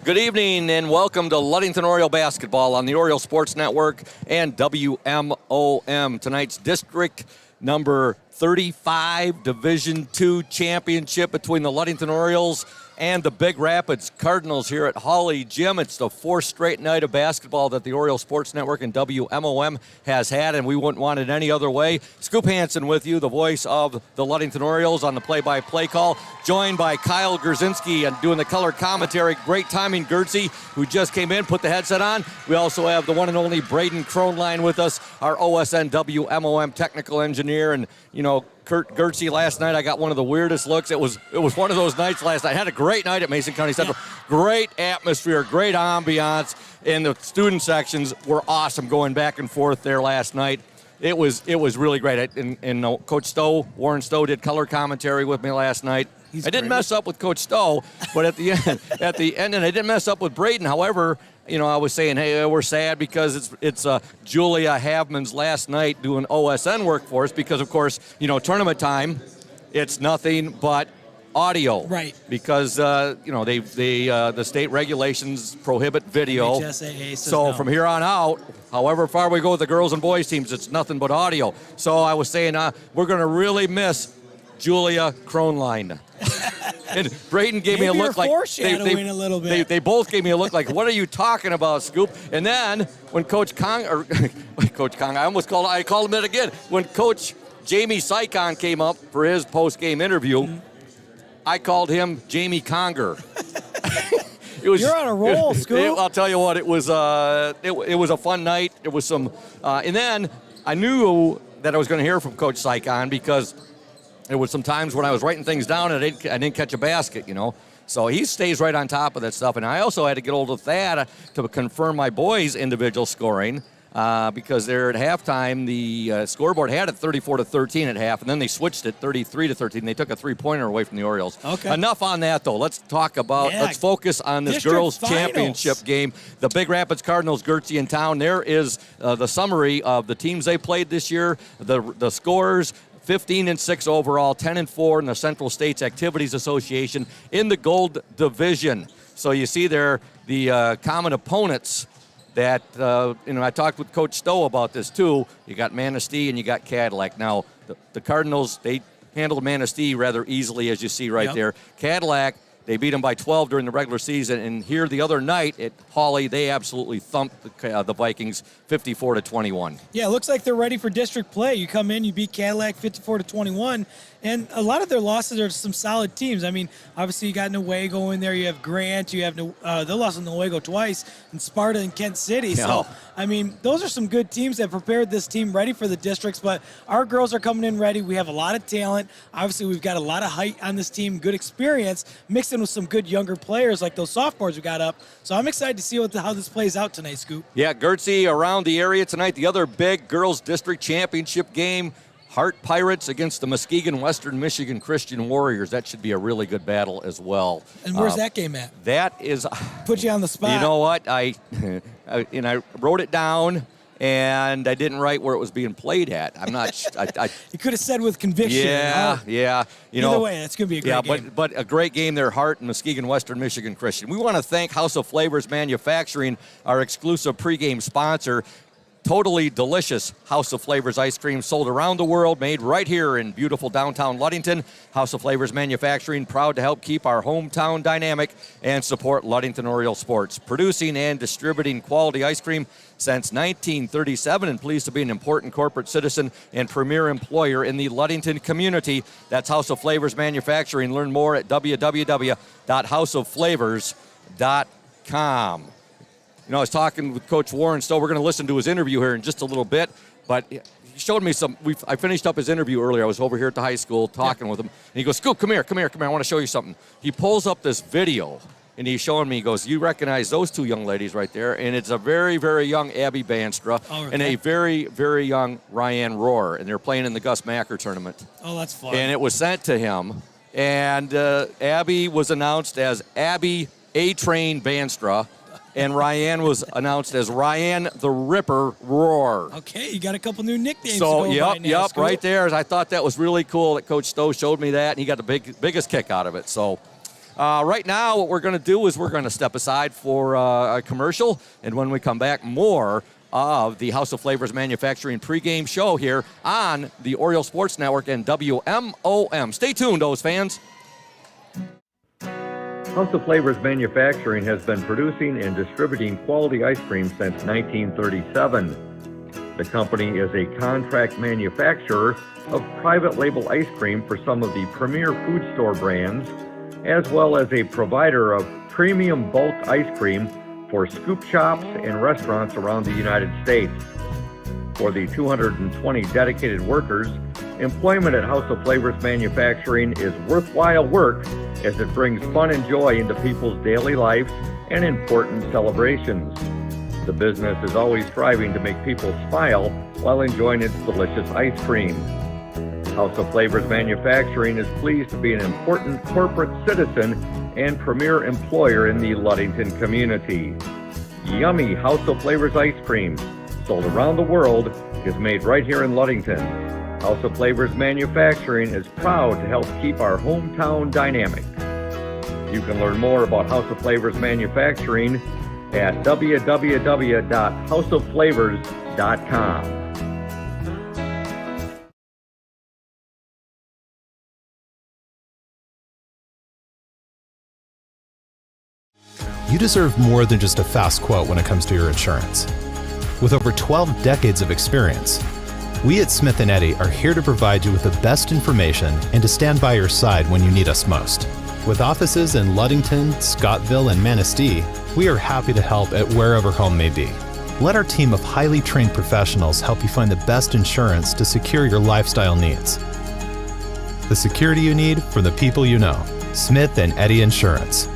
Good evening and welcome to Ludington Oriole basketball on the Oriole Sports Network and WMOM. Tonight's district number 35 Division II championship between the Ludington Orioles and the Big Rapids Cardinals here at Hawley Gym. It's the fourth straight night of basketball that the Oriole Sports Network and WMOM has had, and we wouldn't want it any other way. Scoop Hansen with you, the voice of the Ludington Orioles on the play-by-play call, joined by Kyle Gerzinski and doing the color commentary. Great timing, Gertzy, who just came in, put the headset on. We also have the one and only Braden Kronline with us, our OSN WMOM technical engineer, and, you know, Kurt Gertzy last night, I got one of the weirdest looks. It was one of those nights last night. I had a great night at Mason County Central. Great atmosphere, great ambiance, and the student sections were awesome going back and forth there last night. It was really great. And Coach Stowe, Warren Stowe, did color commentary with me last night. I didn't mess up with Coach Stowe, but at the end, and I didn't mess up with Braden. However, you know, I was saying, hey, we're sad because it's Julia Havman's last night doing OSN work for us because, of course, you know, tournament time, it's nothing but audio. Right. Because, you know, the state regulations prohibit video. HSAA says so no. from here on out, however far we go with the girls and boys teams, it's nothing but audio. So I was saying we're going to really miss Julia Kronline. And Braden gave me a look like foreshadowing a little bit. They both gave me a look like, what are you talking about, Scoop? And then when Coach Kong, I called him it again. When Coach Jamie Sycon came up for his post-game interview, I called him Jamie Conger. You're on a roll, Scoop. I'll tell you what, it was a fun night. It was some, and then I knew that I was going to hear from Coach Sycon because there was some times when I was writing things down and I didn't catch a basket, you know. So he stays right on top of that stuff. And I also had to get hold of Thad to confirm my boys' individual scoring because they're at halftime. The scoreboard had it 34-13 at half, and then they switched it 33-13. They took a three-pointer away from the Orioles. Okay. Enough on that, though. Let's focus on this girls' championship game. The Big Rapids Cardinals, Gertzy in town. There is the summary of the teams they played this year, the scores. 15-6 overall, 10-4 in the Central States Activities Association in the Gold Division. So you see there the common opponents that, I talked with Coach Stowe about this too. You got Manistee and you got Cadillac. Now, the Cardinals, they handled Manistee rather easily, as you see right there. Cadillac, they beat them by 12 during the regular season, and here the other night at Hawley, they absolutely thumped the Vikings 54-21. Yeah, it looks like they're ready for district play. You come in, you beat Cadillac 54-21, and a lot of their losses are some solid teams. I mean, obviously you got Newaygo in there, you have Grant, you have they lost to Newaygo twice, and Sparta and Kent City. Yeah. So, I mean, those are some good teams that prepared this team ready for the districts, but our girls are coming in ready. We have a lot of talent. Obviously, we've got a lot of height on this team, good experience, mixed in with some good younger players like those sophomores we got up. So I'm excited to see how this plays out tonight, Scoop. Yeah, Gertzy around the area tonight. The other big girls district championship game, Hart Pirates against the Muskegon Western Michigan Christian Warriors. That should be a really good battle as well. And where's that game at? That is... Put you on the spot. You know what? I wrote it down, and I didn't write where it was being played at. I'm not... You could have said with conviction. Yeah. Either way, it's going to be a great game. But a great game there, Hart and Muskegon Western Michigan Christian. We want to thank House of Flavors Manufacturing, our exclusive pregame sponsor. Totally delicious House of Flavors ice cream sold around the world, made right here in beautiful downtown Ludington. House of Flavors Manufacturing, proud to help keep our hometown dynamic and support Ludington Oriole sports. Producing and distributing quality ice cream since 1937, and pleased to be an important corporate citizen and premier employer in the Ludington community. That's House of Flavors Manufacturing. Learn more at www.houseofflavors.com. You know, I was talking with Coach Warren Stowe. We're going to listen to his interview here in just a little bit, but he showed me I finished up his interview earlier. I was over here at the high school talking with him, and he goes, Scoop, come here. I want to show you something. He pulls up this video, and he's showing me, he goes, you recognize those two young ladies right there, and it's a very, very young Abby Banstra and a very, very young Ryan Rohr, and they're playing in the Gus Macker tournament. Oh, that's fun. And it was sent to him, and Abby was announced as Abby A-Train Banstra, and Ryan was announced as Ryan the Ripper Rohr. Okay, you got a couple new nicknames. So, to go by now, Scoop. right there. I thought that was really cool that Coach Stowe showed me that, and he got the biggest kick out of it. So, Right now, what we're going to do is we're going to step aside for a commercial, and when we come back, more of the House of Flavors Manufacturing pregame show here on the Oriole Sports Network and WMOM. Stay tuned, those fans. House of Flavors Manufacturing has been producing and distributing quality ice cream since 1937. The company is a contract manufacturer of private label ice cream for some of the premier food store brands, as well as a provider of premium bulk ice cream for scoop shops and restaurants around the United States. For the 220 dedicated workers, employment at House of Flavors Manufacturing is worthwhile work as it brings fun and joy into people's daily lives and important celebrations. The business is always striving to make people smile while enjoying its delicious ice cream. House of Flavors Manufacturing is pleased to be an important corporate citizen and premier employer in the Ludington community. Yummy House of Flavors ice cream, sold around the world, is made right here in Ludington. House of Flavors Manufacturing is proud to help keep our hometown dynamic. You can learn more about House of Flavors Manufacturing at www.houseofflavors.com. You deserve more than just a fast quote when it comes to your insurance. With over 12 decades of experience, we at Smith & Eddy are here to provide you with the best information and to stand by your side when you need us most. With offices in Ludington, Scottville, and Manistee, we are happy to help at wherever home may be. Let our team of highly trained professionals help you find the best insurance to secure your lifestyle needs. The security you need from the people you know. Smith & Eddy Insurance.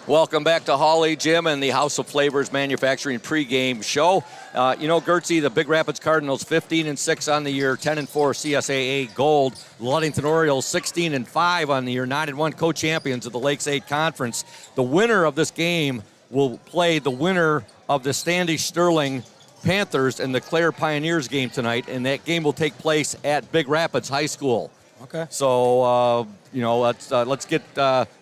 Welcome back to Holly, Jim, and the House of Flavors Manufacturing pregame show. Gertzie, the Big Rapids Cardinals 15-6 on the year, 10-4 CSAA Gold. Ludington Orioles 16-5 on the year, 9-1 co-champions of the Lakes 8 Conference. The winner of this game will play the winner of the Standish Sterling Panthers and the Clare Pioneers game tonight, and that game will take place at Big Rapids High School. Okay. So, let's get,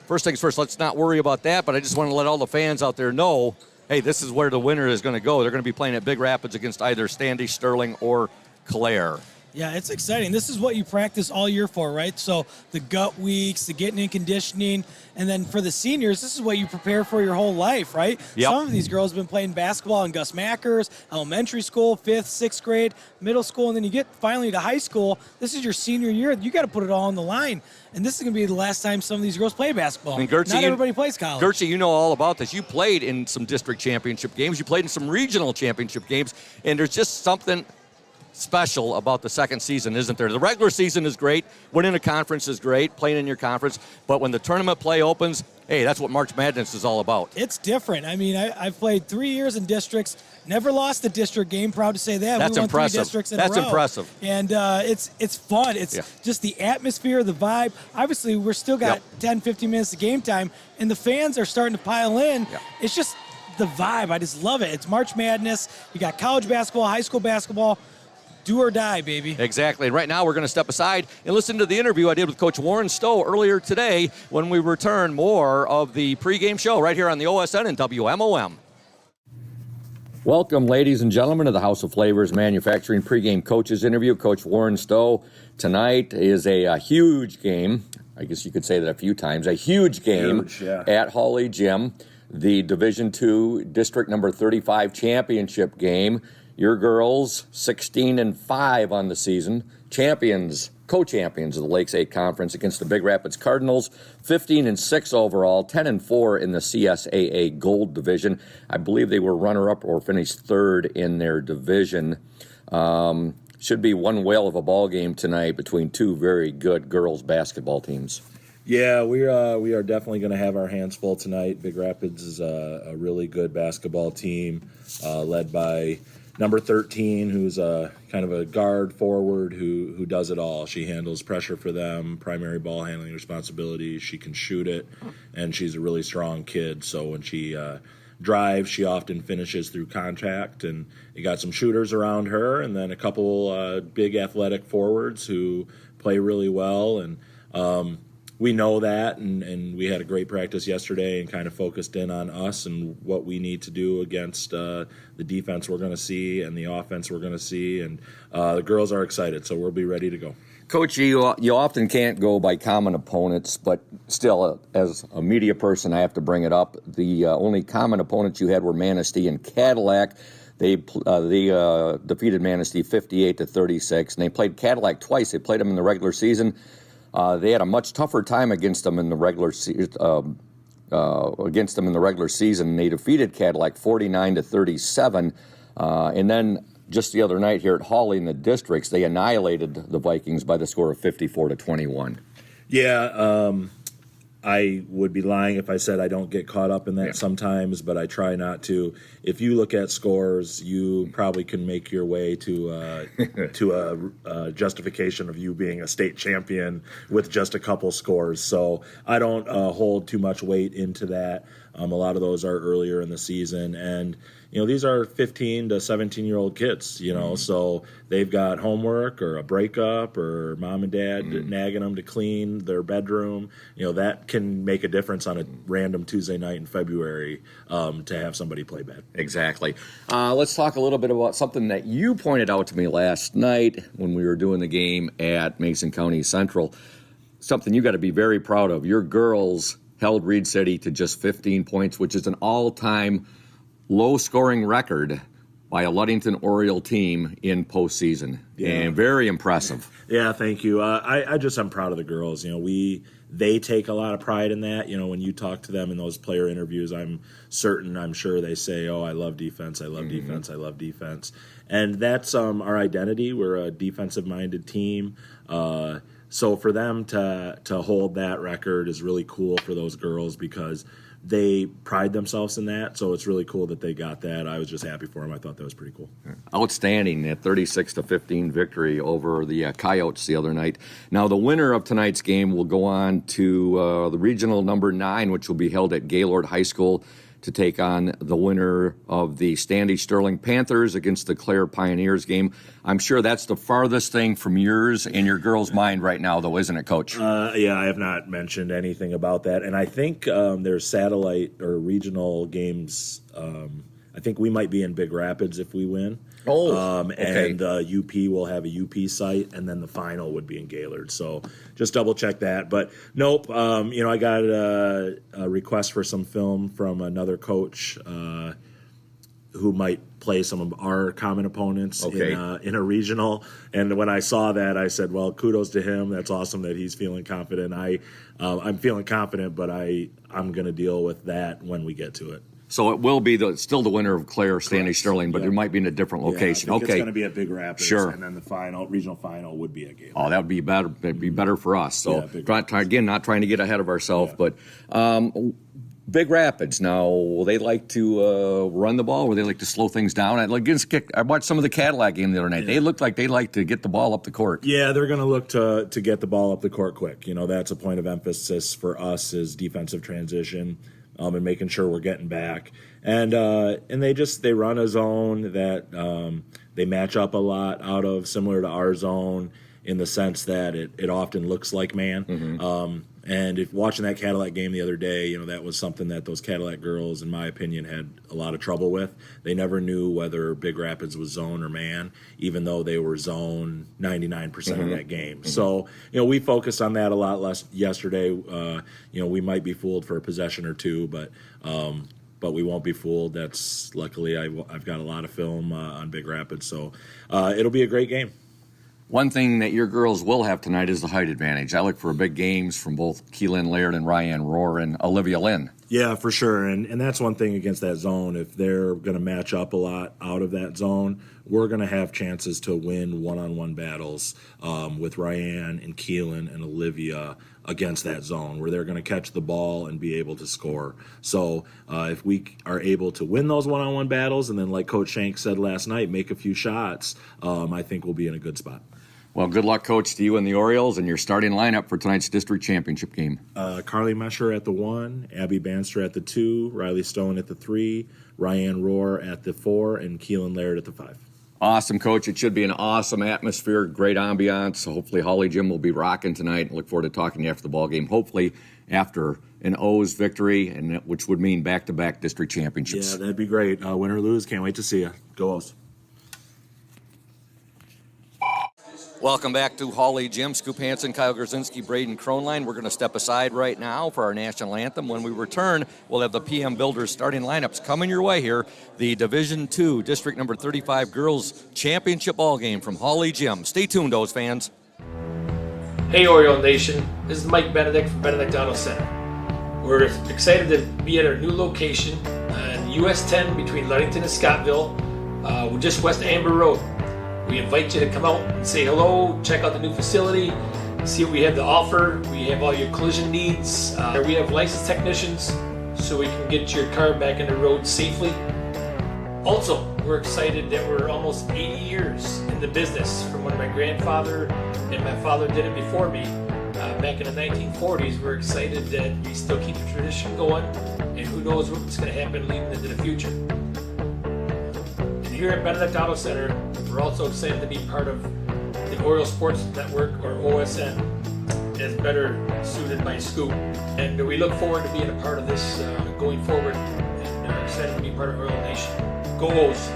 first things first, let's not worry about that, but I just want to let all the fans out there know, hey, this is where the winner is going to go. They're going to be playing at Big Rapids against either Standish, Sterling, or Clare. Yeah, it's exciting. This is what you practice all year for, right? So the gut weeks, the getting in conditioning, and then for the seniors, this is what you prepare for your whole life, right? Yep. Some of these girls have been playing basketball in Gus Mackers, elementary school, 5th, 6th grade, middle school, and then you get finally to high school. This is your senior year. You got to put it all on the line. And this is going to be the last time some of these girls play basketball. And Gertzie, not everybody plays college. Gertzie, you know all about this. You played in some district championship games. You played in some regional championship games. And there's just something special about the second season, isn't there? The regular season is great. Winning a conference is great, playing in your conference. But when the tournament play opens, hey, that's what March Madness is all about. It's different. I mean, I've played 3 years in districts, never lost a district game. Proud to say that. That's we won impressive. 3 districts in That's a row. impressive. And it's fun. It's just the atmosphere, the vibe. Obviously, we're still got 10, 15 minutes of game time, and the fans are starting to pile in. Yep. It's just the vibe. I just love it. It's March Madness. You got college basketball, high school basketball. Do or die, baby. Exactly. Right now, we're going to step aside and listen to the interview I did with Coach Warren Stowe earlier today when we return more of the pregame show right here on the OSN and WMOM. Welcome, ladies and gentlemen, to the House of Flavors Manufacturing pregame coaches interview. Coach Warren Stowe. Tonight is a huge game. I guess you could say that a few times. A huge game at Holly Gym, the Division II District number 35 championship game. Your girls, 16-5 on the season, champions, co-champions of the Lakes 8 Conference against the Big Rapids Cardinals, 15-6 overall, 10-4 in the CSAA Gold Division. I believe they were runner-up or finished third in their division. Should be one whale of a ball game tonight between two very good girls basketball teams. Yeah, we are definitely going to have our hands full tonight. Big Rapids is a really good basketball team led by number 13, who's kind of a guard forward who does it all. She handles pressure for them, primary ball handling responsibilities. She can shoot it, and she's a really strong kid. So when she drive, she often finishes through contact, and you got some shooters around her, and then a couple big athletic forwards who play really well, and we know that, and we had a great practice yesterday and kind of focused in on us and what we need to do against the defense we're going to see and the offense we're going to see, and the girls are excited, so we'll be ready to go. Coach, you often can't go by common opponents, but still, as a media person, I have to bring it up. The only common opponents you had were Manistee and Cadillac. They defeated Manistee 58-36, and they played Cadillac twice. They played them in the regular season. They had a much tougher time against them in the regular season. They defeated Cadillac 49-37, and then just the other night here at Hawley in the districts, they annihilated the Vikings by the score of 54-21. Yeah, I would be lying if I said I don't get caught up in that sometimes, but I try not to. If you look at scores, you probably can make your way to a justification of you being a state champion with just a couple scores. So I don't hold too much weight into that. A lot of those are earlier in the season, and these are 15 to 17-year-old kids, so they've got homework or a breakup or mom and dad nagging them to clean their bedroom. That can make a difference on a random Tuesday night in February to have somebody play bad. Exactly. Let's talk a little bit about something that you pointed out to me last night when we were doing the game at Mason County Central, something you got to be very proud of. Your girls held Reed City to just 15 points, which is an all-time low-scoring record by a Ludington Oriole team in postseason, and very impressive. Yeah, thank you. I'm proud of the girls. They take a lot of pride in that. When you talk to them in those player interviews, I'm sure they say, "Oh, I love defense. I love defense. I love defense," and that's our identity. We're a defensive-minded team. So for them to hold that record is really cool for those girls because they pride themselves in that. So it's really cool that they got that. I was just happy for them. I thought that was pretty cool. Outstanding, that 36-15 victory over the Coyotes the other night. Now the winner of tonight's game will go on to the regional number 9, which will be held at Gaylord High School, to take on the winner of the Standish Sterling Panthers against the Clare Pioneers game. I'm sure that's the farthest thing from yours and your girls' mind right now, though, isn't it, Coach? Yeah, I have not mentioned anything about that. And I think there's satellite or regional games. I think we might be in Big Rapids if we win. Okay. And UP will have a UP site, and then the final would be in Gaylord. So just double check that. But nope, I got a request for some film from another coach who might play some of our common opponents in a regional. And when I saw that, I said, well, kudos to him. That's awesome that he's feeling confident. I'm feeling confident, but I'm going to deal with that when we get to it. So it will be still the winner of Clare, Standish Sterling, but it might be in a different location. I think it's going to be at Big Rapids, sure. And then the regional final would be at Gaylord. Oh, that would be better. That'd be better for us. So not trying to get ahead of ourselves, but Big Rapids. Now, will they like to run the ball? Will they like to slow things down? I watched some of the Cadillac game the other night. They looked like they like to get the ball up the court. Yeah, they're going to look to get the ball up the court quick. That's a point of emphasis for us is defensive transition. And making sure we're getting back, and they run a zone that they match up a lot out of, similar to our zone in the sense that it often looks like man. And if watching that Cadillac game the other day, that was something that those Cadillac girls, in my opinion, had a lot of trouble with. They never knew whether Big Rapids was zone or man, even though they were zone 99% of that game. So, we focused on that a lot less yesterday. We might be fooled for a possession or two, but we won't be fooled. That's luckily I've got a lot of film on Big Rapids, so it'll be a great game. One thing that your girls will have tonight is the height advantage. I look for big games from both Keelan Laird and Ryan Rohr and Olivia Lynn. Yeah, for sure. And that's one thing against that zone. If they're going to match up a lot out of that zone, we're going to have chances to win one-on-one battles with Ryan and Keelan and Olivia against that zone where they're going to catch the ball and be able to score. So if we are able to win those one-on-one battles and then, like Coach Shank said last night, make a few shots, I think we'll be in a good spot. Well, good luck, Coach, to you and the Orioles and your starting lineup for tonight's district championship game. Carly Mesher at the 1, Abby Banster at the 2, Riley Stone at the 3, Ryan Rohr at the 4, and Keelan Laird at the 5. Awesome, Coach. It should be an awesome atmosphere, great ambiance. So hopefully Holly Gym will be rocking tonight. Look forward to talking to you after the ball game, hopefully after an O's victory, and which would mean back-to-back district championships. Yeah, that'd be great. Win or lose, can't wait to see you. Go O's. Welcome back to Hawley Gym. Scoop Hansen, Kyle Grzinski, Braden Kronline. We're going to step aside right now for our national anthem. When we return, we'll have the PM Builders starting lineups coming your way here. The Division II, District number 35 Girls Championship Ball Game from Hawley Gym. Stay tuned, O's fans. Hey, Oriole Nation. This is Mike Benedict from Benedict Auto Center. We're excited to be at our new location on US 10 between Ludington and Scottville, just west of Amber Road. We invite you to come out and say hello, check out the new facility, see what we have to offer. We have all your collision needs. We have licensed technicians so we can get your car back on the road safely. Also, we're excited that we're almost 80 years in the business from when my grandfather and my father did it before me. Back in the 1940s, we're excited that we still keep the tradition going, and who knows what's going to happen leading into the future. And here at Benedict Auto Center, we're also excited to be part of the Oriole Sports Network, or OSN, as better suited by Scoop. And we look forward to being a part of this going forward, and are excited to be part of Oriole Nation. Go O's!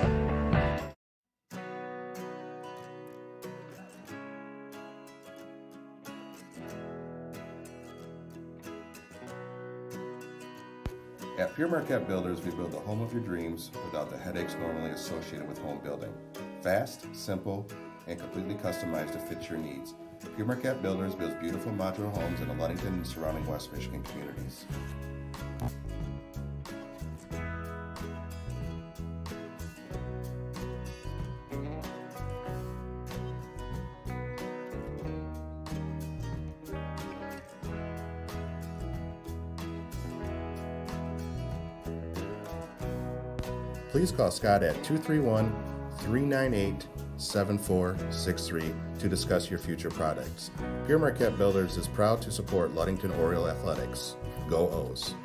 At Pure Marquette Builders, we build the home of your dreams without the headaches normally associated with home building. Fast, simple, and completely customized to fit your needs. Pure Marquette Builders builds beautiful modular homes in the Ludington and surrounding West Michigan communities. Please call Scott at 231-398-7463 to discuss your future products. Pure Marquette Builders is proud to support Ludington Oriole Athletics. Go O's!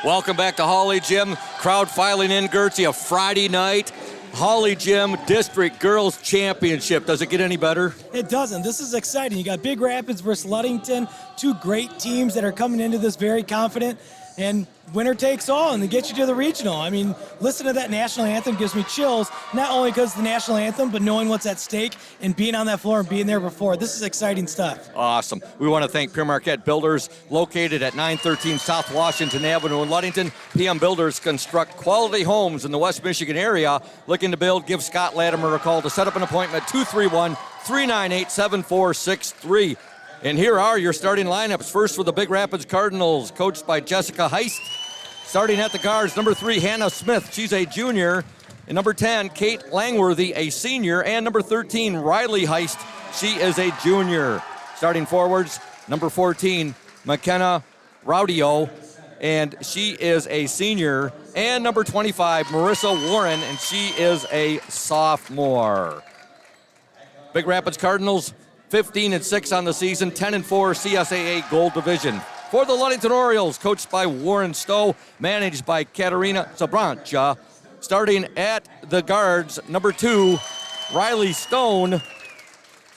Welcome back to Hawley Gym. Crowd filing in, Gertzie, a Friday night. Hawley Gym District Girls Championship. Does it get any better? It doesn't. This is exciting. You got Big Rapids versus Ludington, two great teams that are coming into this very confident, and winner takes all, and they get you to the regional. I mean, listening to that national anthem gives me chills, not only because of the national anthem, but knowing what's at stake and being on that floor and being there before. This is exciting stuff. Awesome. We want to thank Pure Marquette Builders, located at 913 South Washington Avenue in Ludington. PM Builders construct quality homes in the West Michigan area. Looking to build? Give Scott Latimer a call to set up an appointment, 231-398-7463. And here are your starting lineups. First for the Big Rapids Cardinals, coached by Jessica Heist. Starting at the guards, number 3, Hannah Smith. She's a junior. And number 10, Kate Langworthy, a senior. And number 13, Riley Heist. She is a junior. Starting forwards, number 14, McKenna Raudio, and she is a senior. And number 25, Marissa Warren, and she is a sophomore. Big Rapids Cardinals, 15-6 on the season, 10-4 CSAA Gold Division. For the Ludington Orioles, coached by Warren Stowe, managed by Katerina Zabrancha. Starting at the guards, number 2, Riley Stone,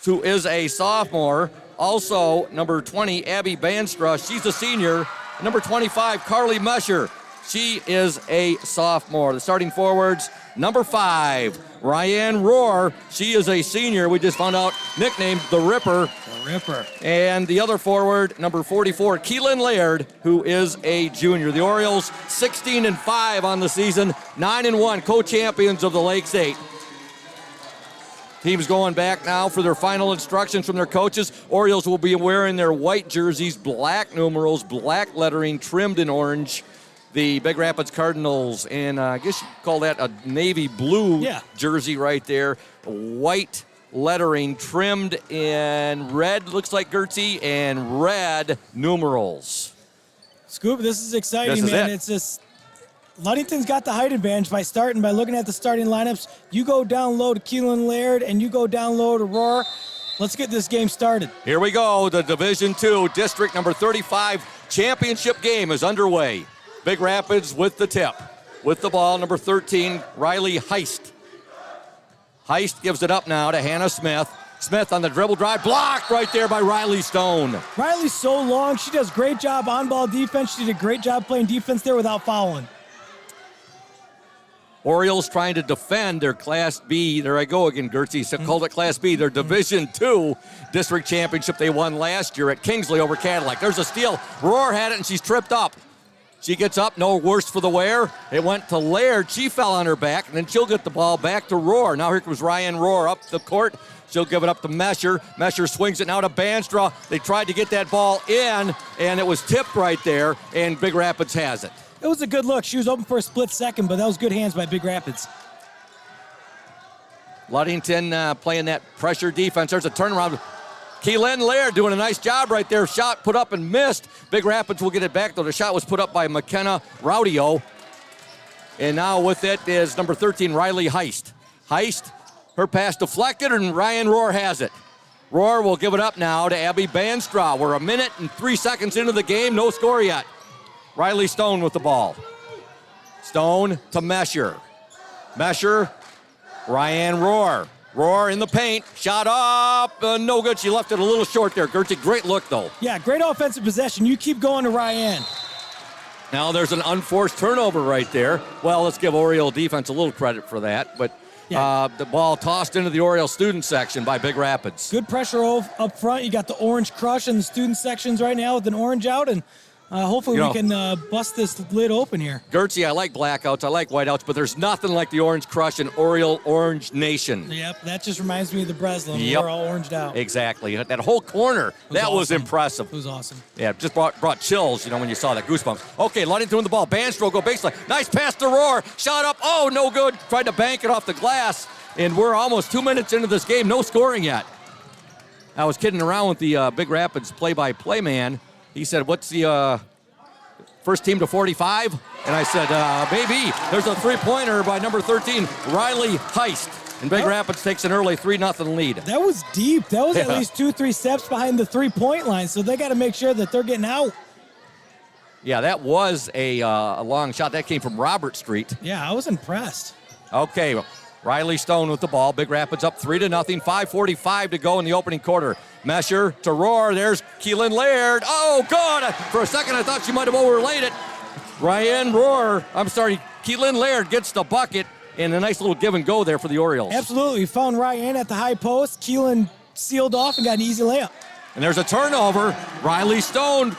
who is a sophomore. Also, number 20, Abby Banstra, she's a senior. Number 25, Carly Mesher, she is a sophomore. The starting forwards, number 5, Ryan Rohr, she is a senior. We just found out, nicknamed the Ripper. The Ripper. And the other forward, number 44, Keelan Laird, who is a junior. The Orioles, 16-5 on the season, 9-1, co-champions of the Lakes 8. Teams going back now for their final instructions from their coaches. Orioles will be wearing their white jerseys, black numerals, black lettering, trimmed in orange. The Big Rapids Cardinals, and I guess you call that a navy blue jersey right there. White lettering trimmed in red, looks like Gertzie, and red numerals. Scoop, this is exciting, This is man. it. It's just Ludington's got the height advantage by looking at the starting lineups. You go down low to Keelan Laird, and you go down low to Roar. Let's get this game started. Here we go. The Division II District number 35 championship game is underway. Big Rapids with the tip. With the ball, number 13, Riley Heist. Heist gives it up now to Hannah Smith. Smith on the dribble drive, blocked right there by Riley Stone. Riley's so long. She does great job on-ball defense. She did a great job playing defense there without fouling. Orioles trying to defend their Class B. There I go again, Gertzie. So called it Class B. Their Division II district championship they won last year at Kingsley over Cadillac. There's a steal. Roar had it, and she's tripped up. She gets up, no worse for the wear. It went to Laird. She fell on her back, and then she'll get the ball back to Roar. Now here comes Ryan Roar up the court. She'll give it up to Mesher. Mesher swings it now to Banstra. They tried to get that ball in, and it was tipped right there, and Big Rapids has it. It was a good look. She was open for a split second, but that was good hands by Big Rapids. Ludington playing that pressure defense. There's a turnaround. Keelan Laird doing a nice job right there. Shot put up and missed. Big Rapids will get it back, though. The shot was put up by McKenna Raudio. And now with it is number 13, Riley Heist. Heist, her pass deflected, and Ryan Roar has it. Roar will give it up now to Abby Banstra. We're a minute and 3 seconds into the game. No score yet. Riley Stone with the ball. Stone to Mesher. Mesher, Ryan Roar. Roar in the paint. Shot up. No good. She left it a little short there. Gertzie, great look, though. Yeah, great offensive possession. You keep going to Ryan. Now there's an unforced turnover right there. Well, let's give Oriole defense a little credit for that. But the ball tossed into the Oriole student section by Big Rapids. Good pressure up front. You got the orange crush in the student sections right now with an orange out, and hopefully we can bust this lid open here. Gertzie, I like blackouts, I like whiteouts, but there's nothing like the Orange Crush and Oriole Orange Nation. Yep, that just reminds me of the Breslin. Yep. We're all oranged out. Exactly. That whole corner, that was impressive. It was awesome. Yeah, just brought chills, when you saw that, goosebumps. Okay, Ludington with the ball. Banstra go baseline. Nice pass to Roar. Shot up. Oh, no good. Tried to bank it off the glass, and we're almost 2 minutes into this game. No scoring yet. I was kidding around with the Big Rapids play-by-play man. He said, what's the first team to 45? And I said, maybe. There's a three-pointer by number 13, Riley Heist. And Big Rapids takes an early 3-0 lead. That was deep. That was at least 2-3 steps behind the three-point line, so they got to make sure that they're getting out. Yeah, that was a long shot. That came from Robert Street. Yeah, I was impressed. Okay, Riley Stone with the ball. Big Rapids up 3-0. 5:45 to go in the opening quarter. Mesher to Roar. There's Keelan Laird. Oh, God. For a second, I thought she might have overlaid it. Keelan Laird gets the bucket, and a nice little give and go there for the Orioles. Absolutely. Found Ryan at the high post. Keelan sealed off and got an easy layup. And there's a turnover. Riley Stone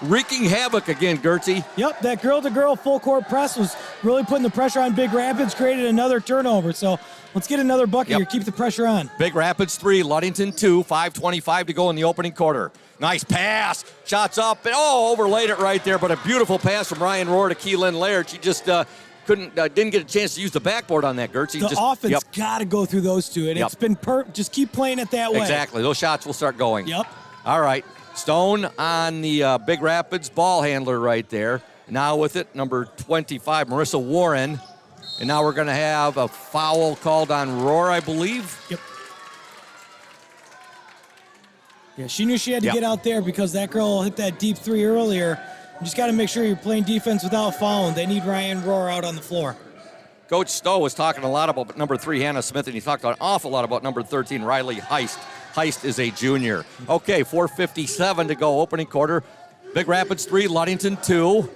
wreaking havoc again, Gertzie. Yep, that girl-to-girl full-court press was really putting the pressure on Big Rapids, created another turnover. So let's get another bucket here. Keep the pressure on. Big Rapids 3, Ludington 2, 5:25 to go in the opening quarter. Nice pass. Shots up. And, overlaid it right there, but a beautiful pass from Ryan Roar to Keelan Laird. She just didn't get a chance to use the backboard on that, Gertzie. The offense got to go through those two. And it's been just keep playing it that way. Exactly. Those shots will start going. Yep. All right. Stone on the Big Rapids ball handler right there. Now with it, number 25, Marissa Warren. And now we're going to have a foul called on Roar, I believe. Yep. Yeah, she knew she had to get out there because that girl hit that deep three earlier. You just got to make sure you're playing defense without fouling. They need Ryan Roar out on the floor. Coach Stowe was talking a lot about number 3, Hannah Smith, and he talked an awful lot about number 13, Riley Heist. Heist is a junior. Okay, 4:57 to go, opening quarter. Big Rapids 3, Ludington 2.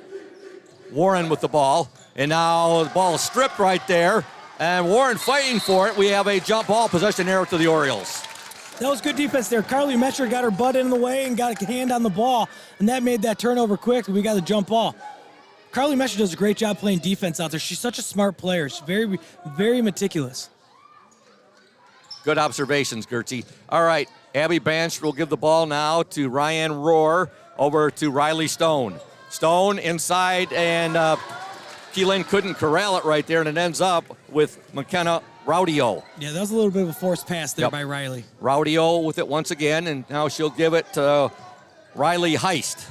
Warren with the ball. And now the ball is stripped right there. And Warren fighting for it. We have a jump ball possession arrow to the Orioles. That was good defense there. Carly Metcher got her butt in the way and got a hand on the ball, and that made that turnover quick, and we got the jump ball. Carly Metcher does a great job playing defense out there. She's such a smart player. She's very, very meticulous. Good observations, Gertzie. All right, Abby Banch will give the ball now to Ryan Roar, over to Riley Stone. Stone inside, and Keelan couldn't corral it right there, and it ends up with McKenna Raudio. Yeah, that was a little bit of a forced pass there by Riley. Raudio with it once again, and now she'll give it to Riley Heist.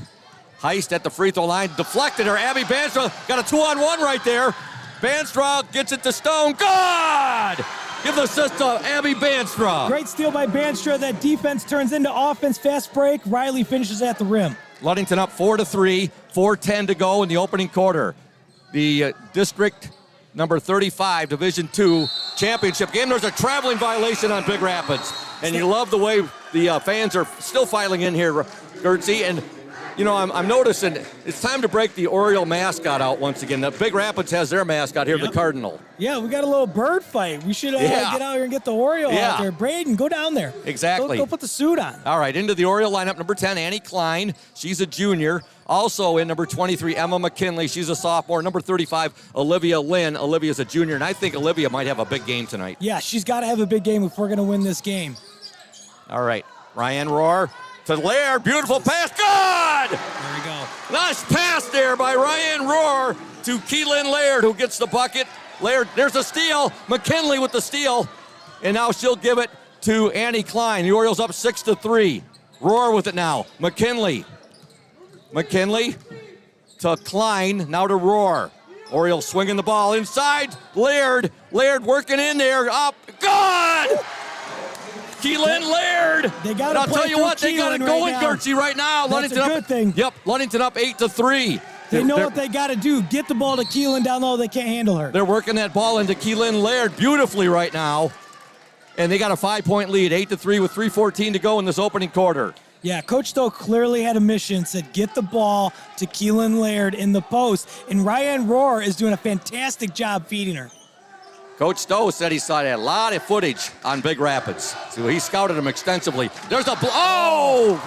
Heist at the free throw line, deflected her. Abby Banstra got a 2-on-1 right there. Banstra gets it to Stone. Good! Give the assist to Abby Banstra. Great steal by Banstra. That defense turns into offense. Fast break. Riley finishes at the rim. Ludington up 4-3, 4:10 to go in the opening quarter. The district number 35, Division II championship game. There's a traveling violation on Big Rapids. And you love the way the fans are still filing in here, Gertzie. And, you know, I'm noticing it's time to break the Oriole mascot out once again. The Big Rapids has their mascot here, the Cardinal. Yeah, we got a little bird fight. We should get out here and get the Oriole out there. Braden, go down there. Exactly. Go put the suit on. All right, into the Oriole lineup, number 10, Annie Klein. She's a junior. Also in number 23, Emma McKinley. She's a sophomore. Number 35, Olivia Lynn. Olivia's a junior, and I think Olivia might have a big game tonight. Yeah, she's got to have a big game if we're going to win this game. All right, Ryan Rohr to Laird. Beautiful pass. Good! There we go. Nice pass there by Ryan Rohr to Keelan Laird, who gets the bucket. Laird, there's a steal. McKinley with the steal. And now she'll give it to Annie Klein. The Orioles up 6-3. Rohr with it now. McKinley to Klein, now to Rohr. Orioles swinging the ball inside. Laird working in there. Up. Good! Keelan Laird. They got. I'll tell you what, they got it going, Gertzie, right now. That's Ludington a good thing. Yep, Ludington up 8-3. They know what they got to do. Get the ball to Keelan down low. They can't handle her. They're working that ball into Keelan Laird beautifully right now. And they got a 5-point lead, 8-3 with 3:14 to go in this opening quarter. Yeah, Coach Stowe clearly had a mission, said get the ball to Keelan Laird in the post. And Ryan Rohr is doing a fantastic job feeding her. Coach Stowe said he saw a lot of footage on Big Rapids. So he scouted them extensively. There's a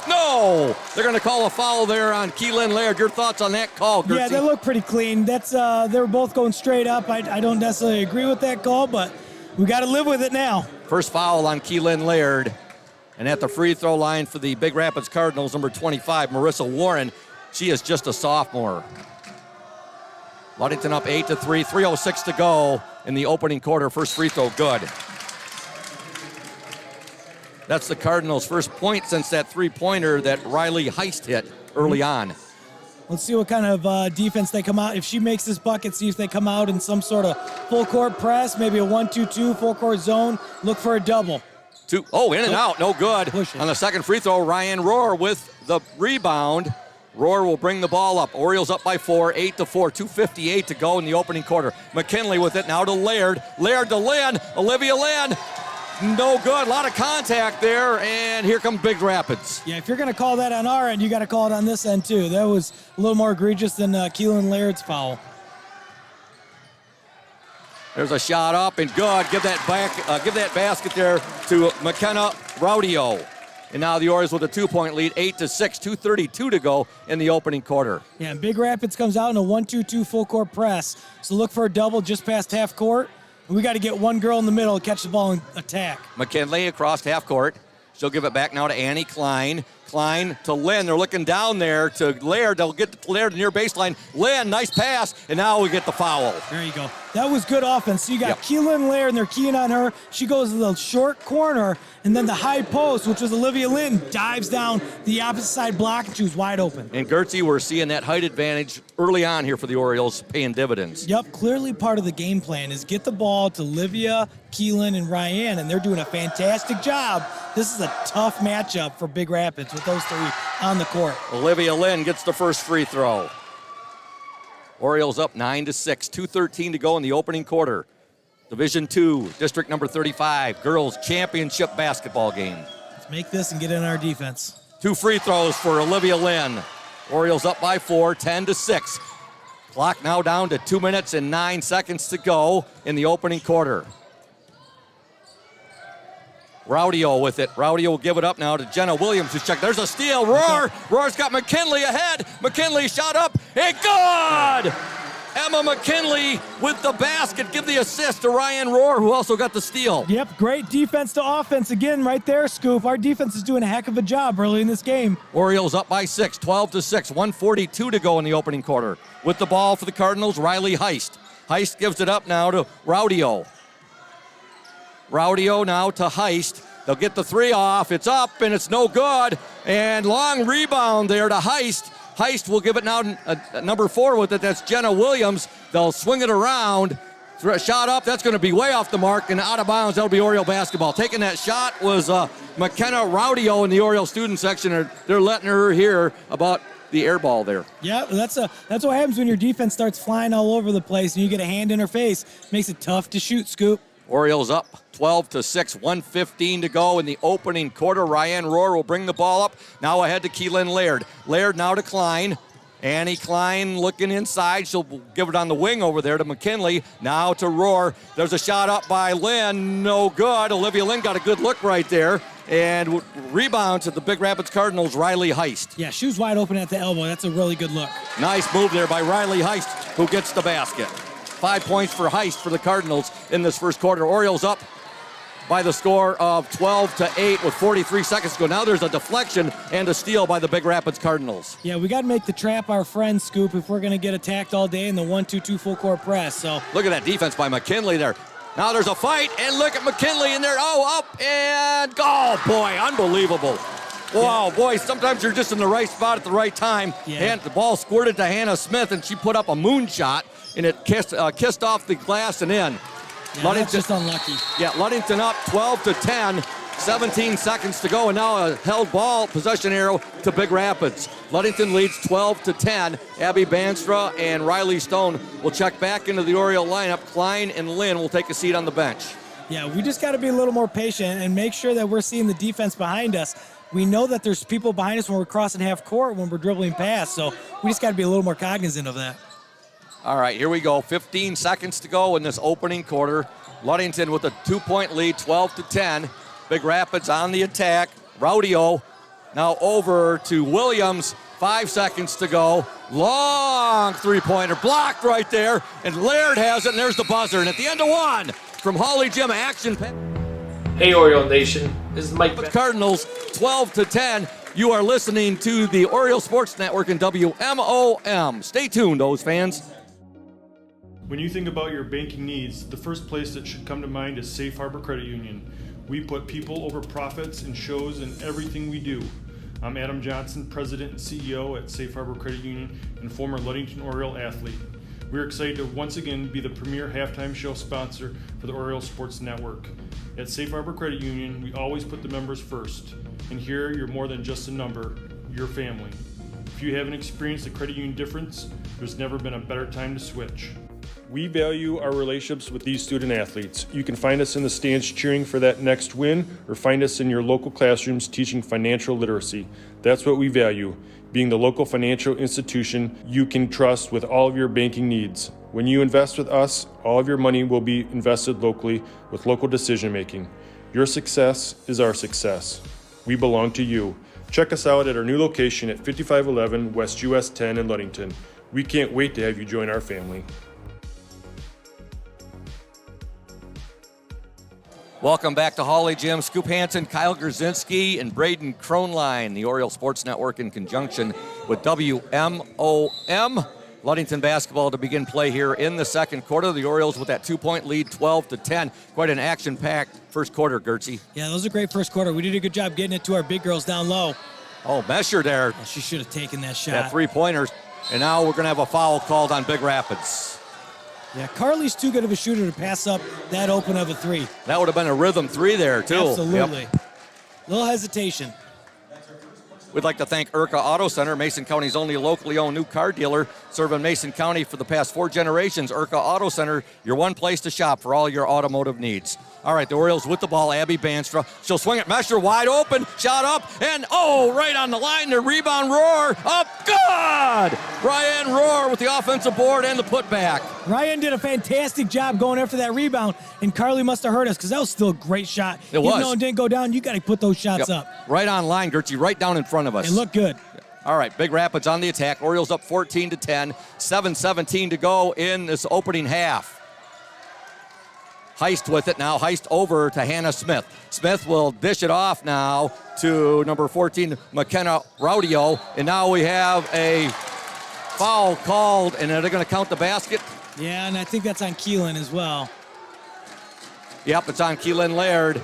no! They're going to call a foul there on Keelan Laird. Your thoughts on that call, Gertzie? Yeah, they look pretty clean. That's they were both going straight up. I don't necessarily agree with that call, but we got to live with it now. First foul on Keelan Laird. And at the free throw line for the Big Rapids Cardinals, number 25, Marissa Warren. She is just a sophomore. Ludington up 8-3, 3:06 to go in the opening quarter. First free throw, good. That's the Cardinals' first point since that three-pointer that Riley Heist hit early on. Let's see what kind of defense they come out. If she makes this bucket, see if they come out in some sort of full-court press, maybe a 1-2-2, full-court zone. Look for a double. In and out, no good. On the second free throw, Ryan Rohr with the rebound. Rohr will bring the ball up. Orioles up by 4, 8-4, 2:58 to go in the opening quarter. McKinley with it now to Laird. Laird to Lynn. Olivia Lynn. No good. A lot of contact there, and here comes Big Rapids. Yeah, if you're going to call that on our end, you got to call it on this end too. That was a little more egregious than Keelan Laird's foul. There's a shot up and good. Give that basket there to McKenna Raudio. And now the Orioles with a 2-point lead, 8-6, 2:32 to go in the opening quarter. Yeah, and Big Rapids comes out in a 1-2-2 full court press. So look for a double just past half court. We got to get one girl in the middle to catch the ball and attack. McKinley across half court. She'll give it back now to Annie Klein. Klein to Lynn. They're looking down there to Laird. They'll get to Laird near baseline. Lynn, nice pass, and now we get the foul. There you go. That was good offense. So you got Keelan Laird, and they're keying on her. She goes to the short corner, and then the high post, which was Olivia Lynn, dives down the opposite side block, and she was wide open. And Gertzie, we're seeing that height advantage early on here for the Orioles paying dividends. Yep, clearly part of the game plan is get the ball to Olivia, Keelan, and Ryan, and they're doing a fantastic job. This is a tough matchup for Big Rapids with those three on the court. Olivia Lynn gets the first free throw. Orioles up 9-6, 2:13 to go in the opening quarter. Division II, District number 35, Girls Championship basketball game. Let's make this and get in our defense. 2 free throws for Olivia Lynn. Orioles up by 4, 10-6. Clock now down to 2 minutes and 9 seconds to go in the opening quarter. Raudio with it. Raudio will give it up now to Jenna Williams, who's checked. There's a steal. Rohr's got McKinley ahead. McKinley shot up. And good! Emma McKinley with the basket. Give the assist to Ryan Rohr, who also got the steal. Yep, great defense to offense again right there, Scoop. Our defense is doing a heck of a job early in this game. Orioles up by 6, 12-6, 1:42 to go in the opening quarter. With the ball for the Cardinals, Riley Heist. Heist gives it up now to Raudio. Raudio now to Heist. They'll get the 3 off. It's up, and it's no good. And long rebound there to Heist. Heist will give it now number 4 with it. That's Jenna Williams. They'll swing it around. Shot up. That's going to be way off the mark and out of bounds. That'll be Oriole basketball. Taking that shot was McKenna Raudio in the Oriole student section. They're letting her hear about the air ball there. Yeah, that's what happens when your defense starts flying all over the place and you get a hand in her face. Makes it tough to shoot, Scoop. Orioles up 12-6, 1:15 to go in the opening quarter. Ryan Rohr will bring the ball up. Now ahead to Keelan Laird. Laird now to Klein. Annie Klein looking inside. She'll give it on the wing over there to McKinley. Now to Rohr. There's a shot up by Lynn. No good. Olivia Lynn got a good look right there. And rebound to the Big Rapids Cardinals, Riley Heist. Yeah, she was wide open at the elbow. That's a really good look. Nice move there by Riley Heist, who gets the basket. 5 points for Heist for the Cardinals in this first quarter. Orioles up by the score of 12-8 with 43 seconds to go. Now there's a deflection and a steal by the Big Rapids Cardinals. Yeah, we got to make the trap our friend, Scoop, if we're going to get attacked all day in the 1-2-2 full court press. So look at that defense by McKinley there. Now there's a fight, and look at McKinley in there. Oh, up and go. Oh, boy, unbelievable. Wow, boy, sometimes you're just in the right spot at the right time. Yeah. And the ball squirted to Hannah Smith, and she put up a moonshot, and it kissed off the glass and in. Yeah, that's just unlucky. Yeah, Ludington up 12-10, 17 seconds to go, and now a held ball possession arrow to Big Rapids. Ludington leads 12-10. Abby Banstra and Riley Stone will check back into the Oriole lineup. Klein and Lynn will take a seat on the bench. Yeah, we just got to be a little more patient and make sure that we're seeing the defense behind us. We know that there's people behind us when we're crossing half court, when we're dribbling past, so we just got to be a little more cognizant of that. All right, here we go. 15 seconds to go in this opening quarter. Ludington with a 2-point lead, 12-10. Big Rapids on the attack. Raudio now over to Williams. 5 seconds to go. Long three-pointer blocked right there. And Laird has it, and there's the buzzer. And at the end of one from Holly Jim, action. Hey, Oriole Nation. This is Mike. Cardinals, 12-10. You are listening to the Oriole Sports Network and WMOM. Stay tuned, those fans. When you think about your banking needs, the first place that should come to mind is Safe Harbor Credit Union. We put people over profits and shows in everything we do. I'm Adam Johnson, President and CEO at Safe Harbor Credit Union and former Ludington Oriole athlete. We're excited to once again be the premier halftime show sponsor for the Oriole Sports Network. At Safe Harbor Credit Union, we always put the members first. And here, you're more than just a number, you're family. If you haven't experienced the credit union difference, there's never been a better time to switch. We value our relationships with these student athletes. You can find us in the stands cheering for that next win, or find us in your local classrooms teaching financial literacy. That's what we value, being the local financial institution you can trust with all of your banking needs. When you invest with us, all of your money will be invested locally with local decision making. Your success is our success. We belong to you. Check us out at our new location at 5511 West US 10 in Ludington. We can't wait to have you join our family. Welcome back to Holly Gym. Scoop Hansen, Kyle Grzinski, and Braden Kronline, the Oriole Sports Network in conjunction with WMOM. Ludington basketball to begin play here in the second quarter. The Orioles with that 2-point lead, 12-10. Quite an action-packed first quarter, Gertzie. Yeah, that was a great first quarter. We did a good job getting it to our big girls down low. Oh, Mesher there. Well, she should have taken that shot. That three-pointers. And now we're going to have a foul called on Big Rapids. Yeah, Carly's too good of a shooter to pass up that open of a three. That would have been a rhythm three there, too. Absolutely. Yep. Little hesitation. We'd like to thank Urca Auto Center, Mason County's only locally owned new car dealer, serving Mason County for the past 4 generations. Urca Auto Center, your one place to shop for all your automotive needs. All right, the Orioles with the ball. Abby Banstra. She'll swing it. Mesher wide open. Shot up. And, right on the line. The rebound. Rohr. Up. Good! Ryan Rohr with the offensive board and the putback. Ryan did a fantastic job going after that rebound, and Carly must have hurt us because that was still a great shot. It was. Even though it didn't go down, you got to put those shots up. Right on line, Gertzie. Right down in front of us. It looked good. All right, Big Rapids on the attack. Orioles up 14-10. 7:17 to go in this opening half. Heist with it now. Heist over to Hannah Smith. Smith will dish it off now to number 14, McKenna Raudio. And now we have a foul called, and are they going to count the basket? Yeah, and I think that's on Keelan as well. Yep, it's on Keelan Laird.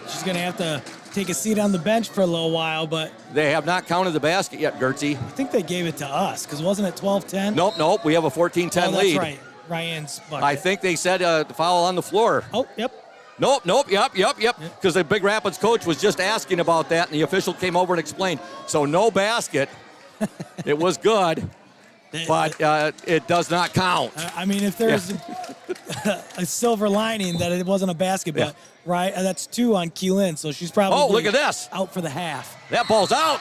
She's going to have to take a seat on the bench for a little while, but They have not counted the basket yet, Gertzie. I think they gave it to us because wasn't it 12-10? Nope. We have a 14-10 Oh, that's lead. right. Ryan's bucket. I think they said foul on the floor. Oh, yep. Nope. Yep. Because the Big Rapids coach was just asking about that, and the official came over and explained. So no basket. It was good, but it does not count. I mean, if there's a silver lining that it wasn't a basket, but right, that's 2 on Keelan, so she's probably look at this. out for the half. That ball's out.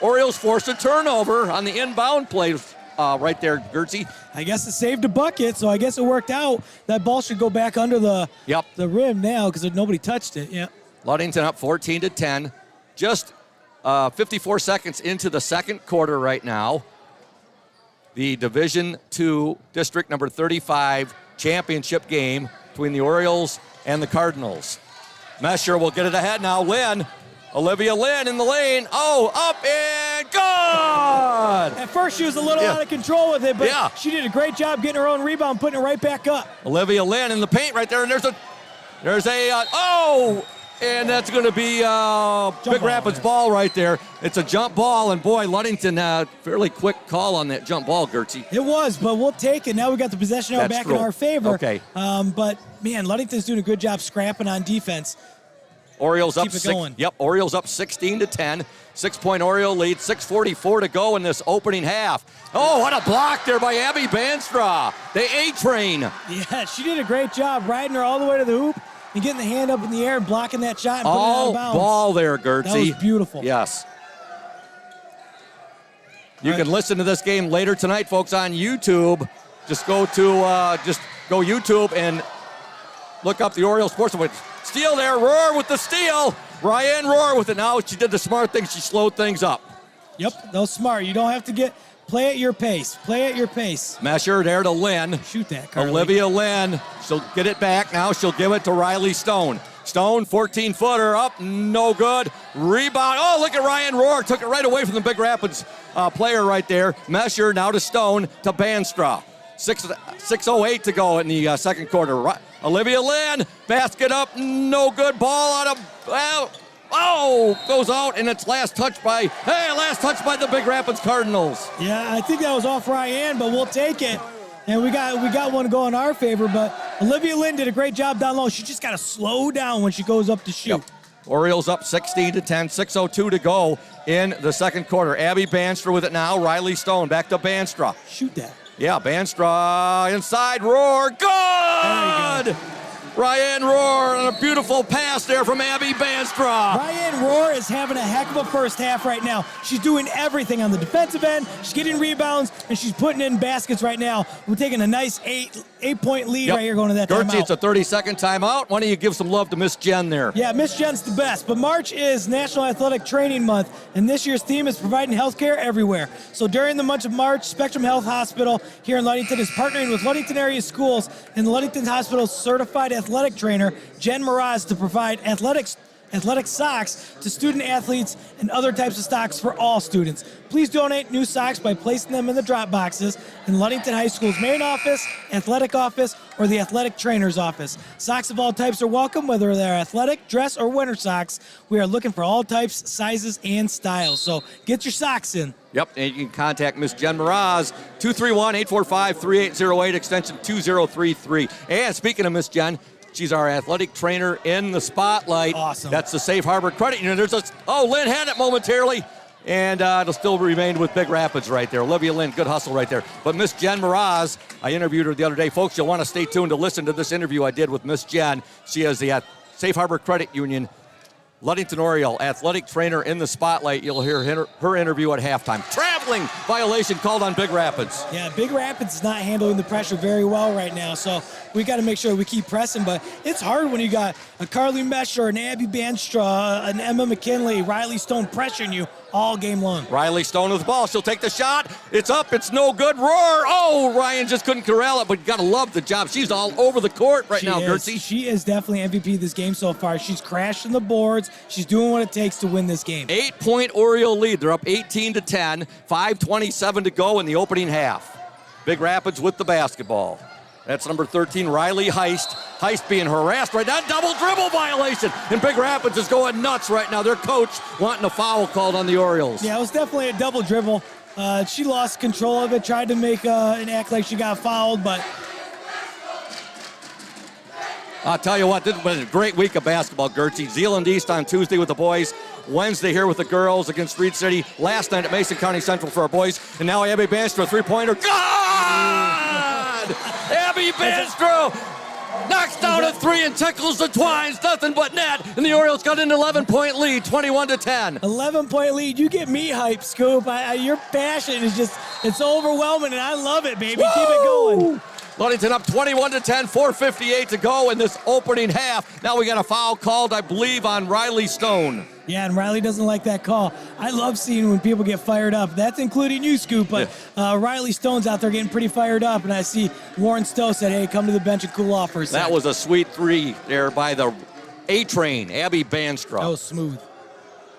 Orioles forced a turnover on the inbound play right there, Gertzie. I guess it saved a bucket, so I guess it worked out. That ball should go back under the rim now because nobody touched it. Yeah. Ludington up 14-10. Just 54 seconds into the second quarter right now. The Division II District number 35 championship game between the Orioles and the Cardinals. Mesher will get it ahead now. Olivia Lynn in the lane. Oh, up and good! At first, she was a little out of control with it, but Yeah. she did a great job getting her own rebound, putting it right back up. Olivia Lynn in the paint right there, and and that's going to be Big Rapids ball right there. It's a jump ball, and boy, Ludington, fairly quick call on that jump ball, Gertzie. It was, but we'll take it. Now we got the possession out back in our favor. Okay. But, man, Ludington's doing a good job scrapping on defense. Orioles up Keep it going. Orioles up 16-10. 6-point Oriole lead. 6:44 to go in this opening half. Oh, what a block there by Abby Banstra. The A-train. Yeah, she did a great job riding her all the way to the hoop and getting the hand up in the air and blocking that shot and putting it out All of bounds. ball there, Gertzie. That was beautiful. Yes. You can listen to this game later tonight, folks, on YouTube. Just go YouTube and look up the Orioles Sports. Steal there, Roar with the steal. Ryan Roar with it. Now she did the smart thing. She slowed things up. Yep, that was smart. You don't have to play at your pace. Play at your pace. Mesher there to Lynn. Shoot that, Carly. Olivia Lynn. She'll get it back now. She'll give it to Riley Stone. Stone, 14-footer up, no good. Rebound. Oh, look at Ryan Roar. Took it right away from the Big Rapids player right there. Mesher now to Stone to Banstra. 6:08 to go in the second quarter. Olivia Lynn, basket up, no good. Ball out of, goes out, and it's last touch by the Big Rapids Cardinals. Yeah, I think that was off Ryan, but we'll take it. And we got one go in our favor, but Olivia Lynn did a great job down low. She just got to slow down when she goes up to shoot. Yep. Orioles up 16-10, 6:02 to go in the second quarter. Abby Banstra with it now. Riley Stone back to Banstra. Shoot that. Yeah, Banstra inside. Roar. Good! Ryan Roar on a beautiful pass there from Abby Banstra. Ryan Roar is having a heck of a first half right now. She's doing everything on the defensive end. She's getting rebounds, and she's putting in baskets right now. We're taking a nice eight-point lead right here going to that Gertzie, timeout. it's a 30-second timeout. Why don't you give some love to Miss Jen there? Yeah, Miss Jen's the best. But March is National Athletic Training Month, and this year's theme is providing health care everywhere. So during the month of March, Spectrum Health Hospital here in Ludington is partnering with Ludington area schools and the Ludington Hospital's certified athletic trainer, Jen Mraz, to provide athletic socks to student athletes and other types of socks for all students. Please donate new socks by placing them in the drop boxes in Ludington High School's main office, athletic office, or the athletic trainer's office. Socks of all types are welcome, whether they're athletic, dress, or winter socks. We are looking for all types, sizes, and styles. So get your socks in. Yep, and you can contact Miss Jen Mraz, 231-845-3808, extension 2033. And speaking of Miss Jen, she's our athletic trainer in the spotlight. Awesome. That's the Safe Harbor Credit Union. Lynn had it momentarily, and it'll still remain with Big Rapids right there. Olivia Lynn, good hustle right there. But Miss Jen Mraz, I interviewed her the other day. Folks, you'll want to stay tuned to listen to this interview I did with Miss Jen. She is the Safe Harbor Credit Union Ludington Oriole athletic trainer in the spotlight. You'll hear her interview at halftime. Traveling violation called on Big Rapids. Yeah, Big Rapids is not handling the pressure very well right now, so we got to make sure we keep pressing. But it's hard when you got a Carly Mesher, an Abby Banstra, an Emma McKinley, Riley Stone pressuring you all game long. Riley Stone with the ball. She'll take the shot. It's up. It's no good. Roar. Oh, Ryan just couldn't corral it, but you got to love the job. She's all over the court right now, Gertzie. She is definitely MVP of this game so far. She's crashing the boards. She's doing what it takes to win this game. 8-point Oriole lead. They're up 18-10. 5:27 to go in the opening half. Big Rapids with the basketball. That's number 13, Riley Heist. Heist being harassed right now. Double dribble violation. And Big Rapids is going nuts right now. Their coach wanting a foul called on the Orioles. Yeah, it was definitely a double dribble. She lost control of it, tried to make an act like she got fouled, but I'll tell you what, this was a great week of basketball, Gertzie. Zeeland East on Tuesday with the boys. Wednesday here with the girls against Reed City. Last night at Mason County Central for our boys. And now Abby Banstro, three-pointer. God! Abby Banstro knocks down a three and tickles the twines. Nothing but net. And the Orioles got an 11-point lead, 21-10. 11-point lead. You get me hyped, Scoop. Your passion is just, it's overwhelming, and I love it, baby. Woo! Keep it going. Ludington up 21-10, 4:58 to go in this opening half. Now we got a foul called, I believe, on Riley Stone. Yeah, and Riley doesn't like that call. I love seeing when people get fired up. That's including you, Scoop, but Riley Stone's out there getting pretty fired up, and I see Warren Stowe said, hey, come to the bench and cool off for a second. That was a sweet three there by the A-Train, Abby Banstro. That was smooth.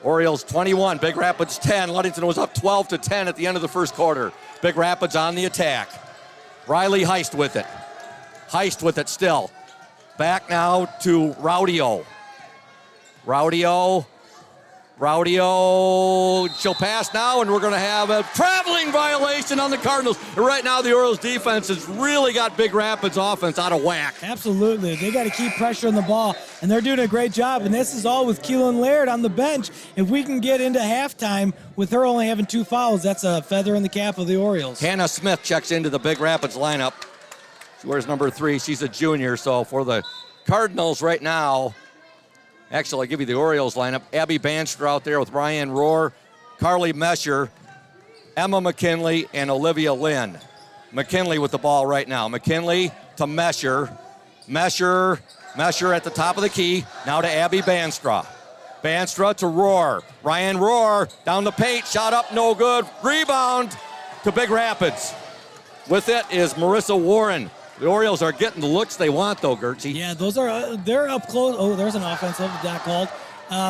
Orioles 21, Big Rapids 10. Ludington was up 12-10 at the end of the first quarter. Big Rapids on the attack. Riley Heist with it. Heist with it still. Back now to Rowdio. Rowdio. She'll pass now, and we're going to have a traveling violation on the Cardinals. And right now, the Orioles defense has really got Big Rapids offense out of whack. Absolutely. They got to keep pressure on the ball, and they're doing a great job. And this is all with Keelan Laird on the bench. If we can get into halftime with her only having 2 fouls, that's a feather in the cap of the Orioles. Hannah Smith checks into the Big Rapids lineup. She wears number 3. She's a junior, so for the Cardinals right now, actually, I'll give you the Orioles lineup. Abby Banster out there with Ryan Rohr, Carly Mesher, Emma McKinley, and Olivia Lynn. McKinley with the ball right now. McKinley to Mesher. Mesher at the top of the key. Now to Abby Banstra. Banstra to Rohr. Ryan Rohr down the paint. Shot up, no good. Rebound to Big Rapids. With it is Marissa Warren. The Orioles are getting the looks they want, though, Gertzie. Yeah, those are they're up close. Oh, there's an offensive that called.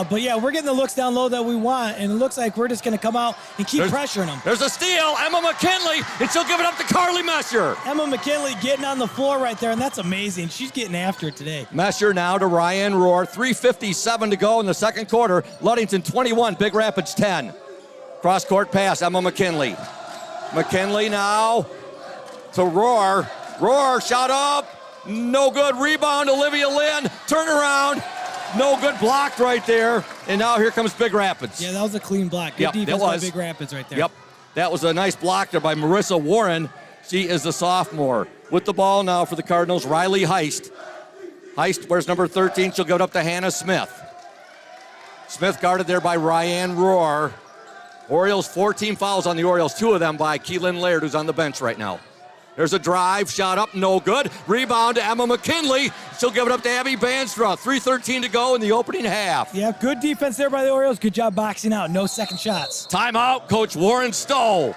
But yeah, we're getting the looks down low that we want, and it looks like we're just going to come out and keep pressuring them. There's a steal, Emma McKinley, and she'll give it up to Carly Mesher. Emma McKinley getting on the floor right there, and that's amazing. She's getting after it today. Mesher now to Ryan Rohr. 3:57 to go in the second quarter. Ludington 21, Big Rapids 10. Cross-court pass, Emma McKinley. McKinley now to Rohr. Rohr, shot up, no good. Rebound, Olivia Lynn, turn around, no good, blocked right there. And now here comes Big Rapids. Yeah, that was a clean block. Good defense by Big Rapids right there. Yep, that was a nice block there by Marissa Warren. She is a sophomore. With the ball now for the Cardinals, Riley Heist. Heist wears number 13. She'll give it up to Hannah Smith. Smith guarded there by Ryan Rohr. Orioles, 14 fouls on the Orioles, 2 of them by Keelan Laird, who's on the bench right now. There's a drive, shot up, no good. Rebound to Emma McKinley. She'll give it up to Abby Banstra. 3:13 to go in the opening half. Yeah, good defense there by the Orioles. Good job boxing out. No second shots. Timeout, Coach Warren Stowe.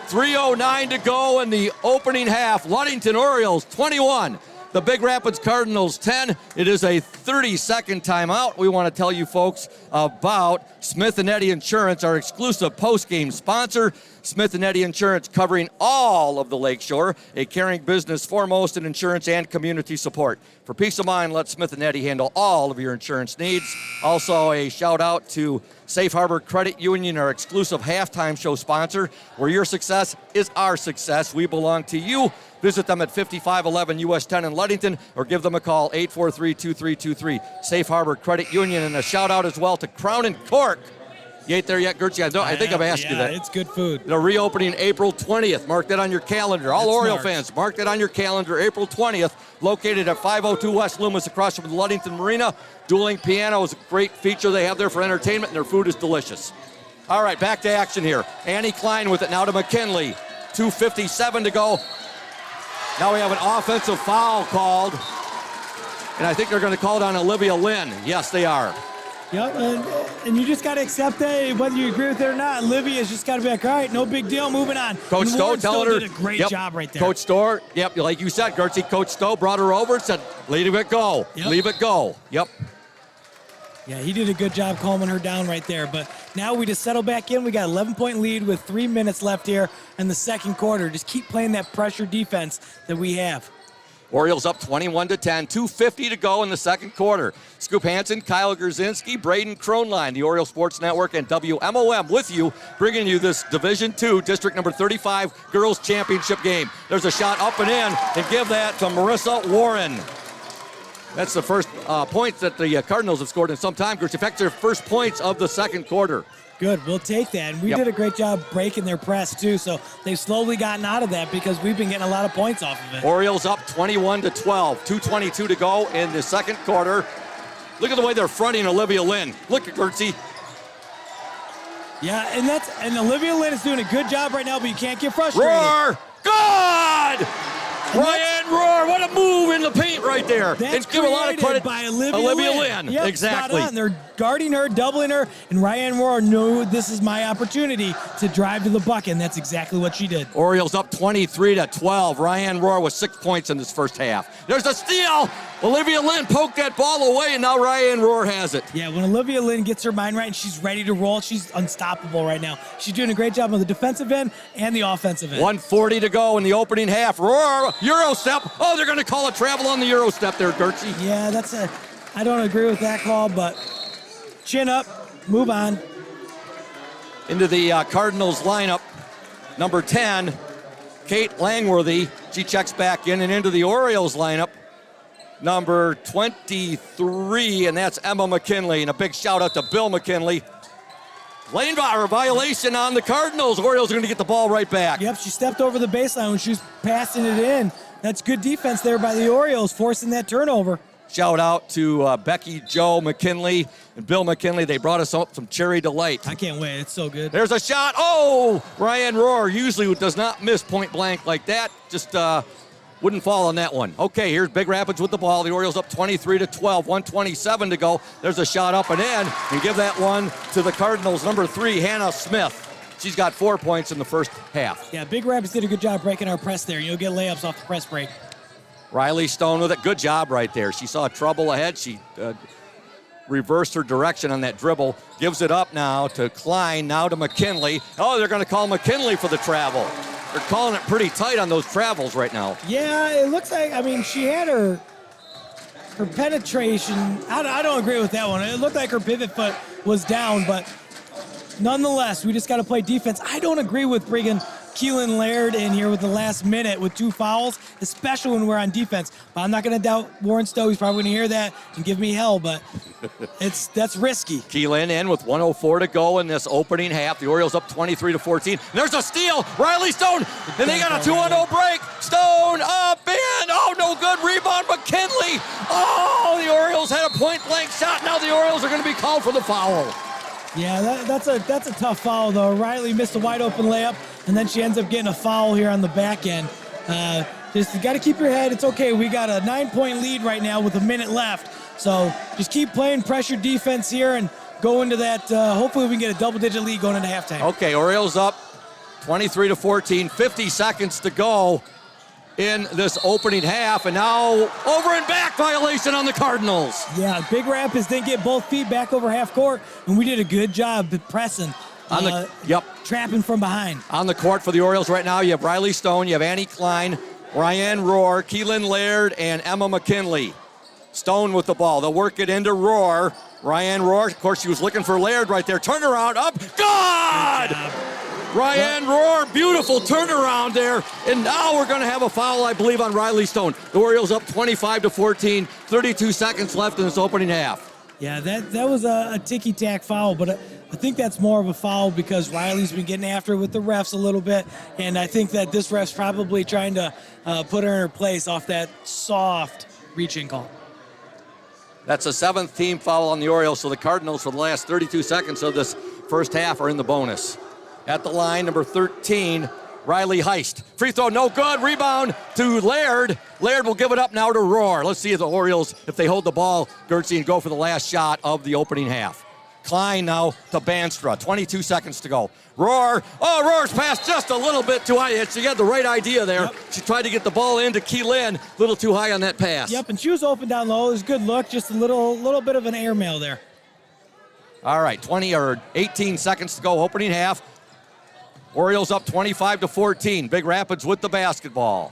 3:09 to go in the opening half. Ludington Orioles 21. The Big Rapids Cardinals 10. It is a 30-second timeout. We want to tell you folks about Smith & Eddy Insurance, our exclusive post-game sponsor. Smith & Eddy Insurance covering all of the Lakeshore, a caring business foremost in insurance and community support. For peace of mind, let Smith & Eddy handle all of your insurance needs. Also, a shout-out to Safe Harbor Credit Union, our exclusive halftime show sponsor, where your success is our success. We belong to you. Visit them at 5511 US 10 in Ludington or give them a call, 843-2323. Safe Harbor Credit Union, and a shout-out as well to Crown and Cork. You ate there yet, Gertzie? I think I've asked you that. It's good food. The reopening April 20th. Mark that on your calendar. All Oriole fans, mark that on your calendar. April 20th, located at 502 West Loomis across from the Ludington Marina. Dueling piano is a great feature they have there for entertainment, and their food is delicious. All right, back to action here. Annie Klein with it now to McKinley. 2:57 to go. Now we have an offensive foul called, and I think they're going to call it on Olivia Lynn. Yes, they are. Yep, and you just got to accept that, whether you agree with it or not. Olivia's just got to be like, all right, no big deal, moving on. Coach Stowe telling her. Did a great job right there. Coach Stowe, yep, like you said, Gertzie, Coach Stowe brought her over and said, leave it go, leave it go. Yep. Yeah, he did a good job calming her down right there. But now we just settle back in. We got 11-point lead with 3 minutes left here in the second quarter. Just keep playing that pressure defense that we have. Orioles up 21-10, 2:50 to go in the second quarter. Scoop Hansen, Kyle Grzinski, Braden Kronline, the Oriole Sports Network, and WMOM with you, bringing you this Division II, District number 35 Girls Championship game. There's a shot up and in, and give that to Marissa Warren. That's the first points that the Cardinals have scored in some time. In fact, their first points of the second quarter. Good, we'll take that. And we did a great job breaking their press, too, so they've slowly gotten out of that because we've been getting a lot of points off of it. Orioles up 21-12, 2:22 to go in the second quarter. Look at the way they're fronting Olivia Lynn. Look at Gertzie. Yeah, and Olivia Lynn is doing a good job right now, but you can't get frustrated. Roar! Good! Ryan Roar, what a move in the paint right there. That's and give a lot of credit by Olivia Lynn. Yep, exactly. Spot on. They're guarding her, doubling her, and Ryan Roar knew this is my opportunity to drive to the bucket, and that's exactly what she did. Orioles up 23-12. Ryan Roar with 6 points in this first half. There's a steal. Olivia Lynn poked that ball away, and now Ryan Roar has it. Yeah, when Olivia Lynn gets her mind right and she's ready to roll, she's unstoppable right now. She's doing a great job on the defensive end and the offensive end. 1:40 to go in the opening half. Roar, Euro step. Oh, they're going to call a travel on the Euro step there, Gertzie. Yeah, I don't agree with that call, but chin up, move on. Into the Cardinals lineup, number 10, Kate Langworthy. She checks back in, and into the Orioles lineup, number 23, and that's Emma McKinley. And a big shout out to Bill McKinley. Lane violation on the Cardinals. Orioles are going to get the ball right back. Yep, she stepped over the baseline when she was passing it in. That's good defense there by the Orioles, forcing that turnover. Shout out to Becky, Joe McKinley, and Bill McKinley. They brought us up some Cherry Delight. I can't wait. It's so good. There's a shot. Oh, Ryan Roar usually does not miss point blank like that. Just wouldn't fall on that one. Okay, here's Big Rapids with the ball. The Orioles up 23-12, 1:27 to go. There's a shot up and in, and give that one to the Cardinals, number 3, Hannah Smith. She's got 4 points in the first half. Yeah, Big Rapids did a good job breaking our press there. You'll get layups off the press break. Riley Stone with it. Good job right there. She saw trouble ahead. She reversed her direction on that dribble. Gives it up now to Klein, now to McKinley. Oh, they're going to call McKinley for the travel. They're calling it pretty tight on those travels right now. Yeah, it looks like, she had her penetration. I don't agree with that one. It looked like her pivot foot was down, but nonetheless, we just got to play defense. I don't agree with bringing Keelan Laird in here with the last minute with 2 fouls, especially when we're on defense. But I'm not going to doubt Warren Stowe. He's probably going to hear that and give me hell, but that's risky. Keelan in with 1:04 to go in this opening half. The Orioles up 23-14. There's a steal. Riley Stone, and they got a 2-on-0 break. Stone up and no good. Rebound McKinley. Oh, the Orioles had a point-blank shot. Now the Orioles are going to be called for the foul. Yeah, that's a tough foul, though. Riley missed a wide-open layup, and then she ends up getting a foul here on the back end. Just you got to keep your head. It's okay. We got a 9-point lead right now with a minute left. So just keep playing pressure defense here and go into that. Hopefully we can get a double-digit lead going into halftime. Okay, Orioles up 23-14, 50 seconds to go in this opening half, and now over and back violation on the Cardinals. Yeah, Big Rapids didn't get both feet back over half court, and we did a good job pressing. Trapping from behind. On the court for the Orioles right now, you have Riley Stone, you have Annie Klein, Ryan Roar, Keelan Laird, and Emma McKinley. Stone with the ball. They'll work it into Roar. Ryan Roar, of course, she was looking for Laird right there. Turnaround, up, good! Ryan Roar, beautiful turnaround there. And now we're going to have a foul, I believe, on Riley Stone. The Orioles up 25-14, 32 seconds left in this opening half. Yeah, that was a ticky-tack foul, but I think that's more of a foul because Riley's been getting after it with the refs a little bit, and I think that this ref's probably trying to put her in her place off that soft reach-in call. That's a 7th team foul on the Orioles, so the Cardinals for the last 32 seconds of this first half are in the bonus. At the line, number 13, Riley Heist. Free throw, no good. Rebound to Laird. Laird will give it up now to Roar. Let's see if the Orioles, if they hold the ball, Gertzie, and go for the last shot of the opening half. Klein now to Banstra. 22 seconds to go. Roar. Oh, Roar's passed just a little bit too high. She had the right idea there. Yep. She tried to get the ball into Keelan. A little too high on that pass. Yep, and she was open down low. It was a good look. Just a little bit of an airmail there. All right, 18 seconds to go, opening half. Orioles up 25-14. Big Rapids with the basketball.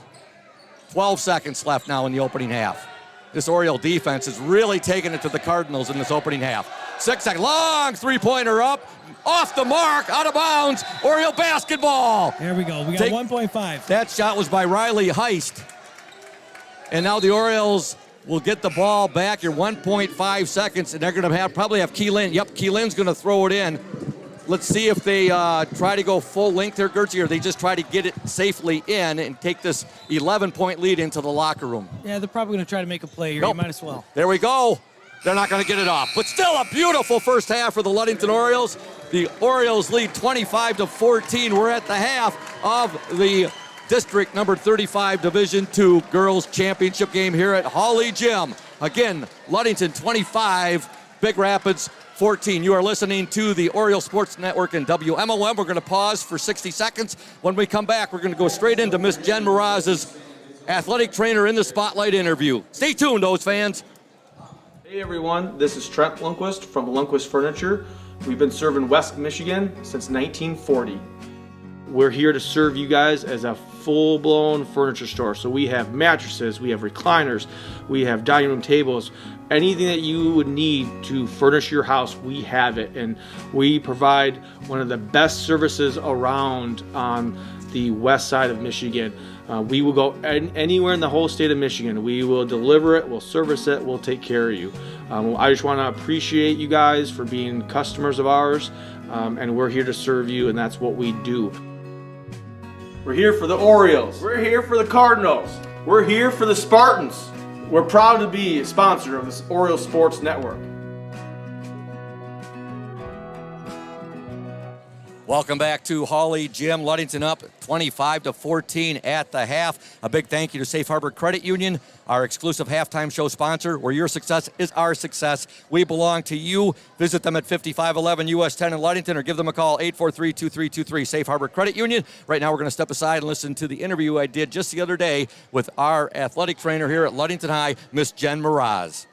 12 seconds left now in the opening half. This Oriole defense is really taking it to the Cardinals in this opening half. 6 seconds, long three-pointer up, off the mark, out of bounds, Oriole basketball. There we go. We got 1.5. That shot was by Riley Heist. And now the Orioles will get the ball back here, 1.5 seconds, and they're going to probably have Keelan. Yep, Keelan's going to throw it in. Let's see if they try to go full length there, Gertzie, or they just try to get it safely in and take this 11-point lead into the locker room. Yeah, they're probably going to try to make a play here. Nope. You might as well. There we go. They're not going to get it off. But still a beautiful first half for the Ludington Orioles. The Orioles lead 25-14. We're at the half of the District number 35 Division II Girls Championship game here at Hawley Gym. Again, Ludington 25, Big Rapids 14. You are listening to the Oriole Sports Network and WMOM. We're going to pause for 60 seconds. When we come back, we're going to go straight into Miss Jen Mraz's athletic trainer in the spotlight interview. Stay tuned, those fans. Hey everyone, this is Trent Lundquist from Lundquist Furniture. We've been serving West Michigan since 1940. We're here to serve you guys as a full-blown furniture store. So we have mattresses, we have recliners, we have dining room tables, anything that you would need to furnish your house, we have it. And we provide one of the best services around on the west side of Michigan. We will go anywhere in the whole state of Michigan. We will deliver it, we'll service it, we'll take care of you. I just want to appreciate you guys for being customers of ours, and we're here to serve you, and that's what we do. We're here for the Orioles. We're here for the Cardinals. We're here for the Spartans. We're proud to be a sponsor of this Oriole Sports Network. Welcome back to Hawley Gym. Ludington up 25-14 at the half. A big thank you to Safe Harbor Credit Union, our exclusive halftime show sponsor, where your success is our success. We belong to you. Visit them at 5511 US 10 in Ludington or give them a call, 843-2323. Safe Harbor Credit Union. Right now we're going to step aside and listen to the interview I did just the other day with our athletic trainer here at Ludington High, Miss Jen Mraz.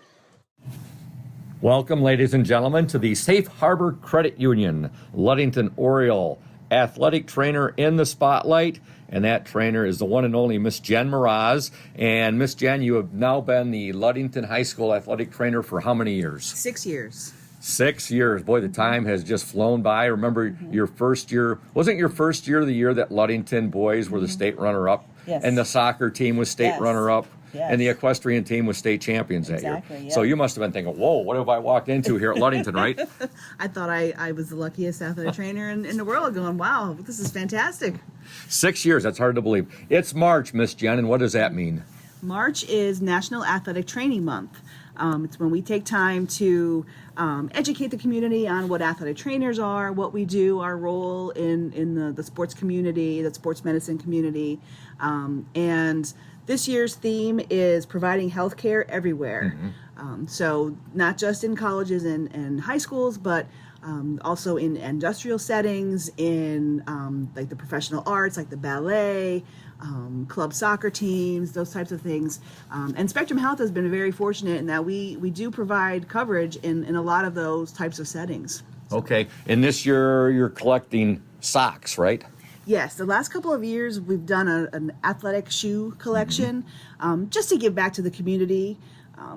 Welcome, ladies and gentlemen, to the Safe Harbor Credit Union Ludington Oriole athletic trainer in the spotlight. And that trainer is the one and only Miss Jen Mraz. And Miss Jen, you have now been the Ludington High School athletic trainer for how many years? 6 years. 6 years. Boy, the time has just flown by. I remember your first year. Wasn't your first year the year that Ludington boys were the state runner-up? Yes. And the soccer team was state Yes. runner-up? Yes. And the equestrian team was state champions that year. Exactly, yeah. So you must have been thinking, whoa, what have I walked into here at Ludington, right? I thought I was the luckiest athletic trainer in the world, going, wow, this is fantastic. 6 years, that's hard to believe. It's March, Miss Jen, and what does that mean? March is National Athletic Training Month. It's when we take time to educate the community on what athletic trainers are, what we do, our role in the sports community, the sports medicine community. And this year's theme is providing health care everywhere. So not just in colleges and high schools, but also in industrial settings, in like the professional arts, like the ballet, club soccer teams, those types of things. And Spectrum Health has been very fortunate in that we do provide coverage in a lot of those types of settings. Okay, and this year you're collecting socks, right? Yes, the last couple of years we've done an athletic shoe collection, just to give back to the community.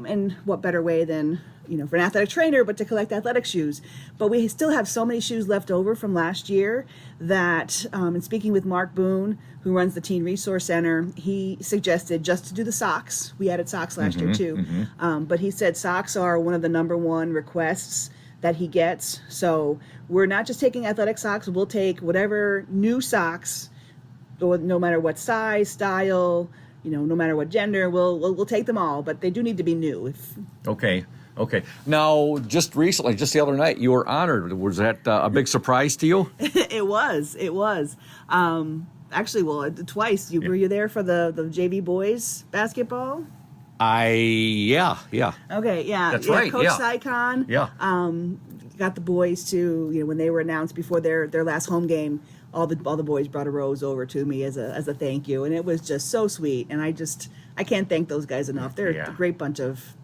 And what better way than, for an athletic trainer, but to collect athletic shoes. But we still have so many shoes left over from last year that, in speaking with Mark Boone, who runs the Teen Resource Center, he suggested just to do the socks. We added socks last year too. But he said socks are one of the number one requests that he gets. So we're not just taking athletic socks, we'll take whatever new socks, no matter what size, style, no matter what gender, we'll take them all, but they do need to be new. Okay. Now, just recently, just the other night, you were honored. Was that a big surprise to you? It was. Actually, twice. Were you there for the JV boys basketball? Yeah. Okay, yeah. That's right, Coach yeah. Sycon. Yeah. Got the boys to, when they were announced before their last home game, all the boys brought a rose over to me as a thank you, and it was just so sweet. And I can't thank those guys enough. They're a great bunch of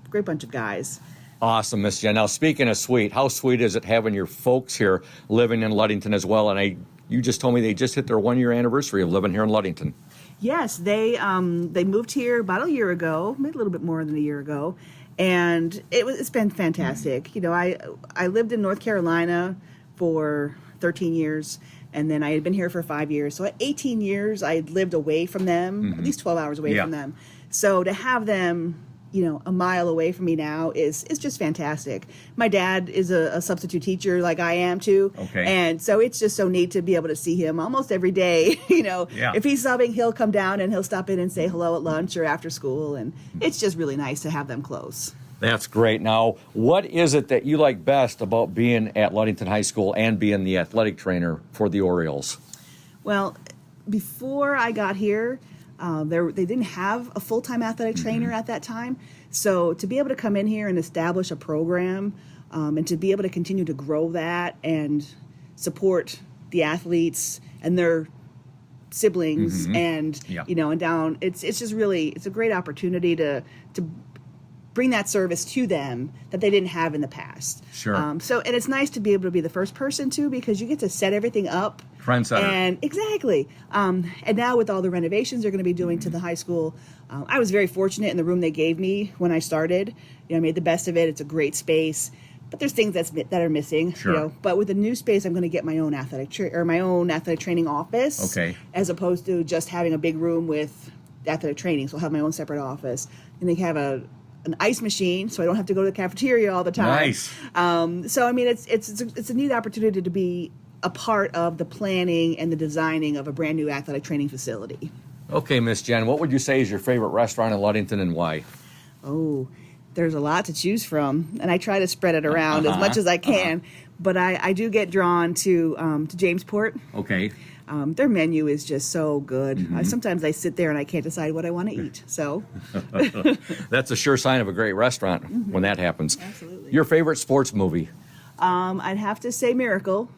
guys. Awesome, Miss Jen. Now, speaking of sweet, how sweet is it having your folks here living in Ludington as well? And you just told me they just hit their 1 year anniversary of living here in Ludington. Yes, they moved here about a year ago, maybe a little bit more than a year ago, and it's been fantastic. You know, I lived in North Carolina for 13 years, and then I had been here for 5 years. So at 18 years, I had lived away from them, at least 12 hours away from them. So to have them, you know, a mile away from me now is just fantastic. My dad is a substitute teacher like I am too. Okay. And so it's just so neat to be able to see him almost every day. You know, Yeah. if he's subbing, he'll come down and he'll stop in and say hello at lunch or after school. And it's just really nice to have them close. That's great. Now, what is it that you like best about being at Ludington High School and being the athletic trainer for the Orioles? Well, before I got here, they didn't have a full-time athletic trainer at that time. So to be able to come in here and establish a program and to be able to continue to grow that and support the athletes and their siblings and, you know, and down, it's just really, it's a great opportunity to bring that service to them that they didn't have in the past. Sure. And it's nice to be able to be the first person too, because you get to set everything up. Trendsetter. And exactly. And now with all the renovations they're going to be doing to the high school, I was very fortunate in the room they gave me when I started. You know, I made the best of it. It's a great space, but there's things that are missing. Sure. You know, but with the new space, I'm going to get my own athletic training office. Okay. As opposed to just having a big room with athletic training. So I'll have my own separate office, and they have an ice machine, so I don't have to go to the cafeteria all the time. Nice. So I mean, it's a neat opportunity to be a part of the planning and the designing of a brand new athletic training facility. Okay, Miss Jen, what would you say is your favorite restaurant in Ludington and why? Oh, there's a lot to choose from, and I try to spread it around as much as I can. But I do get drawn to Jamesport. Okay. Their menu is just so good. Sometimes I sit there and I can't decide what I want to eat. So That's a sure sign of a great restaurant when that happens. Absolutely. Your favorite sports movie? I'd have to say Miracle.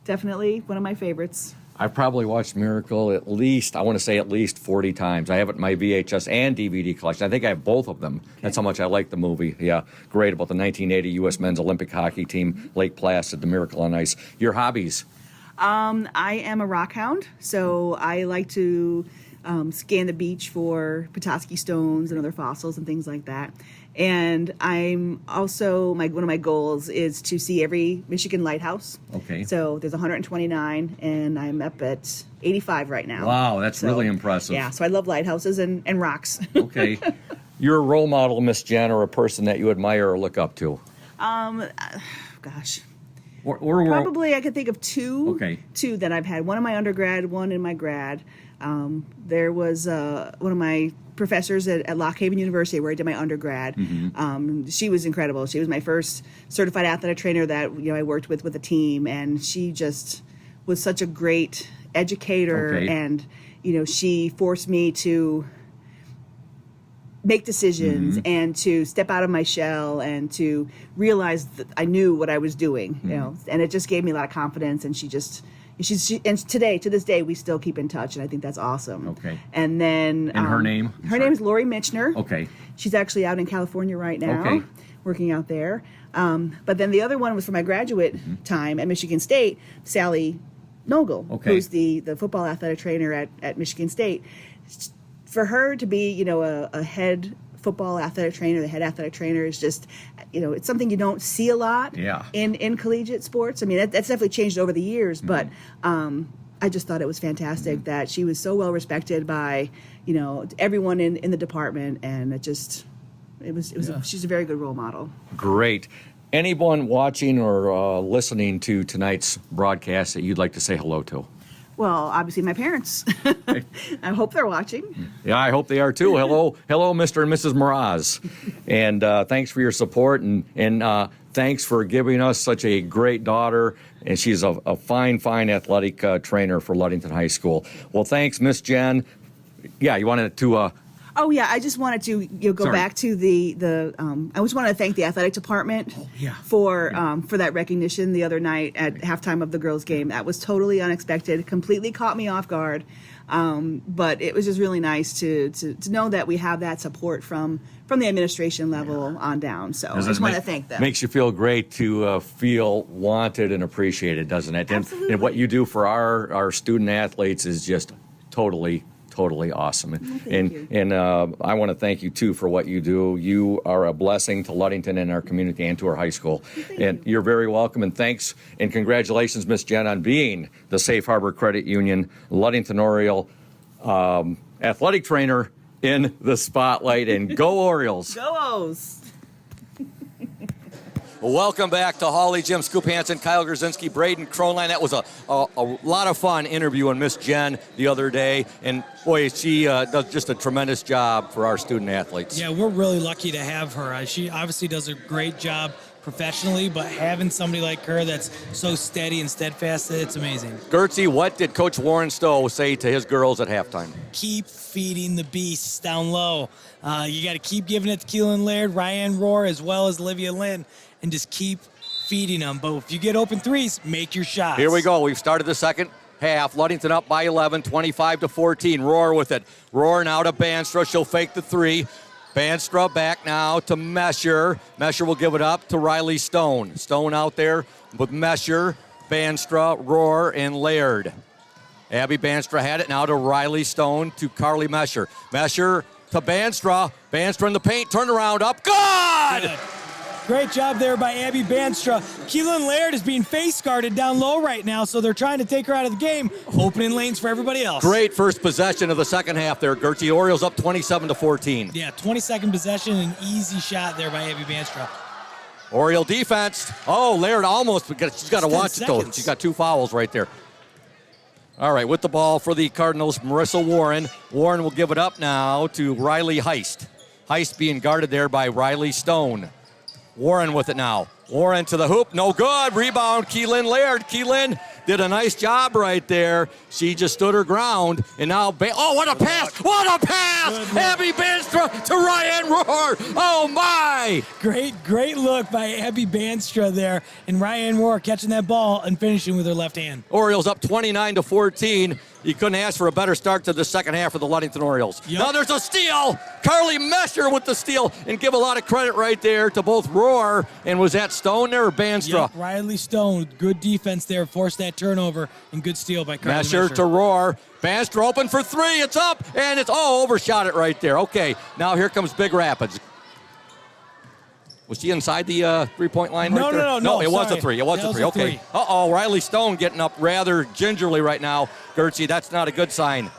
Definitely one of my favorites. I've probably watched Miracle at least 40 times. I have it in my VHS and DVD collection. I think I have both of them. That's how much I like the movie. Yeah, great about the 1980 U.S. men's Olympic hockey team, Lake Placid, the Miracle on Ice. Your hobbies? I am a rock hound, so I like to scan the beach for Petoskey stones and other fossils and things like that. And I'm also, one of my goals is to see every Michigan lighthouse. Okay. So there's 129, and I'm up at 85 right now. Wow, that's really impressive. Yeah, so I love lighthouses and rocks. Okay. You're a role model, Miss Jen, or a person that you admire or look up to? Gosh. Or Probably I could think of two. Okay. Two that I've had. One in my undergrad, one in my grad. There was one of my professors at Lock Haven University where I did my undergrad. She was incredible. She was my first certified athletic trainer that I worked with a team, and she just was such a great educator. Okay. And she forced me to make decisions and to step out of my shell and to realize that I knew what I was doing, and it just gave me a lot of confidence. And to this day, we still keep in touch, and I think that's awesome. Okay. And then her name? Her name is Lori Mitchner. Okay. She's actually out in California right now, Okay. working out there. But then the other one was for my graduate time at Michigan State, Sally Nogel, Okay. who's the football athletic trainer at Michigan State. For her to be, a head football athletic trainer, the head athletic trainer is just, it's something you don't see a lot in collegiate sports. I mean, that's definitely changed over the years, but I just thought it was fantastic that she was so well respected by, everyone in the department, and she's a very good role model. Great. Anyone watching or listening to tonight's broadcast that you'd like to say hello to? Well, obviously my parents. I hope they're watching. Yeah, I hope they are too. Hello, Mr. and Mrs. Mraz. And thanks for your support, and thanks for giving us such a great daughter. And she's a fine athletic trainer for Ludington High School. Well, thanks, Miss Jen. Yeah, you wanted to... Oh yeah, I just wanted to go back to the I just wanted to thank the athletic department for that recognition the other night at halftime of the girls' game. That was totally unexpected, completely caught me off guard, but it was just really nice to know that we have that support from the administration level on down. So I just want to thank them. Makes you feel great to feel wanted and appreciated, doesn't it? Absolutely. And what you do for our student athletes is just totally totally awesome. thank you. And I want to thank you, too, for what you do. You are a blessing to Ludington and our community and to our high school. And you're very welcome. And thanks and congratulations, Miss Jen, on being the Safe Harbor Credit Union Ludington Oriole athletic trainer in the spotlight. And go Orioles. Go O's. Welcome back to Holly, Jim Scoop Hansen, Kyle Grzinski, Braden Kronline. That was a lot of fun interviewing Miss Jen the other day. And, boy, she does just a tremendous job for our student athletes. Yeah, we're really lucky to have her. She obviously does a great job professionally, but having somebody like her that's so steady and steadfast, it's amazing. Gertzie, what did Coach Warren Stowe say to his girls at halftime? Keep feeding the beasts down low. You got to keep giving it to Keelan Laird, Ryan Rohr, as well as Olivia Lynn, and just keep feeding them. But if you get open threes, make your shots. Here we go. We've started the second half. Ludington up by 11, 25-14. Rohr with it. Rohr now to Banstra. She'll fake the three. Banstra back now to Mesher. Mesher will give it up to Riley Stone. Stone out there with Mesher, Banstra, Rohr, and Laird. Abby Banstra had it now to Riley Stone to Carly Mesher. Mesher to Banstra. Banstra in the paint. Turn around up. Good! Great job there by Abby Banstra. Keelan Laird is being face guarded down low right now, so they're trying to take her out of the game, opening lanes for everybody else. Great first possession of the second half there, Gertzie. Orioles up 27-14. Yeah, 22nd possession, an easy shot there by Abby Banstra. Oriole defense. Oh, Laird almost. She's got to watch it, though. seconds. She's got 2 fouls right there. All right, with the ball for the Cardinals, Marissa Warren. Warren will give it up now to Riley Heist. Heist being guarded there by Riley Stone. Warren with it now. Warren to the hoop. No good. Rebound, Keelan Laird. Keelan did a nice job right there. She just stood her ground. And now, oh, what a pass. What a pass. Abby Banstra to Ryan Rohr. Oh, my. Great look by Abby Banstra there. And Ryan Rohr catching that ball and finishing with her left hand. Orioles up 29-14. You couldn't ask for a better start to the second half of the Ludington Orioles. Yep. Now there's a steal. Carly Mesher with the steal. And give a lot of credit right there to both Rohr. And was that Stone there or Banstra? Yep, Riley Stone, good defense there, forced that turnover, and good steal by Carly Mesher to Rohr. Banstra open for three. It's up, and it's overshot it right there. Okay, now here comes Big Rapids. Was she inside the three-point line right there? No, it was a three. It was a three. Okay. Uh-oh, Riley Stone getting up rather gingerly right now. Gertzie, that's not a good sign.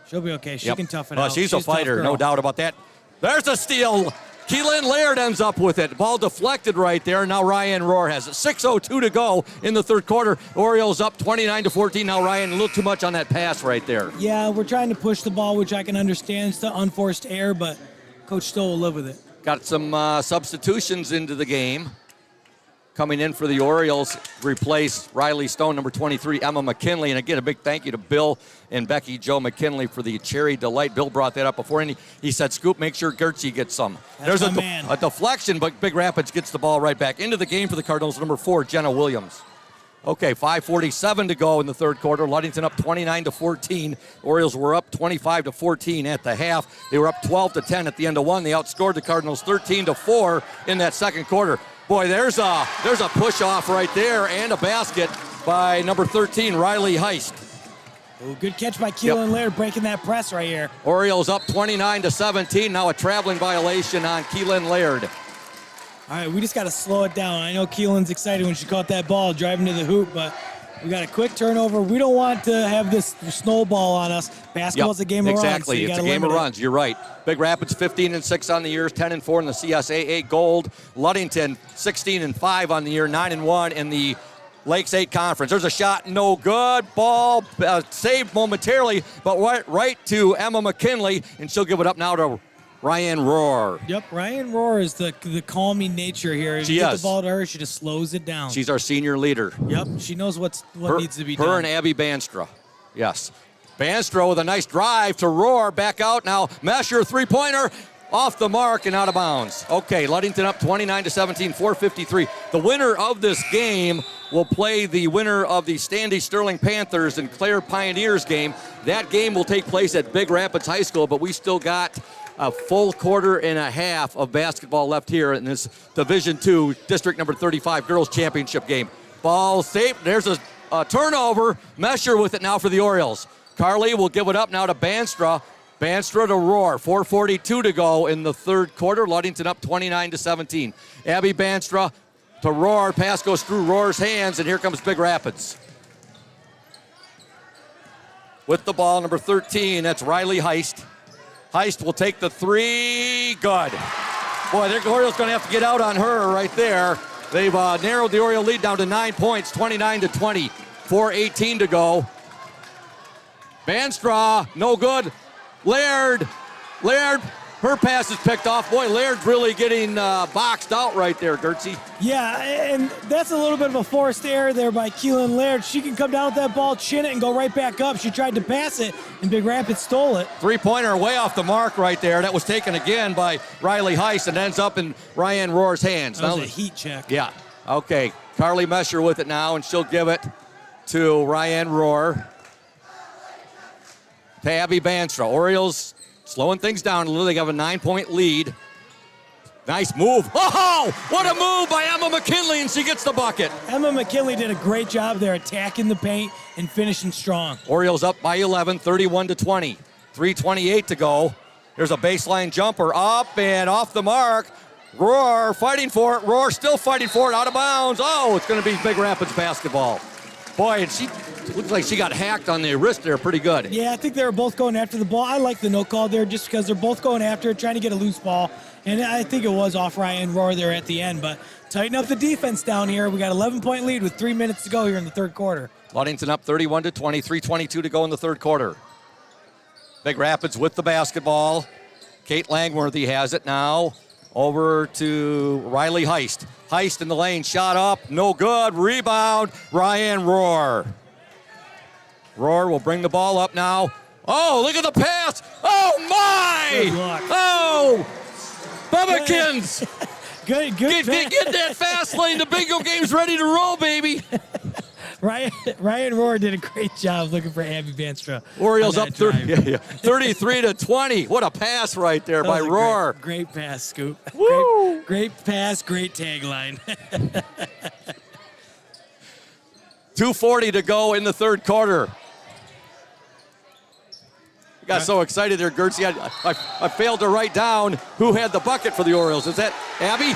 She'll be okay. She can tough it out. She's a fighter, no doubt about that. There's a steal. Keelan Laird ends up with it. Ball deflected right there. Now Ryan Rohr has it. 6:02 to go in the third quarter. Orioles up 29-14. Now Ryan, a little too much on that pass right there. Yeah, we're trying to push the ball, which I can understand. It's the unforced error, but Coach Stoll will live with it. Got some substitutions into the game. Coming in for the Orioles, replace Riley Stone, number 23, Emma McKinley. And again, a big thank you to Bill and Becky Joe McKinley for the Cherry Delight. Bill brought that up before, and he said, Scoop, make sure Gertzie gets some. That's There's my a deflection, but Big Rapids gets the ball right back. Into the game for the Cardinals, number 4, Jenna Williams. Okay, 5:47 to go in the third quarter. Ludington up 29-14. Orioles were up 25-14 at the half. They were up 12-10 at the end of one. They outscored the Cardinals 13-4 in that second quarter. Boy, there's a push off right there and a basket by number 13, Riley Heist. Ooh, good catch by Keelan Laird, breaking that press right here. Orioles up 29-17. Now a traveling violation on Keelan Laird. All right, we just got to slow it down. I know Keelan's excited when she caught that ball driving to the hoop, but we got a quick turnover. We don't want to have this snowball on us. Basketball's a game of runs. Exactly, So it's a game of runs. You're right. Big Rapids 15-6 on the year, 10-4 in the CSAA Gold. Ludington 16-5 on the year, 9-1 in the Lakes 8 Conference. There's a shot, no good. Ball saved momentarily, but right to Emma McKinley, and she'll give it up now to Ryan Rohr. Yep, Ryan Rohr is the calming nature here. If you get the ball to her, she just slows it down. She's our senior leader. Yep, she knows what needs to be done. Her and Abby Banstra. Yes. Banstra with a nice drive to Rohr. Back out now. Mesher, three-pointer. Off the mark and out of bounds. Okay, Ludington up 29-17, 4:53. The winner of this game will play the winner of the Standish Sterling Panthers and Clare Pioneers game. That game will take place at Big Rapids High School, but we still got a full quarter and a half of basketball left here in this Division II District number 35 Girls Championship game. Ball safe. There's a turnover. Mesher with it now for the Orioles. Carly will give it up now to Banstra. Banstra to Roar. 4:42 to go in the third quarter. Ludington up 29-17. Abby Banstra to Roar. Pass goes through Roar's hands, and here comes Big Rapids. With the ball, number 13, that's Riley Heist. Heist will take the three. Good. Boy, the Orioles going to have to get out on her right there. They've narrowed the Oriole lead down to 9 points, 29-20. 4:18 to go. Banstra, no good. Laird, her pass is picked off. Boy, Laird's really getting boxed out right there, Gertzie. Yeah, and that's a little bit of a forced error there by Keelan Laird. She can come down with that ball, chin it, and go right back up. She tried to pass it, and Big Rapids stole it. Three-pointer way off the mark right there. That was taken again by Riley Heist and ends up in Ryan Roar's hands. That was a heat check. Yeah. Okay. Carly Mesher with it now, and she'll give it to Ryan Roar. To Abby Banstra. Orioles slowing things down a little. They have a 9-point lead. Nice move. Oh, what a move by Emma McKinley, and she gets the bucket. Emma McKinley did a great job there attacking the paint and finishing strong. Orioles up by 11, 31-20. 3:28 to go. There's a baseline jumper up and off the mark. Roar fighting for it. Roar still fighting for it. Out of bounds. Oh, it's going to be Big Rapids basketball. Boy, and she looks like she got hacked on the wrist there pretty good. Yeah, I think they were both going after the ball. I like the no call there just because they're both going after it, trying to get a loose ball. And I think it was off Ryan Roar there at the end. But tighten up the defense down here. We got 11-point lead with 3 minutes to go here in the third quarter. Ludington up 31-20, 3:22 to go in the third quarter. Big Rapids with the basketball. Kate Langworthy has it now. Over to Riley Heist. Heist in the lane, shot up, no good. Rebound, Ryan Roar. Roar will bring the ball up now. Oh, look at the pass. Oh, my. Good luck. Oh, Bubbakins. Good. Get that fast lane. The bingo game's ready to roll, baby. Ryan Roar did a great job looking for Abby Banstra. Orioles up 33-20. What a pass right there by Roar. Great pass, Scoop. Woo! Great pass, great tagline. 2:40 to go in the third quarter. I got so excited there, Gertzie. I failed to write down who had the bucket for the Orioles. Is that Abby?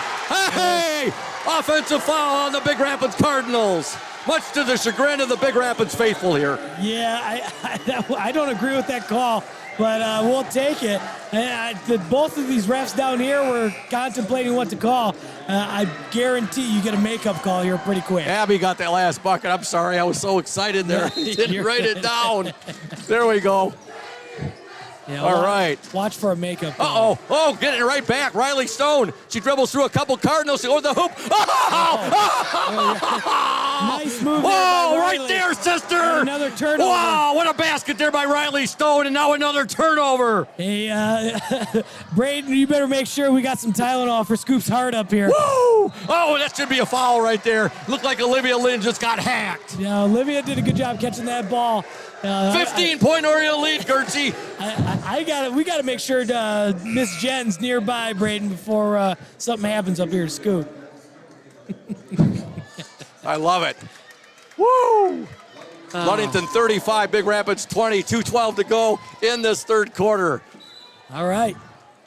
Hey! Offensive foul on the Big Rapids Cardinals. Much to the chagrin of the Big Rapids faithful here. Yeah, I don't agree with that call, but we'll take it. Both of these refs down here were contemplating what to call. I guarantee you get a makeup call here pretty quick. Abby got that last bucket. I'm sorry, I was so excited there. Didn't write it down. There we go. Yeah, all right. Watch for a makeup call. Uh-oh. Oh, getting it right back. Riley Stone. She dribbles through a couple Cardinals over the hoop. Nice move. Whoa, right there, sister. And another turnover. Wow, what a basket there by Riley Stone, and now another turnover. Hey, Braden, you better make sure we got some Tylenol for Scoop's heart up here. Woo! Oh, that should be a foul right there. Looked like Olivia Lynn just got hacked. Yeah, Olivia did a good job catching that ball. 15-point Oriole lead, Gertzie. We got to make sure Miss Jen's nearby, Braden, before something happens up here to Scoop. I love it. Woo! Ludington 35, Big Rapids 20, 2:12 to go in this third quarter. All right.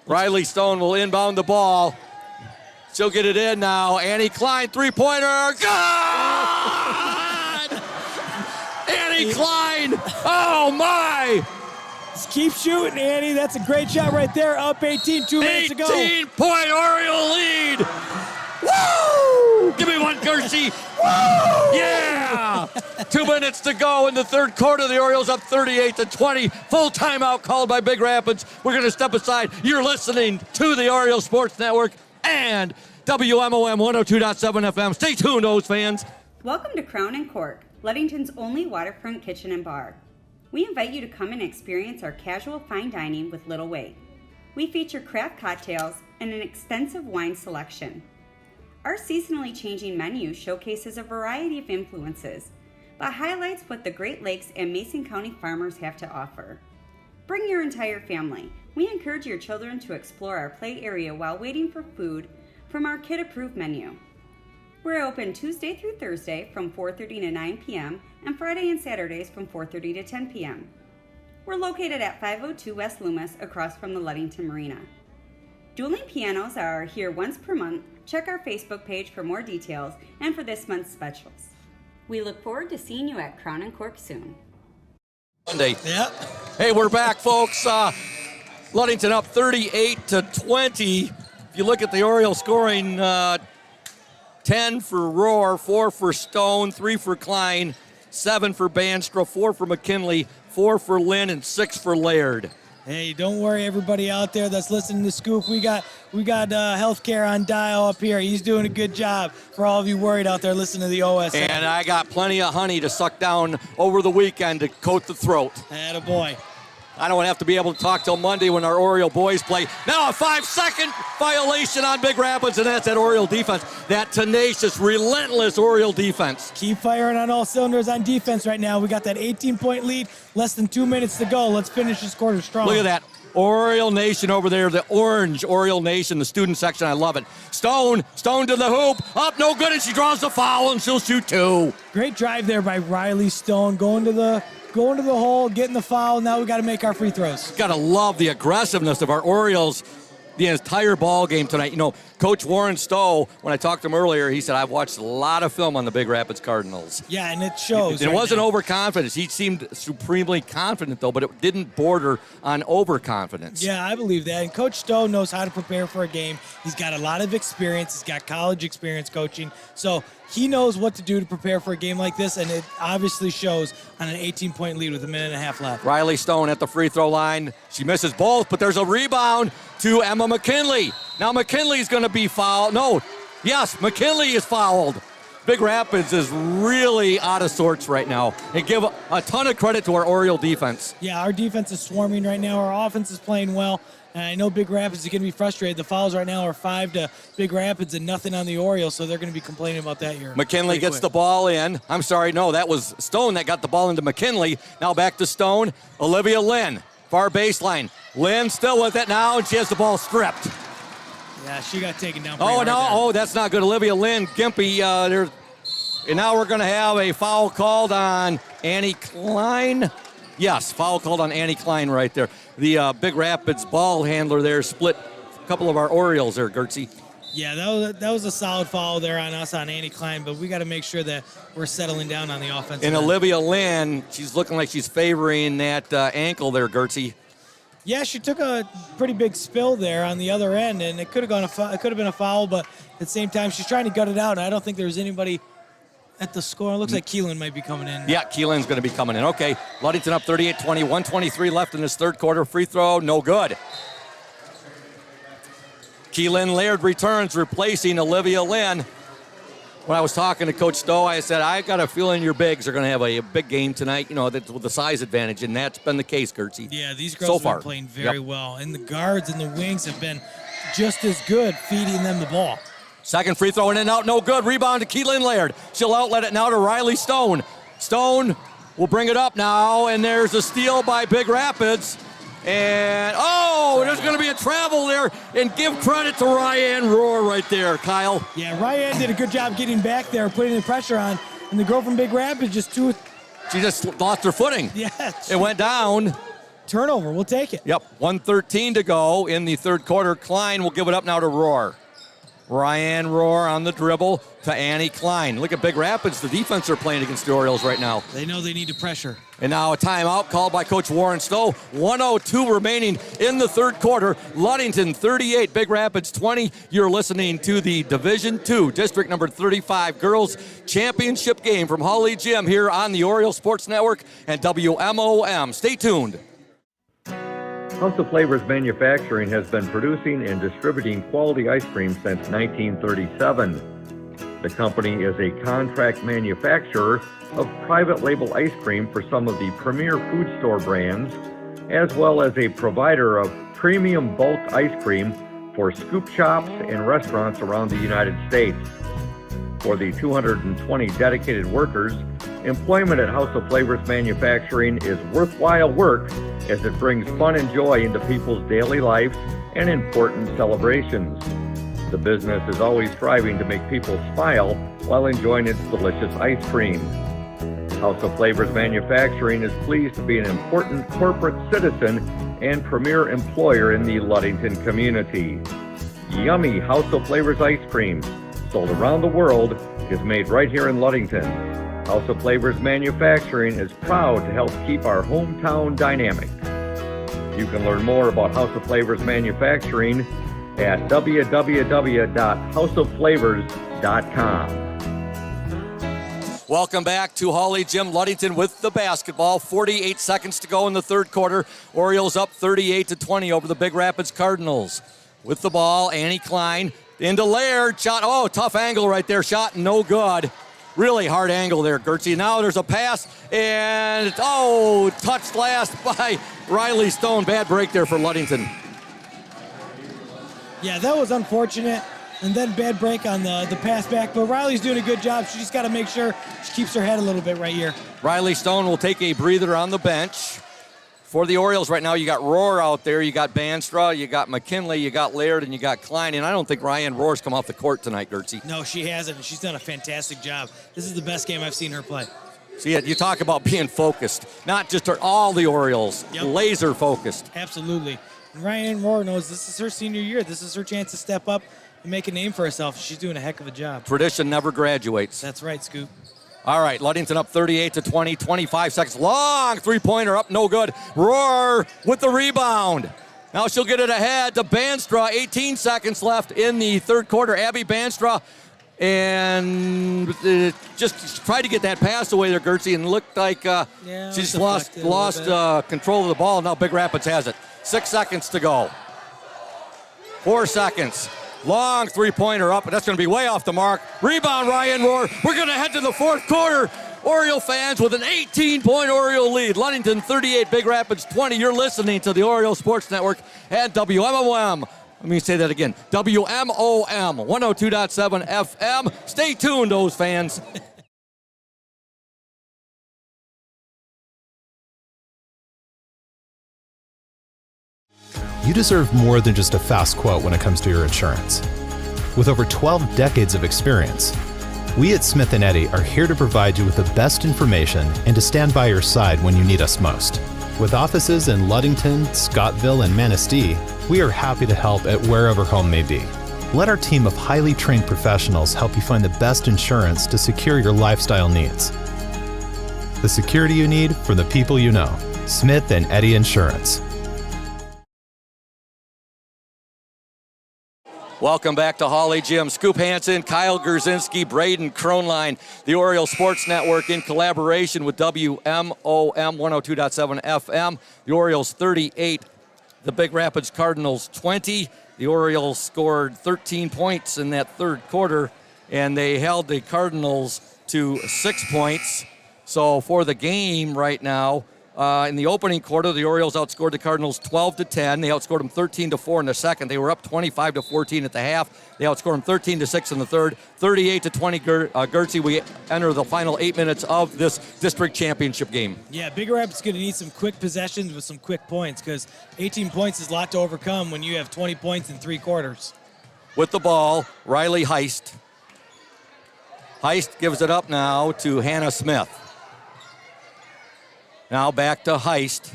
Riley Stone will inbound the ball. She'll get it in now. Annie Klein, three-pointer. God! Annie Klein. Oh, my. Just keep shooting, Annie. That's a great shot right there. Up 18, 2 minutes to go. 18-point Oriole lead. Woo! Give me one, Gertzie. Woo! Yeah! 2 minutes to go in the third quarter. The Orioles up 38-20. Full timeout called by Big Rapids. We're going to step aside. You're listening to the Oriole Sports Network and WMOM 102.7 FM. Stay tuned, those fans. Welcome to Crown and Cork, Ludington's only waterfront kitchen and bar. We invite you to come and experience our casual fine dining with little wait. We feature craft cocktails and an extensive wine selection. Our seasonally changing menu showcases a variety of influences, but highlights what the Great Lakes and Mason County farmers have to offer. Bring your entire family. We encourage your children to explore our play area while waiting for food from our kid-approved menu. We're open Tuesday through Thursday from 4:30 to 9 p.m. and Friday and Saturdays from 4:30 to 10 p.m. We're located at 502 West Loomis, across from the Ludington Marina. Dueling pianos are here once per month. Check our Facebook page for more details and for this month's specials. We look forward to seeing you at Crown and Cork soon. Monday. Yep. Hey, we're back, folks. Ludington up 38-20. If you look at the Orioles scoring, 10 for Rohr, 4 for Stone, 3 for Klein, 7 for Banstra, 4 for McKinley, 4 for Lynn, and 6 for Laird. Hey, don't worry, everybody out there that's listening to Scoop. We got healthcare on dial up here. He's doing a good job for all of you worried out there listening to the OSN. And I got plenty of honey to suck down over the weekend to coat the throat. Attaboy. I don't have to be able to talk till Monday when our Oriole boys play. Now a 5-second violation on Big Rapids, and that's that Oriole defense. That tenacious, relentless Oriole defense. Keep firing on all cylinders on defense right now. We got that 18-point lead, less than 2 minutes to go. Let's finish this quarter strong. Look at that. Oriole Nation over there, the orange Oriole Nation, the student section. I love it. Stone to the hoop. Up, no good, and she draws the foul, and she'll shoot 2. Great drive there by Riley Stone, going to the hole, getting the foul. Now we got to make our free throws. Got to love the aggressiveness of our Orioles the entire ball game tonight. You know, Coach Warren Stowe, when I talked to him earlier, he said, I've watched a lot of film on the Big Rapids Cardinals. Yeah, and it shows. It wasn't overconfidence. He seemed supremely confident, though, but it didn't border on overconfidence. Yeah, I believe that. And Coach Stowe knows how to prepare for a game. He's got a lot of experience. He's got college experience coaching. So he knows what to do to prepare for a game like this, and it obviously shows on an 18-point lead with a minute and a half left. Riley Stone at the free throw line. She misses both, but there's a rebound to Emma McKinley. Now McKinley's going to be fouled. No, yes, McKinley is fouled. Big Rapids is really out of sorts right now. And give a ton of credit to our Oriole defense. Yeah, our defense is swarming right now. Our offense is playing well. And I know Big Rapids is going to be frustrated. The fouls right now are 5 to Big Rapids and nothing on the Orioles, so they're going to be complaining about that here. McKinley gets the ball in. I'm sorry, no, that was Stone that got the ball into McKinley. Now back to Stone. Olivia Lynn, far baseline. Lynn still with it now, and she has the ball stripped. Yeah, she got taken down. Oh, no, oh, that's not good. Olivia Lynn, Gimpy, and now we're going to have a foul called on Annie Klein. Yes, foul called on Annie Klein right there. The Big Rapids ball handler there split a couple of our Orioles there, Gertzie. Yeah, that was a solid foul there on us on Annie Klein, but we got to make sure that we're settling down on the offense. And Olivia Lynn, she's looking like she's favoring that ankle there, Gertzie. Yeah, she took a pretty big spill there on the other end, and it could have been a foul, but at the same time, she's trying to gut it out, and I don't think there's anybody at the score. It looks like Keelan might be coming in. Yeah, Keelan's going to be coming in. Okay, Ludington up 38-20, 1:23 left in this third quarter. Free throw, no good. Keelan Laird returns, replacing Olivia Lynn. When I was talking to Coach Stowe, I said, I got a feeling your bigs are going to have a big game tonight, with the size advantage, and that's been the case, Gertzie. Yeah, these girls have been playing very well, and the guards and the wings have been just as good feeding them the ball. Second free throw in and out, no good. Rebound to Keelan Laird. She'll outlet it now to Riley Stone. Stone will bring it up now, and there's a steal by Big Rapids. And, there's going to be a travel there, and give credit to Ryan Rohr right there, Kyle. Yeah, Ryan did a good job getting back there, putting the pressure on, and the girl from Big Rapids She just lost her footing. Yeah. It went down. Turnover, we'll take it. Yep, 1:13 to go in the third quarter. Klein will give it up now to Rohr. Ryan Rohr on the dribble to Annie Klein. Look at Big Rapids. The defense are playing against the Orioles right now. They know they need to pressure. And now a timeout called by Coach Warren Stowe. 1:02 remaining in the third quarter. Ludington 38, Big Rapids 20. You're listening to the Division II, District number 35 Girls Championship game from Hawley Gym here on the Oriole Sports Network and WMOM. Stay tuned. House of Flavors Manufacturing has been producing and distributing quality ice cream since 1937. The company is a contract manufacturer of private label ice cream for some of the premier food store brands, as well as a provider of premium bulk ice cream for scoop shops and restaurants around the United States. For the 220 dedicated workers, employment at House of Flavors Manufacturing is worthwhile work as it brings fun and joy into people's daily lives and important celebrations. The business is always striving to make people smile while enjoying its delicious ice cream. House of Flavors Manufacturing is pleased to be an important corporate citizen and premier employer in the Ludington community. Yummy House of Flavors ice cream, sold around the world, is made right here in Ludington. House of Flavors Manufacturing is proud to help keep our hometown dynamic. You can learn more about House of Flavors Manufacturing at www.houseofflavors.com. Welcome back to Hawley Gym. Ludington with the basketball. 48 seconds to go in the third quarter. Orioles up 38-20 over the Big Rapids Cardinals. With the ball, Annie Klein into Laird. Shot, oh, tough angle right there. Shot no good. Really hard angle there, Gertzie. Now there's a pass, and touched last by Riley Stone. Bad break there for Ludington. Yeah, that was unfortunate. And then bad break on the pass back. But Riley's doing a good job. She just got to make sure she keeps her head a little bit right here. Riley Stone will take a breather on the bench. For the Orioles right now, you got Rohr out there, you got Banstra, you got McKinley, you got Laird, and you got Klein. And I don't think Ryan Rohr's come off the court tonight, Gertzie. No, she hasn't, and she's done a fantastic job. This is the best game I've seen her play. See, you talk about being focused. Not just her, all the Orioles, laser focused. Absolutely. And Ryan Rohr knows this is her senior year. This is her chance to step up and make a name for herself. She's doing a heck of a job. Tradition never graduates. That's right, Scoop. All right, Ludington up 38-20, 25 seconds. Long three-pointer up, no good. Rohr with the rebound. Now she'll get it ahead to Banstra. 18 seconds left in the third quarter. Abby Banstra, and just tried to get that pass away there, Gertzie, and looked like she just lost control of the ball. Now Big Rapids has it. 6 seconds to go. 4 seconds. Long three-pointer up, but that's going to be way off the mark. Rebound, Ryan Rohr. We're going to head to the fourth quarter. Oriole fans with an 18-point Oriole lead. Ludington 38, Big Rapids 20. You're listening to the Oriole Sports Network at WMOM. Let me say that again. WMOM 102.7 FM. Stay tuned, those fans. You deserve more than just a fast quote when it comes to your insurance. With over 12 decades of experience, we at Smith & Eddy are here to provide you with the best information and to stand by your side when you need us most. With offices in Ludington, Scottville, and Manistee, we are happy to help at wherever home may be. Let our team of highly trained professionals help you find the best insurance to secure your lifestyle needs. The security you need from the people you know. Smith & Eddy Insurance. Welcome back to Hawley Gym. Scoop Hansen, Kyle Gerzinski, Braden Kronline, the Oriole Sports Network in collaboration with WMOM 102.7 FM. The Orioles 38, the Big Rapids Cardinals 20. The Orioles scored 13 points in that third quarter, and they held the Cardinals to 6 points. So for the game right now, in the opening quarter, the Orioles outscored the Cardinals 12-10. They outscored them 13-4 in the second. They were up 25-14 at the half. They outscored them 13-6 in the third. 38-20, Gertzie. We enter the final 8 minutes of this district championship game. Yeah, Big Rapids going to need some quick possessions with some quick points because 18 points is a lot to overcome when you have 20 points in 3 quarters. With the ball, Riley Heist. Heist gives it up now to Hannah Smith. Now back to Heist.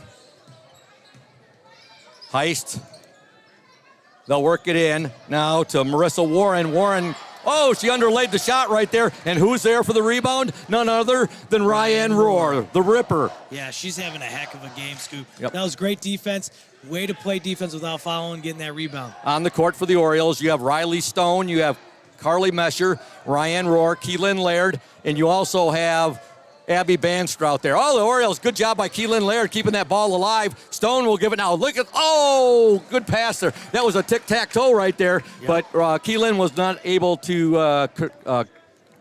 Heist. They'll work it in now to Marissa Warren. Warren, she underlaid the shot right there. And who's there for the rebound? None other than Ryan Rohr, the Ripper. Yeah, she's having a heck of a game, Scoop. Yep. That was great defense. Way to play defense without fouling, getting that rebound. On the court for the Orioles, you have Riley Stone, you have Carly Mesher, Ryan Rohr, Keelan Laird, and you also have Abby Banstra out there. The Orioles, good job by Keelan Laird keeping that ball alive. Stone will give it now. Look at, good pass there. That was a tic-tac-toe right there, but Keelan was not able to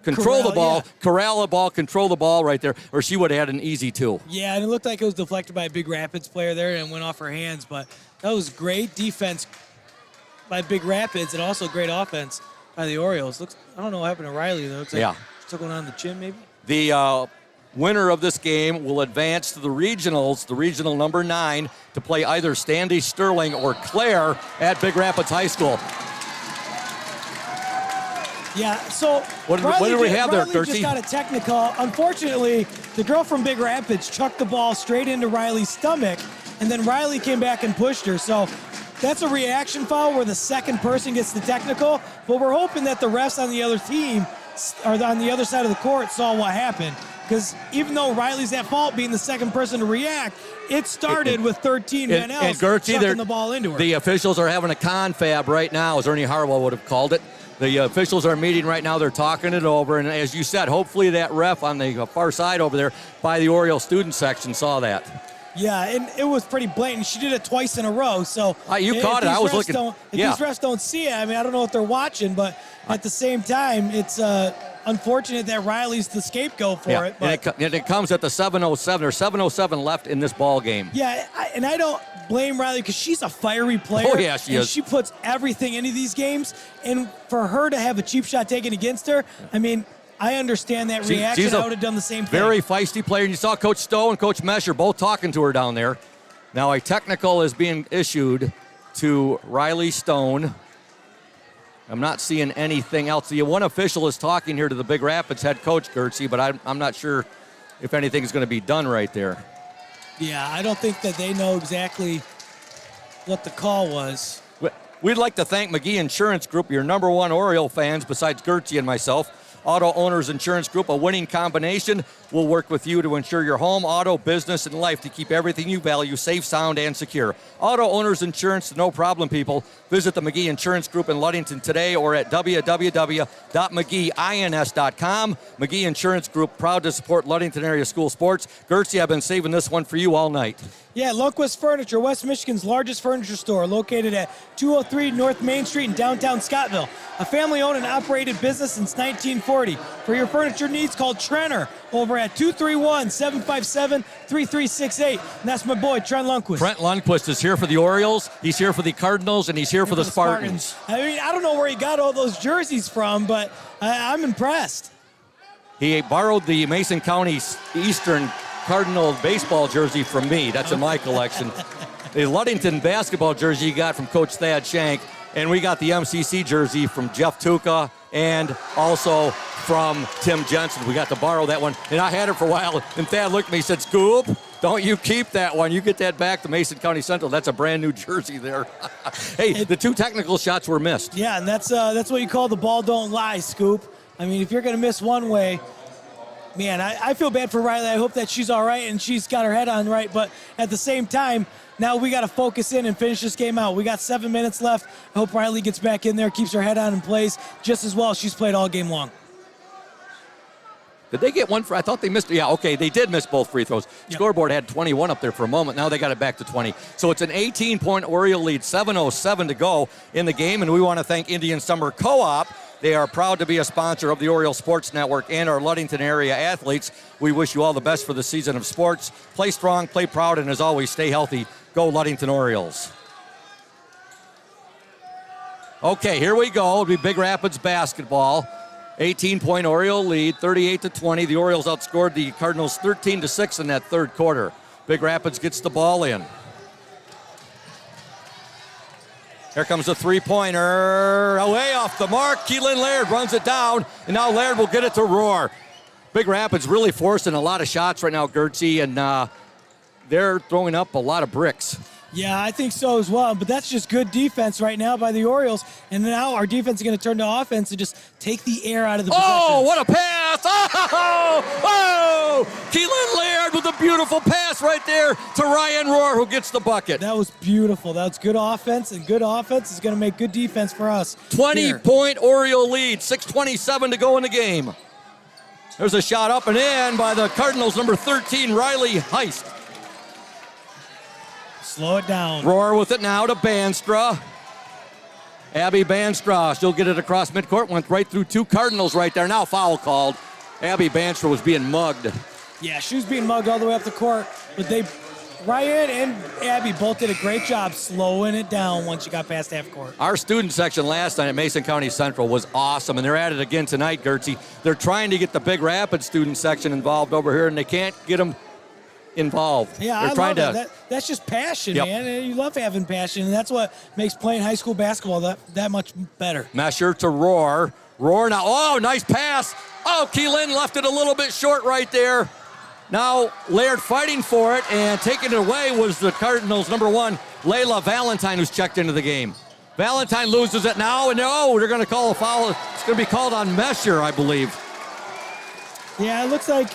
control the ball, corral the ball, control the ball right there, or she would have had an easy 2. Yeah, and it looked like it was deflected by a Big Rapids player there and went off her hands, but that was great defense by Big Rapids and also great offense by the Orioles. I don't know what happened to Riley, though. Looks like she took one on the chin, maybe? The winner of this game will advance to the regionals, the regional number 9, to play either Standish Sterling or Clare at Big Rapids High School. Yeah, so What did we have there, Riley Gertie? just got a technical. Unfortunately, the girl from Big Rapids chucked the ball straight into Riley's stomach, and then Riley came back and pushed her. So that's a reaction foul where the second person gets the technical, but we're hoping that the refs on the other team, or on the other side of the court, saw what happened. Because even though Riley's at fault being the second person to react, it started with 13 men else chucking the ball into her. The officials are having a confab right now, as Ernie Harwell would have called it. The officials are meeting right now. They're talking it over. And as you said, hopefully that ref on the far side over there by the Oriole student section saw that. Yeah, and it was pretty blatant. She did it twice in a row. So you caught it. I was looking. If these refs don't see it, I mean, I don't know what they're watching, but at the same time, it's unfortunate that Riley's the scapegoat for it. But and it comes at the 7:07. There's 7:07 left in this ball game. Yeah, and I don't blame Riley because she's a fiery player. Oh, yeah, she is. She puts everything into these games. And for her to have a cheap shot taken against her, I mean, I understand that reaction. I would have done the same thing. Very feisty player. And you saw Coach Stowe and Coach Mesher both talking to her down there. Now a technical is being issued to Riley Stone. I'm not seeing anything else. The one official is talking here to the Big Rapids head coach, Gertzie, but I'm not sure if anything's going to be done right there. Yeah, I don't think that they know exactly what the call was. We'd like to thank McGee Insurance Group, your number one Oriole fans besides Gertzie and myself. Auto Owners Insurance Group, a winning combination. We'll work with you to insure your home, auto, business, and life to keep everything you value safe, sound, and secure. Auto Owners Insurance, no problem, people. Visit the McGee Insurance Group in Ludington today or at www.mcgeeins.com. McGee Insurance Group, proud to support Ludington area school sports. Gertzie, I've been saving this one for you all night. Yeah, Lundquist Furniture, West Michigan's largest furniture store, located at 203 North Main Street in downtown Scottville. A family-owned and operated business since 1940. For your furniture needs, call Trenner over at 231-757-3368. And that's my boy, Trent Lundquist. Trent Lundquist is here for the Orioles, he's here for the Cardinals, and he's here for the Spartans. I mean, I don't know where he got all those jerseys from, but I'm impressed. He borrowed the Mason County Eastern Cardinal baseball jersey from me. That's in my collection. The Ludington basketball jersey you got from Coach Thad Shank, and we got the MCC jersey from Jeff Tuca and also from Tim Jensen. We got to borrow that one, and I had it for a while, and Thad looked at me and said, Scoop, don't you keep that one. You get that back to Mason County Central. That's a brand new jersey there. Hey, the two technical shots were missed. Yeah, and that's what you call the ball don't lie, Scoop. I mean, if you're going to miss one way, man, I feel bad for Riley. I hope that she's all right and she's got her head on right. But at the same time, now we got to focus in and finish this game out. We got 7 minutes left. I hope Riley gets back in there, keeps her head on and plays just as well as she's played all game long. Did they get one for? I thought they missed. Yeah, okay, they did miss both free throws. Yep. Scoreboard had 21 up there for a moment. Now they got it back to 20. So it's an 18-point Oriole lead, 7:07 to go in the game. And we want to thank Indian Summer Co-op. They are proud to be a sponsor of the Oriole Sports Network and our Ludington area athletes. We wish you all the best for the season of sports. Play strong, play proud, and as always, stay healthy. Go Ludington Orioles. Okay, here we go. It'll be Big Rapids basketball. 18-point Oriole lead, 38-20. The Orioles outscored the Cardinals 13-6 in that third quarter. Big Rapids gets the ball in. Here comes a three-pointer, away off the mark. Keelan Laird runs it down, and now Laird will get it to Roar. Big Rapids really forcing a lot of shots right now, Gertzie, and they're throwing up a lot of bricks. Yeah, I think so as well, but that's just good defense right now by the Orioles, and now our defense is going to turn to offense and just take the air out of the possession. Oh, what a pass! Oh! Keelan Laird with a beautiful pass right there to Ryan Roar, who gets the bucket. That was beautiful. That was good offense, and good offense is going to make good defense for us. 20-point Oriole lead, 6:27 to go in the game. There's a shot up and in by the Cardinals, number 13, Riley Heist. Slow it down. Roar with it now to Banstra. Abby Banstra, she'll get it across midcourt, went right through two Cardinals right there. Now foul called. Abby Banstra was being mugged. Yeah, she was being mugged all the way up the court, but Ryan and Abby both did a great job slowing it down once you got past half court. Our student section last night at Mason County Central was awesome, and they're at it again tonight, Gertzie. They're trying to get the Big Rapids student section involved over here, and they can't get them involved. Yeah, they're I love it. That's just passion, Yep. man. You love having passion, and that's what makes playing high school basketball that much better. Mesher to Roar. Roar now. Oh, nice pass. Oh, Keelan left it a little bit short right there. Now Laird fighting for it, and taking it away was the Cardinals' number 1, Layla Valentine, who's checked into the game. Valentine loses it now, and they're going to call a foul. It's going to be called on Mesher, I believe. Yeah, it looks like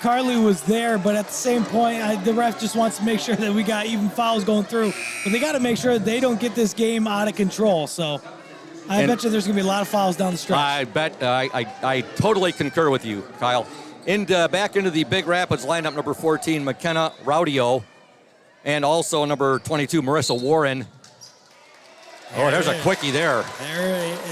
Carly was there, but at the same point, the ref just wants to make sure that we got even fouls going through. But they got to make sure that they don't get this game out of control. So I bet you there's going to be a lot of fouls down the stretch. I bet I totally concur with you, Kyle. Back into the Big Rapids lineup, number 14, McKenna Raudio, and also number 22, Marissa Warren. Oh, there's a quickie there.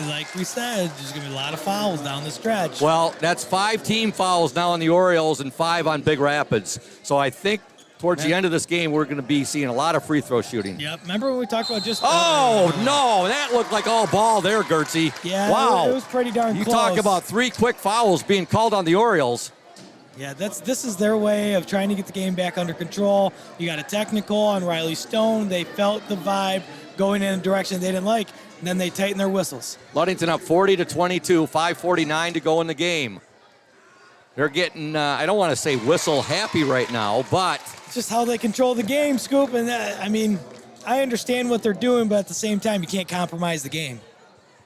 Like we said, there's going to be a lot of fouls down the stretch. Well, that's 5 team fouls now on the Orioles and 5 on Big Rapids. So I think towards the end of this game, we're going to be seeing a lot of free throw shooting. Yep. Remember when we talked about just... Oh, no. That looked like all ball there, Gertzie. Yeah, wow. It was pretty darn close. You talk about 3 quick fouls being called on the Orioles. Yeah, this is their way of trying to get the game back under control. You got a technical on Riley Stone. They felt the vibe going in a direction they didn't like, and then they tighten their whistles. Ludington up 40-22, 5:49 to go in the game. They're getting, I don't want to say whistle happy right now, but... It's just how they control the game, Scoop. And I understand what they're doing, but at the same time, you can't compromise the game.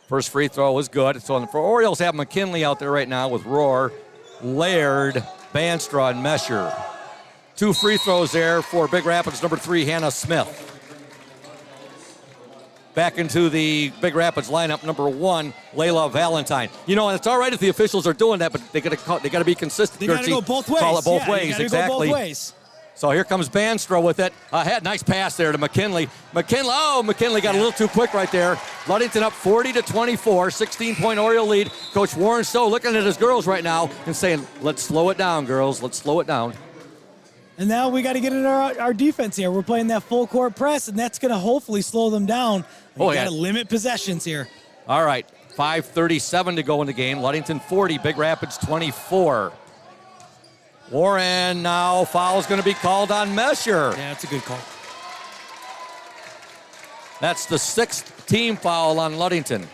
First free throw was good. So for Orioles have McKinley out there right now with Roar, Laird, Banstra, and Mesher. 2 free throws there for Big Rapids, number 3, Hannah Smith. Back into the Big Rapids lineup, number 1, Layla Valentine. You know, it's all right if the officials are doing that, but they got to be consistent. They got to go both ways. Call it both ways, exactly. Go both ways. So here comes Banstra with it. Nice pass there to McKinley. McKinley got a little too quick right there. Ludington up 40-24, 16-point Oriole lead. Coach Warren Stowe looking at his girls right now and saying, let's slow it down, girls. Let's slow it down. And now we got to get in our defense here. We're playing that full court press, and that's going to hopefully slow them down. We got to limit possessions here. All right, 5:37 to go in the game. Ludington 40, Big Rapids 24. Warren now, foul's going to be called on Mesher. Yeah, that's a good call. That's the 6th team foul on Ludington.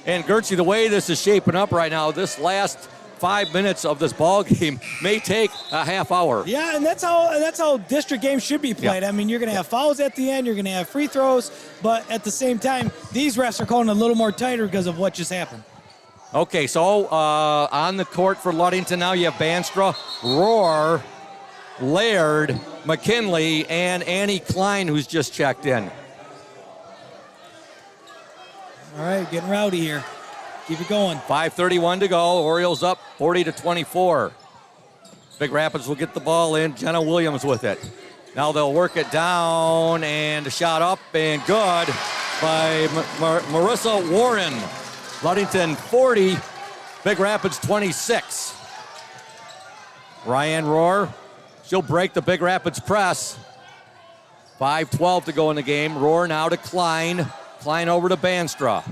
And Gertzie, the way this is shaping up right now, this last 5 minutes of this ball game may take a half hour. Yeah, and that's how district games should be played. Yeah. I mean, you're going to have fouls at the end, you're going to have free throws, but at the same time, these refs are calling a little more tighter because of what just happened. Okay, so on the court for Ludington now, you have Banstra, Roar, Laird, McKinley, and Annie Klein, who's just checked in. All right, getting rowdy here. Keep it going. 5:31 to go. Orioles up 40-24. Big Rapids will get the ball in. Jenna Williams with it. Now they'll work it down, and a shot up and good by Marissa Warren. Ludington 40, Big Rapids 26. Ryan Roar, she'll break the Big Rapids press. 5:12 to go in the game. Roar now to Klein. Klein over to Banstra.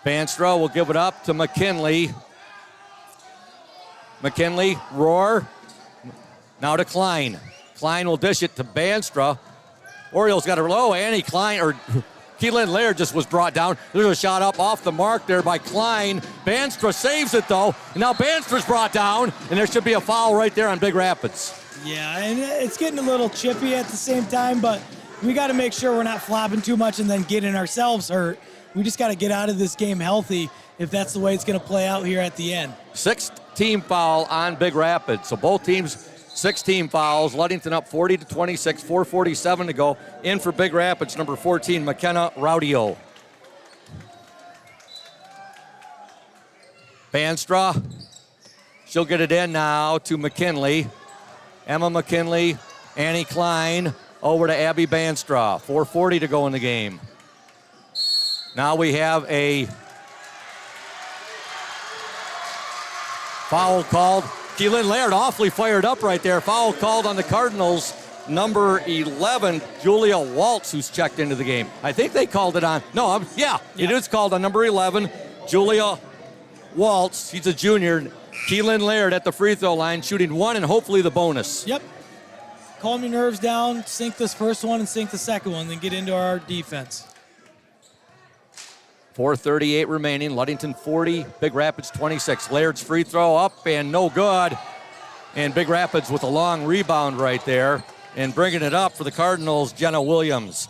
Banstra will give it up to McKinley. McKinley, Roar. Now to Klein. Klein will dish it to Banstra. Orioles got a low. Annie Klein, or Keelan Laird just was brought down. There's a shot up off the mark there by Klein. Banstra saves it though. And now Banstra's brought down, and there should be a foul right there on Big Rapids. Yeah, and it's getting a little chippy at the same time, but we got to make sure we're not flopping too much and then getting ourselves hurt. We just got to get out of this game healthy if that's the way it's going to play out here at the end. 6th team foul on Big Rapids. So both teams, 6 team fouls. Ludington up 40-26, 4:47 to go. In for Big Rapids, number 14, McKenna Raudio. Banstra, she'll get it in now to McKinley. Emma McKinley, Annie Klein, over to Abby Banstra. 4:40 to go in the game. Now we have a foul called. Keelan Laird awfully fired up right there. Foul called on the Cardinals. Number 11, Julia Waltz, who's checked into the game. I think they called it on. No, it is called on number 11, Julia Waltz. She's a junior. Keelan Laird at the free throw line, shooting 1 and hopefully the bonus. Yep. Calm your nerves down, sink this first one and sink the second one, then get into our defense. 4:38 remaining. Ludington 40, Big Rapids 26. Laird's free throw up and no good. And Big Rapids with a long rebound right there. And bringing it up for the Cardinals, Jenna Williams.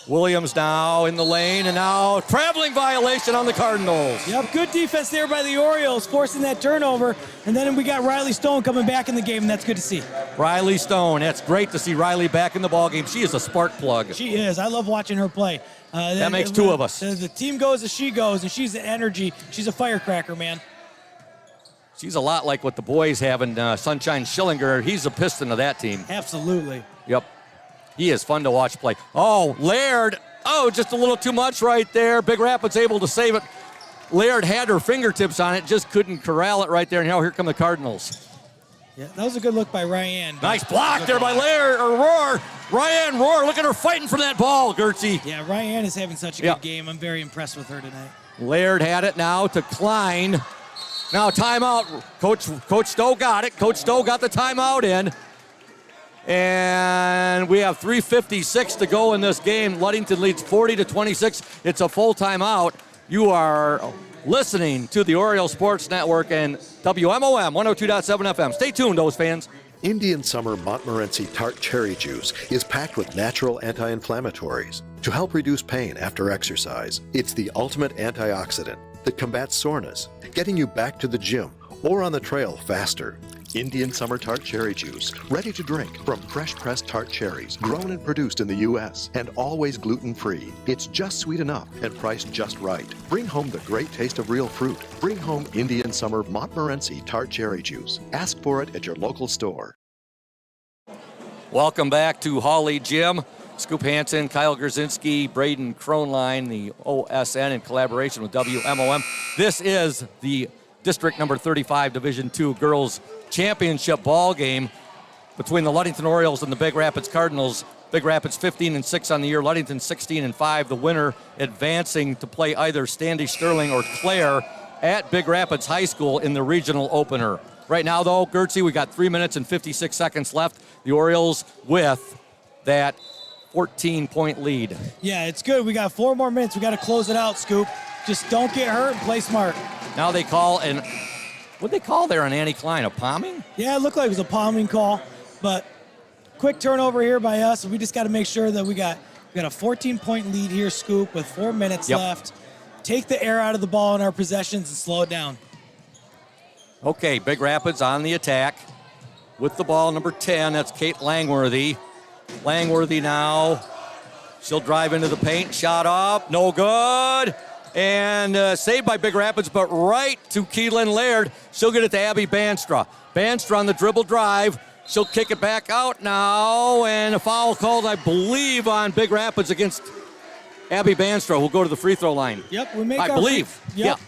Williams now in the lane, and now traveling violation on the Cardinals. Yep, good defense there by the Orioles, forcing that turnover. And then we got Riley Stone coming back in the game, and that's good to see. Riley Stone, that's great to see Riley back in the ballgame. She is a spark plug. She is. I love watching her play. That makes two of us. The team goes as she goes, and she's the energy. She's a firecracker, man. She's a lot like what the boys have in Sunshine Schillinger. He's a piston of that team. Absolutely. Yep. He is fun to watch play. Oh, Laird. Oh, just a little too much right there. Big Rapids able to save it. Laird had her fingertips on it, just couldn't corral it right there. And now here come the Cardinals. Yeah, that was a good look by Ryan. Nice block there by Laird, or Roar. Ryan Roar, look at her fighting for that ball, Gertzie. Yeah, Ryan is having such a good game. I'm very impressed with her tonight. Laird had it now to Klein. Now timeout. Coach Stowe got it. Coach Stowe got the timeout in. And we have 3:56 to go in this game. Ludington leads 40-26. It's a full timeout. You are listening to the Oriole Sports Network and WMOM 102.7 FM. Stay tuned, those fans. Indian Summer Montmorency Tart Cherry Juice is packed with natural anti-inflammatories to help reduce pain after exercise. It's the ultimate antioxidant that combats soreness, getting you back to the gym or on the trail faster. Indian Summer Tart Cherry Juice, ready to drink from fresh pressed tart cherries, grown and produced in the U.S. and always gluten-free. It's just sweet enough and priced just right. Bring home the great taste of real fruit. Bring home Indian Summer Montmorency Tart Cherry Juice. Ask for it at your local store. Welcome back to Hawley Gym. Scoop Hansen, Kyle Grzinski, Braden Kronline, the OSN in collaboration with WMOM. This is the District number 35 Division II Girls Championship ball game between the Ludington Orioles and the Big Rapids Cardinals. Big Rapids 15-6 on the year, Ludington 16-5. The winner advancing to play either Standish Sterling or Clare at Big Rapids High School in the regional opener. Right now, though, Gertzie, we got 3 minutes and 56 seconds left. The Orioles with that 14-point lead. Yeah, it's good. We got 4 more minutes. We got to close it out, Scoop. Just don't get hurt and play smart. Now they call what'd they call there on Annie Klein? A palming? Yeah, it looked like it was a palming call, but quick turnover here by us. We just got to make sure that we got a 14-point lead here, Scoop, with 4 minutes left. Take the air out of the ball in our possessions and slow it down. Okay, Big Rapids on the attack with the ball, number 10. That's Kate Langworthy. Langworthy now. She'll drive into the paint. Shot up. No good. And saved by Big Rapids, but right to Keelan Laird. She'll get it to Abby Banstra. Banstra on the dribble drive. She'll kick it back out now, and a foul called, I believe, on Big Rapids against Abby Banstra, who'll go to the free throw line. Yep, we make I believe. Yep.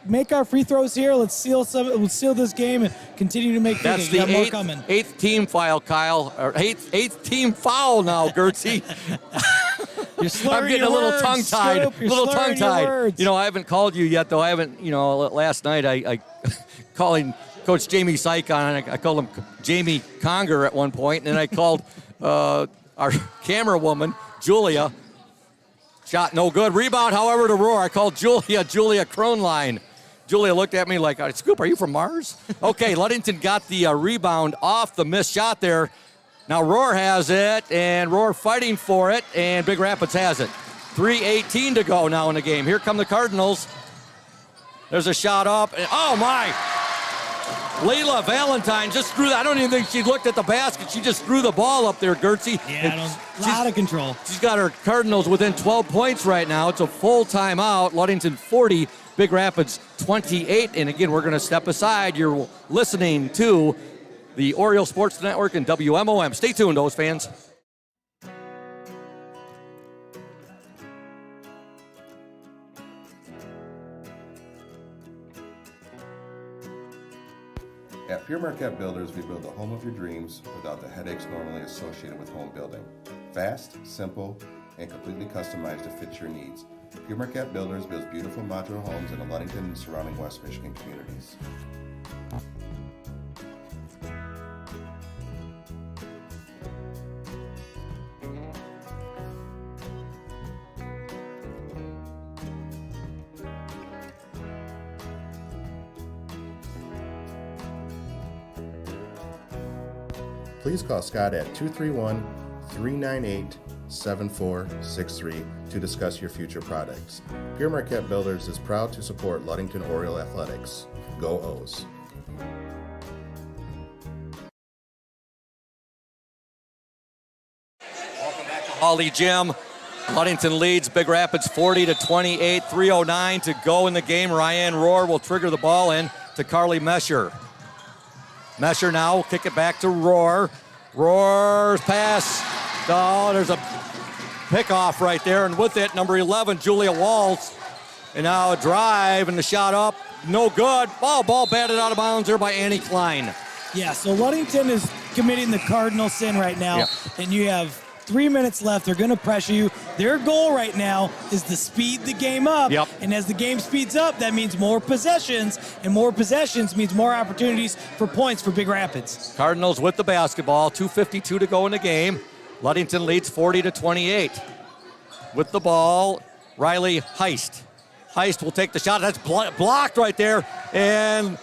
Make our free throws here. Let's seal this game and continue to make. That's the eighth team foul, Kyle. Or eighth team foul now, Gertzie. I'm getting a little tongue-tied. You know, I haven't called you yet, though. I haven't, last night I calling Coach Jamie Syke on, I called him Jamie Conger at one point, and then I called our camera woman, Julia. Shot no good. Rebound, however, to Roar. I called Julia Kronline. Julia looked at me like, Scoop, are you from Mars? Okay, Ludington got the rebound off the missed shot there. Now Roar has it, and Roar fighting for it, and Big Rapids has it. 3:18 to go now in the game. Here come the Cardinals. There's a shot up, and oh my! Layla Valentine just threw that. I don't even think she looked at the basket. She just threw the ball up there, Gertzie. Yeah, a lot of control. She's got her Cardinals within 12 points right now. It's a full timeout. Ludington 40, Big Rapids 28. And again, we're going to step aside. You're listening to the Oriole Sports Network and WMOM. Stay tuned, those fans. At Pure Marquette Builders, we build the home of your dreams without the headaches normally associated with home building. Fast, simple, and completely customized to fit your needs. Pure Marquette Builders builds beautiful modular homes in the Ludington and surrounding West Michigan communities. please call Scott at 231-398-7463 to discuss your future products. Pure Marquette Builders is proud to support Ludington Oriole Athletics. Go O's! Holly Gym. Ludington leads Big Rapids 40-28, 3:09 to go in the game. Ryan Rohr will trigger the ball in to Carly Mesher. Mesher now will kick it back to Rohr. Rohr's pass. Oh, there's a pickoff right there, and with it, number 11, Julia Waltz. And now a drive and the shot up. No good. Ball batted out of bounds there by Annie Klein. Yeah, so Ludington is committing the cardinal sin right now, Yep. and you have 3 minutes left. They're going to pressure you. Their goal right now is to speed the game up. Yep. And as the game speeds up, that means more possessions, and more possessions means more opportunities for points for Big Rapids. Cardinals with the basketball, 2:52 to go in the game. Ludington leads 40-28. With the ball, Riley Heist. Heist will take the shot. That's blocked right there. And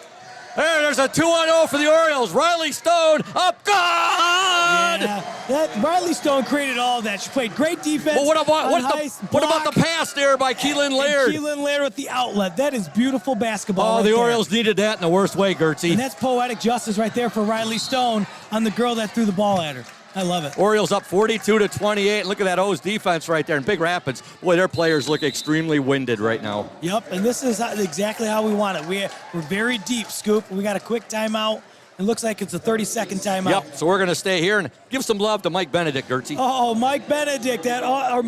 there's a 2-0 for the Orioles. Riley Stone up, good! Yeah, that Riley Stone created all that. She played great defense. But what about Heist, the pass there by Keelan Laird? Keelan Laird with the outlet. That is beautiful basketball. Oh, right the there. Orioles needed that in the worst way, Gertzie. And that's poetic justice right there for Riley Stone on the girl that threw the ball at her. I love it. Orioles up 42-28. Look at that O's defense right there in Big Rapids. Boy, their players look extremely winded right now. Yep, and this is exactly how we want it. We're very deep, Scoop. We got a quick timeout. It looks like it's a 30-second timeout. Yep, so we're going to stay here and give some love to Mike Benedict, Gertzie. Oh, Mike Benedict at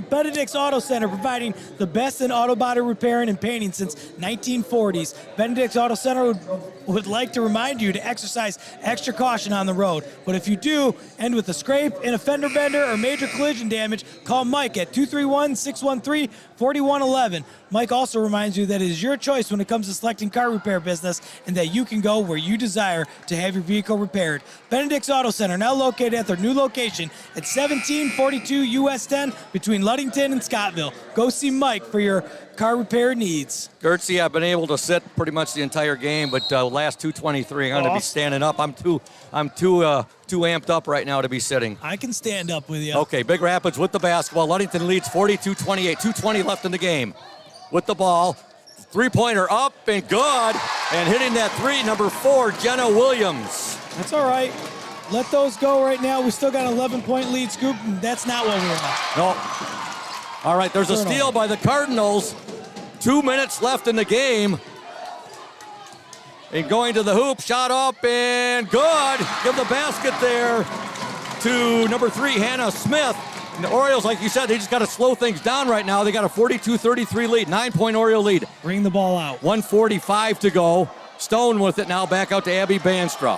Benedict's Auto Center, providing the best in auto body repairing and painting since 1940s. Benedict's Auto Center would like to remind you to exercise extra caution on the road. But if you do end with a scrape, an fender bender, or major collision damage, call Mike at 231-613-4111. Mike also reminds you that it is your choice when it comes to selecting car repair business and that you can go where you desire to have your vehicle repaired. Benedict's Auto Center, now located at their new location at 1742 US 10 between Ludington and Scottville. Go see Mike for your car repair needs. Gertzie, I've been able to sit pretty much the entire game, but last 2:23, I'm going to be standing up. I'm too amped up right now to be sitting. I can stand up with you. Okay, Big Rapids with the basketball. Ludington leads 42-28, 2:20 left in the game. With the ball, three-pointer up and good, and hitting that three, number 4, Jenna Williams. That's all right. Let those go right now. We still got an 11-point lead, Scoop, and that's not what we want. No. All right, there's a steal by the Cardinals. 2 minutes left in the game. And going to the hoop, shot up and good. Give the basket there to number 3, Hannah Smith. And the Orioles, like you said, they just got to slow things down right now. They got a 42-33 lead, 9-point Oriole lead. Bring the ball out. 1:45 to go. Stone with it now, back out to Abby Banstra.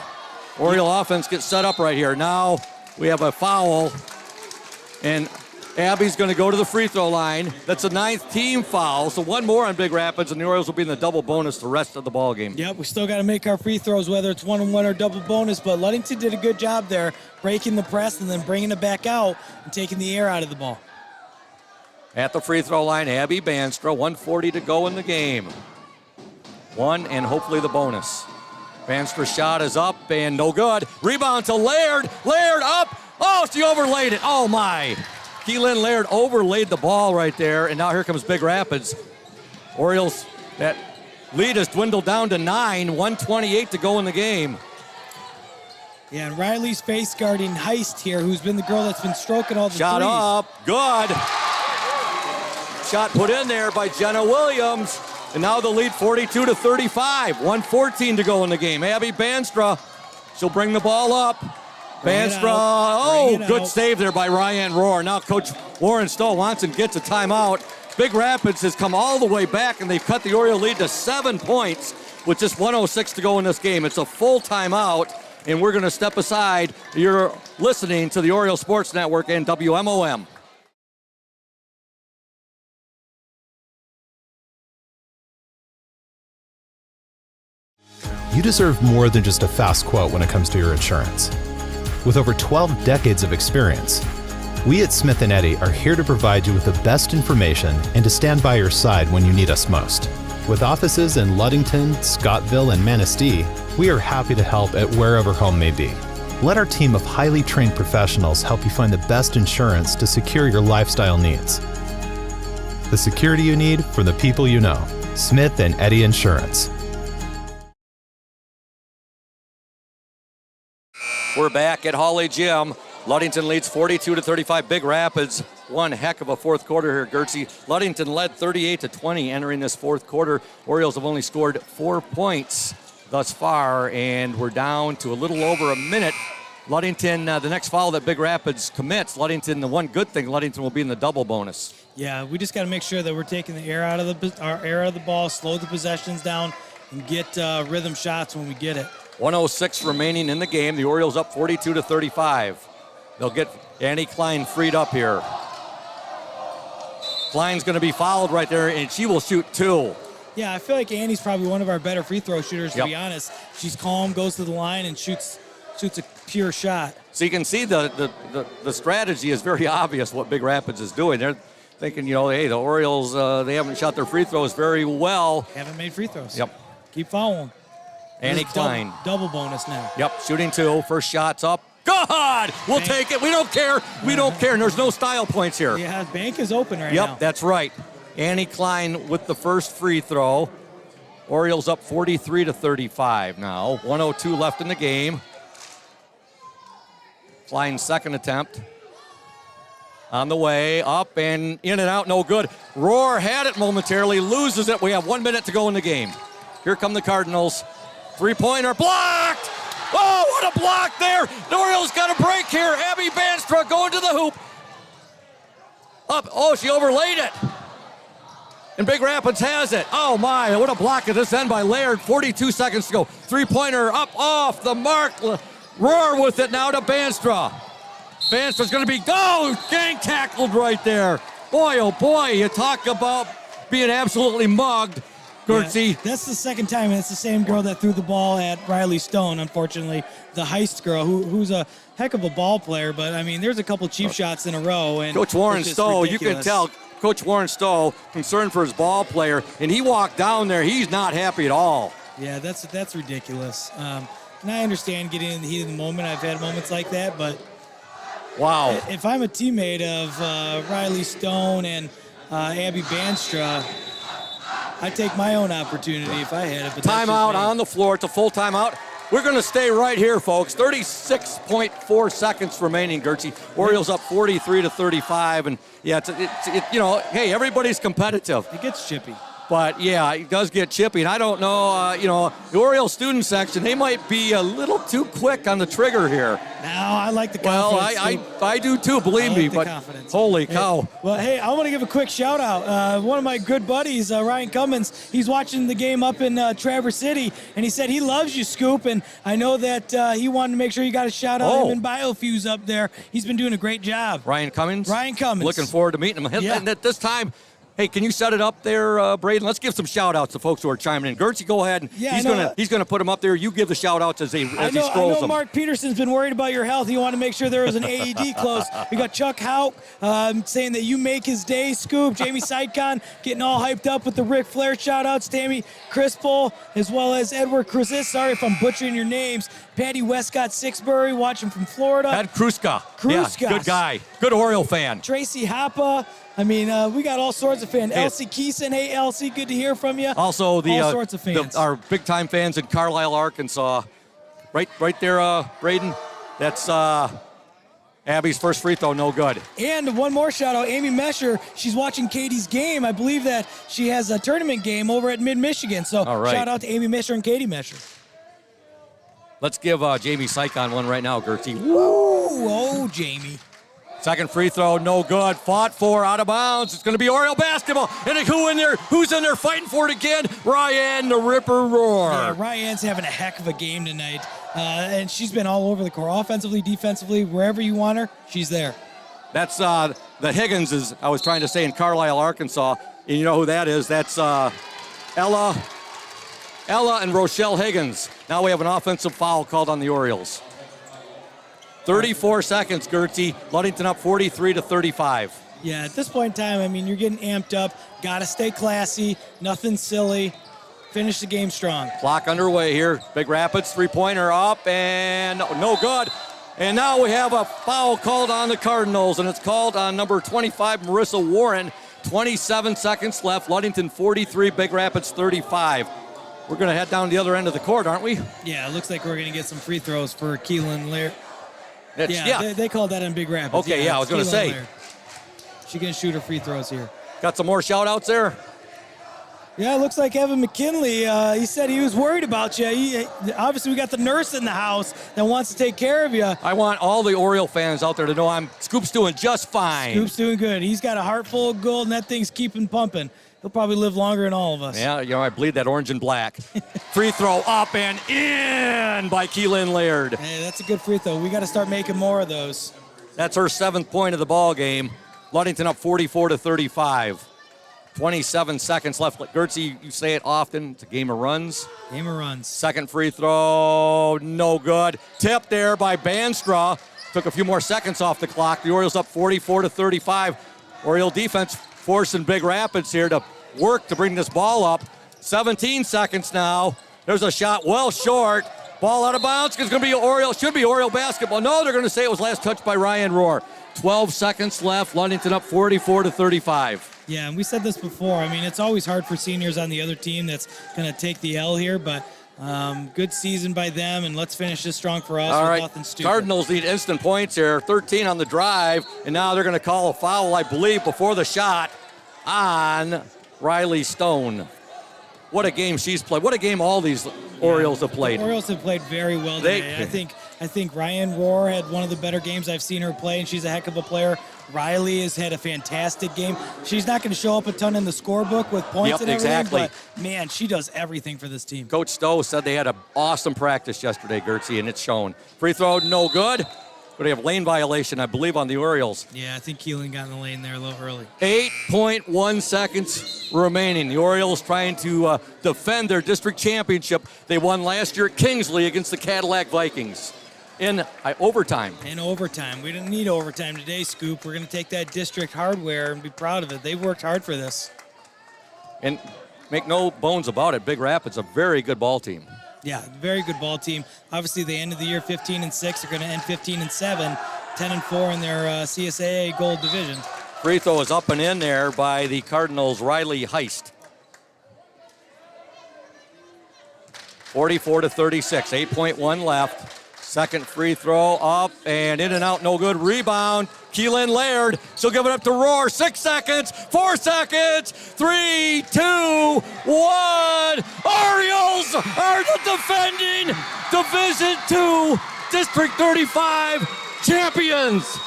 Oriole offense gets set up right here. Now we have a foul, and Abby's going to go to the free throw line. That's a 9th team foul, so one more on Big Rapids, and the Orioles will be in the double bonus the rest of the ball game. Yep, we still got to make our free throws, whether it's 1-on-1 or double bonus, but Ludington did a good job there, breaking the press and then bringing it back out and taking the air out of the ball. At the free throw line, Abby Banstra, 1:40 to go in the game. One and hopefully the bonus. Banstra's shot is up and no good. Rebound to Laird. Laird up. Oh, she overlaid it. Oh, my. Keelan Laird overlaid the ball right there, and now here comes Big Rapids. Orioles, that lead has dwindled down to 9, 1:28 to go in the game. Yeah, and Riley's face guarding Heist here, who's been the girl that's been stroking all the Shot threes. up, good. Shot put in there by Jenna Williams, and now the lead 42-35, 1:14 to go in the game. Abby Banstra, she'll bring the ball up. Banstra, good save there by Ryan Rohr. Now Coach Warren Stoll-Watson gets a timeout. Big Rapids has come all the way back, and they've cut the Oriole lead to 7 points with just 1:06 to go in this game. It's a full timeout, and we're going to step aside. You're listening to the Oriole Sports Network and WMOM. You deserve more than just a fast quote when it comes to your insurance. With over 12 decades of experience, we at Smith & Eddy are here to provide you with the best information and to stand by your side when you need us most. With offices in Ludington, Scottville, and Manistee, we are happy to help at wherever home may be. Let our team of highly trained professionals help you find the best insurance to secure your lifestyle needs. The security you need from the people you know. Smith & Eddy Insurance. We're back at Hawley Gym. Ludington leads 42-35. Big Rapids, one heck of a fourth quarter here, Gertzie. Ludington led 38-20 entering this fourth quarter. Orioles have only scored 4 points thus far, and we're down to a little over a minute. Ludington, the next foul that Big Rapids commits, Ludington, the one good thing, Ludington will be in the double bonus. Yeah, we just got to make sure that we're taking the air out of the ball, slow the possessions down, and get rhythm shots when we get it. 1:06 remaining in the game. The Orioles up 42-35. They'll get Annie Klein freed up here. Klein's going to be fouled right there, and she will shoot 2. Yeah, I feel like Annie's probably one of our better free throw shooters, to be honest. She's calm, goes to the line, and shoots a pure shot. So you can see the strategy is very obvious what Big Rapids is doing. They're thinking, hey, the Orioles, they haven't shot their free throws very well. Haven't made free throws. Yep. Keep fouling. Annie Klein. Double bonus now. Yep, shooting 2. First shot's up. Good! We'll take it. We don't care. We don't care. And there's no style points here. Yeah, bank is open right now. Yep, that's right. Annie Klein with the first free throw. Orioles up 43-35 now. 1:02 left in the game. Klein's second attempt. On the way, up and in and out, no good. Roar had it momentarily, loses it. We have 1 minute to go in the game. Here come the Cardinals. Three-pointer blocked! Oh, what a block there! The Orioles got a break here. Abby Banstra going to the hoop. Up, oh, she overlaid it. And Big Rapids has it. Oh my, what a block at this end by Laird. 42 seconds to go. Three-pointer up off the mark. Roar with it now to Banstra. Banstra's going to be, gang tackled right there. Boy, oh boy, you talk about being absolutely mugged. Gertzie. Yeah, that's the second time, and it's the same girl that threw the ball at Riley Stone, unfortunately. The Heist girl, who's a heck of a ball player, but, I mean, there's a couple cheap shots in a row. And Coach Warren Stowe, you can tell, Coach Warren Stowe, concerned for his ball player, and he walked down there. He's not happy at all. Yeah, that's ridiculous. And I understand getting in the heat of the moment. I've had moments like that, but wow. If I'm a teammate of Riley Stone and Abby Banstra, I'd take my own opportunity if I had it. But timeout on the floor. It's a full timeout. We're going to stay right here, folks. 36.4 seconds remaining, Gertzie. Orioles up 43-35. And, yeah, hey, everybody's competitive. It gets chippy. But, yeah, it does get chippy. And I don't know, the Orioles student section, they might be a little too quick on the trigger here. No, I like the confidence. Well, I do too, believe me. But confidence. Holy cow. Well, hey, I want to give a quick shout out. One of my good buddies, Ryan Cummins, he's watching the game up in Traverse City, and he said he loves you, Scoop. And I know that he wanted to make sure you got a shout out him in Biofuse up there. He's been doing a great job. Ryan Cummins? Ryan Cummins. Looking forward to meeting him. Yeah. And at this time, hey, can you set it up there, Braden? Let's give some shout-outs to folks who are chiming in. Gertzie, go ahead. He's gonna put them up there. You give the shout-outs as he scrolls them. I know Mark Peterson's been worried about your health. He wanted to make sure there was an AED close. We got Chuck Hauk saying that you make his day, Scoop. Jamie Sidecon getting all hyped up with the Ric Flair shout-outs. Tammy Crispel, as well as Edward Cruzis. Sorry if I'm butchering your names. Patty Westcott Sixbury watching from Florida. Ed Kruska. Yeah, good guy. Good Oriole fan. Tracy Happa. I mean, we got all sorts of fans. Elsie Keeson, hey, Elsie, good to hear from you. Also, all sorts of fans. Our big-time fans in Carlisle, Arkansas. Right there, Braden. That's Abby's first free throw, no good. And one more shout-out, Amy Mesher. She's watching Katie's game. I believe that she has a tournament game over at Mid-Michigan. So shout-out to Amy Mesher and Katie Mesher. Let's give Jamie Sycon one right now, Gertzie. Woo! Oh, Jamie. Second free throw, no good. Fought for, out of bounds. It's going to be Oriole basketball. And who's in there fighting for it again? Ryan the Ripper Roar. Yeah, Ryan's having a heck of a game tonight. And she's been all over the court, offensively, defensively, wherever you want her, she's there. That's the Higgins, as I was trying to say, in Carlisle, Arkansas. And you know who that is? That's Ella and Rochelle Higgins. Now we have an offensive foul called on the Orioles. 34 seconds, Gertzie. Ludington up 43-35. Yeah, at this point in time, I mean, you're getting amped up. Got to stay classy. Nothing silly. Finish the game strong. Clock underway here. Big Rapids, three-pointer up and no good. And now we have a foul called on the Cardinals, and it's called on number 25, Marissa Warren. 27 seconds left. Ludington 43, Big Rapids 35. We're going to head down the other end of the court, aren't we? Yeah, it looks like we're going to get some free throws for Keelan Laird. Yeah. They called that in Big Rapids. Okay, I was going to say. Laird. She can shoot her free throws here. Got some more shout-outs there? Yeah, it looks like Evan McKinley, he said he was worried about you. Obviously, we got the nurse in the house that wants to take care of you. I want all the Oriole fans out there to know Scoop's doing just fine. Scoop's doing good. He's got a heart full of gold, and that thing's keeping pumping. He'll probably live longer than all of us. Yeah, I bleed that orange and black. Free throw up and in by Keelan Laird. Hey, that's a good free throw. We got to start making more of those. That's her 7th point of the ball game. Ludington up 44-35. 27 seconds left. Gertzie, you say it often, it's a game of runs. Game of runs. Second free throw, no good. Tipped there by Bandstra. Took a few more seconds off the clock. The Orioles up 44-35. Oriole defense forcing Big Rapids here to work to bring this ball up. 17 seconds now. There's a shot well short. Ball out of bounds. It's going to be Oriole. Should be Oriole basketball. No, they're going to say it was last touched by Ryan Rohr. 12 seconds left. Ludington up 44-35. Yeah, and we said this before. I mean, it's always hard for seniors on the other team that's going to take the L here, but good season by them, and let's finish this strong for us. All right, nothing stupid. Cardinals need instant points here. 13 on the drive, and now they're going to call a foul, I believe, before the shot on Riley Stone. What a game she's played. What a game all these Orioles have played. The Orioles have played very well today. I think Ryan Rohr had one of the better games I've seen her play, and she's a heck of a player. Riley has had a fantastic game. She's not going to show up a ton in the scorebook with points and everything, exactly. But, man, she does everything for this team. Coach Stowe said they had an awesome practice yesterday, Gertzie, and it's shown. Free throw, no good. But they have lane violation, I believe, on the Orioles. Yeah, I think Keelan got in the lane there a little early. 8.1 seconds remaining. The Orioles trying to defend their district championship. They won last year at Kingsley against the Cadillac Vikings in overtime. In overtime. We didn't need overtime today, Scoop. We're going to take that district hardware and be proud of it. They've worked hard for this. And make no bones about it, Big Rapids, a very good ball team. Yeah, very good ball team. Obviously, they ended the year 15-6. They're going to end 15-7, 10-4 in their CSAA Gold Division. Free throw is up and in there by the Cardinals' Riley Heist. 44-36, 8.1 left. Second free throw up and in and out, no good. Rebound, Keelan Laird. She'll give it up to Rohr. 6 seconds, 4 seconds, 3, 2, 1. Orioles are the defending Division II District 35 champions.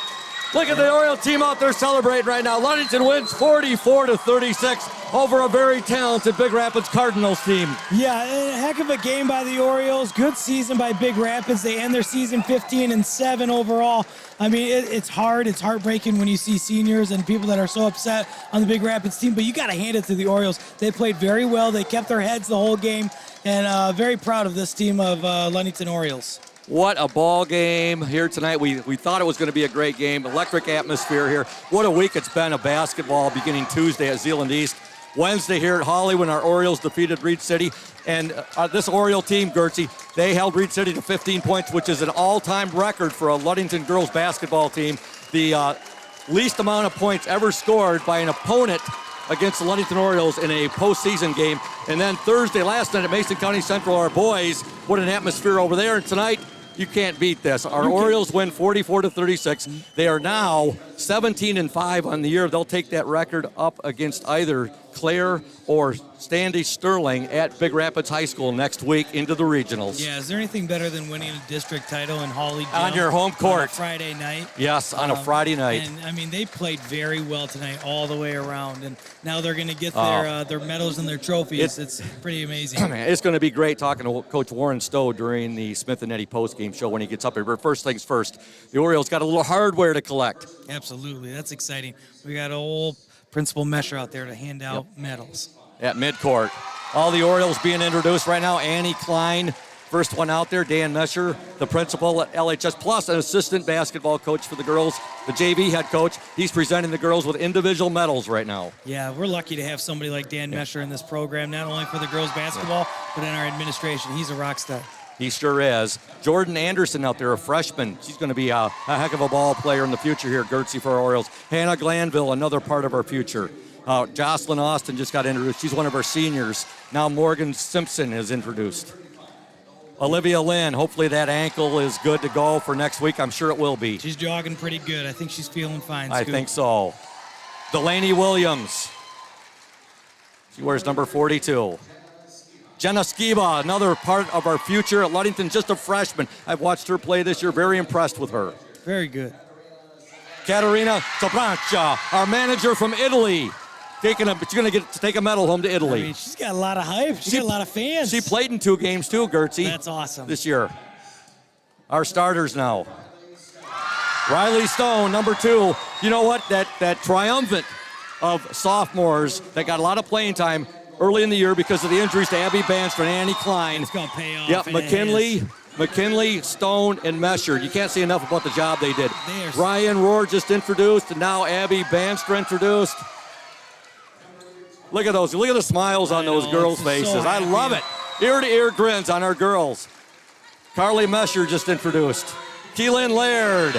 Look at the Oriole team out there celebrating right now. Ludington wins 44-36 over a very talented Big Rapids Cardinals team. Yeah, a heck of a game by the Orioles. Good season by Big Rapids. They end their season 15-7 overall. I mean, it's hard. It's heartbreaking when you see seniors and people that are so upset on the Big Rapids team, but you got to hand it to the Orioles. They played very well. They kept their heads the whole game, and very proud of this team of Ludington Orioles. What a ball game here tonight. We thought it was going to be a great game. Electric atmosphere here. What a week it's been of basketball beginning Tuesday at Zeeland East. Wednesday here at Holly when our Orioles defeated Reed City. And this Oriole team, Gertzie, they held Reed City to 15 points, which is an all-time record for a Ludington girls basketball team. The least amount of points ever scored by an opponent against the Ludington Orioles in a postseason game. And then Thursday, last night at Mason County Central, our boys, what an atmosphere over there. And tonight, you can't beat this. Our Orioles win 44-36. They are now 17-5 on the year. They'll take that record up against either Clare or Standy Sterling at Big Rapids High School next week into the regionals. Yeah, is there anything better than winning a district title in Holly Gym on your home court on a Friday night? Yes, on a Friday night. And I mean, they played very well tonight all the way around, and now they're going to get their medals and their trophies. It's pretty amazing. It's going to be great talking to Coach Warren Stowe during the Smith and Eddy postgame show when he gets up here. But first things first, the Orioles got a little hardware to collect. Absolutely, that's exciting. We got old Principal Mesher out there to hand out medals. At midcourt. All the Orioles being introduced right now. Annie Klein, first one out there. Dan Mesher, the principal at LHS, plus an assistant basketball coach for the girls, the JV head coach. He's presenting the girls with individual medals right now. Yeah, we're lucky to have somebody like Dan Mesher in this program, not only for the girls basketball, but in our administration. He's a rock star. He sure is. Jordan Anderson out there, a freshman. She's going to be a heck of a ball player in the future here, Gertzie, for our Orioles. Hannah Glanville, another part of our future. Jocelyn Austin just got introduced. She's one of our seniors. Now Morgan Simpson is introduced. Olivia Lynn, hopefully that ankle is good to go for next week. I'm sure it will be. She's jogging pretty good. I think she's feeling fine. I think so. Delaney Williams. She wears number 42. Jenna Skiba, another part of our future at Ludington, just a freshman. I've watched her play this year. Very impressed with her. Very good. Caterina Sobrancia, our manager from Italy. She's going to get to take a medal home to Italy. I mean, she's got a lot of hype. She's got a lot of fans. She played in 2 games too, Gertzie. That's awesome. This year. Our starters now. Riley Stone, number 2. You know what? That triumvirate of sophomores that got a lot of playing time early in the year because of the injuries to Abby Banster and Annie Klein. It's going to pay off. Yep, McKinley, Stone, and Mesher. You can't say enough about the job they did. Ryan Rohr just introduced, and now Abby Banster introduced. Look at those. Look at the smiles on those girls' faces. So I love it. Ear-to-ear grins on our girls. Carly Mesher just introduced. Keelan Laird.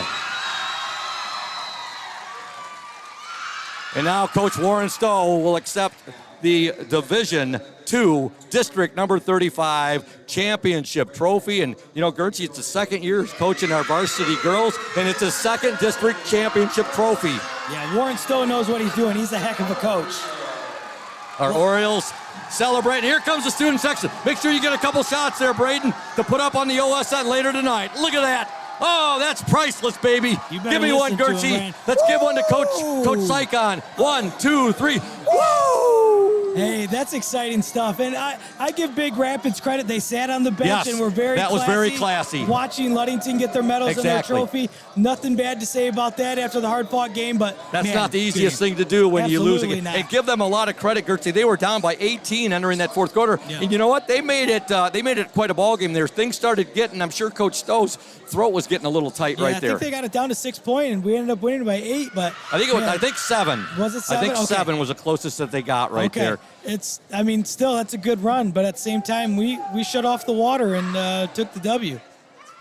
And now Coach Warren Stowe will accept the Division II District number 35 championship trophy. And, you know, Gertzie, it's the second year coaching our varsity girls, and it's a second district championship trophy. Yeah, Warren Stowe knows what he's doing. He's a heck of a coach. Our Orioles celebrating. Here comes the student section. Make sure you get a couple shots there, Braden, to put up on the OSN later tonight. Look at that. Oh, that's priceless, baby. Give me one, Gertzie. Let's give one to Coach Sykon. 1, 2, 3. Woo! Hey, that's exciting stuff. And I give Big Rapids credit. They sat on the bench and were very classy. That was very classy. Watching Ludington get their medals and their trophy. Nothing bad to say about that after the hard-fought game, but that's not the easiest thing to do when you lose a game. Not. And give them a lot of credit, Gertzie. They were down by 18 entering that fourth quarter. Yeah. And you know what? They made it quite a ball game there. Things started getting, I'm sure Coach Stowe's throat was getting a little tight right there. I think they got it down to 6 points, and we ended up winning by 8. But I think 7. Was it 7? I think 7 was the closest that they got there. Still, that's a good run, but at the same time, we shut off the water and took the W.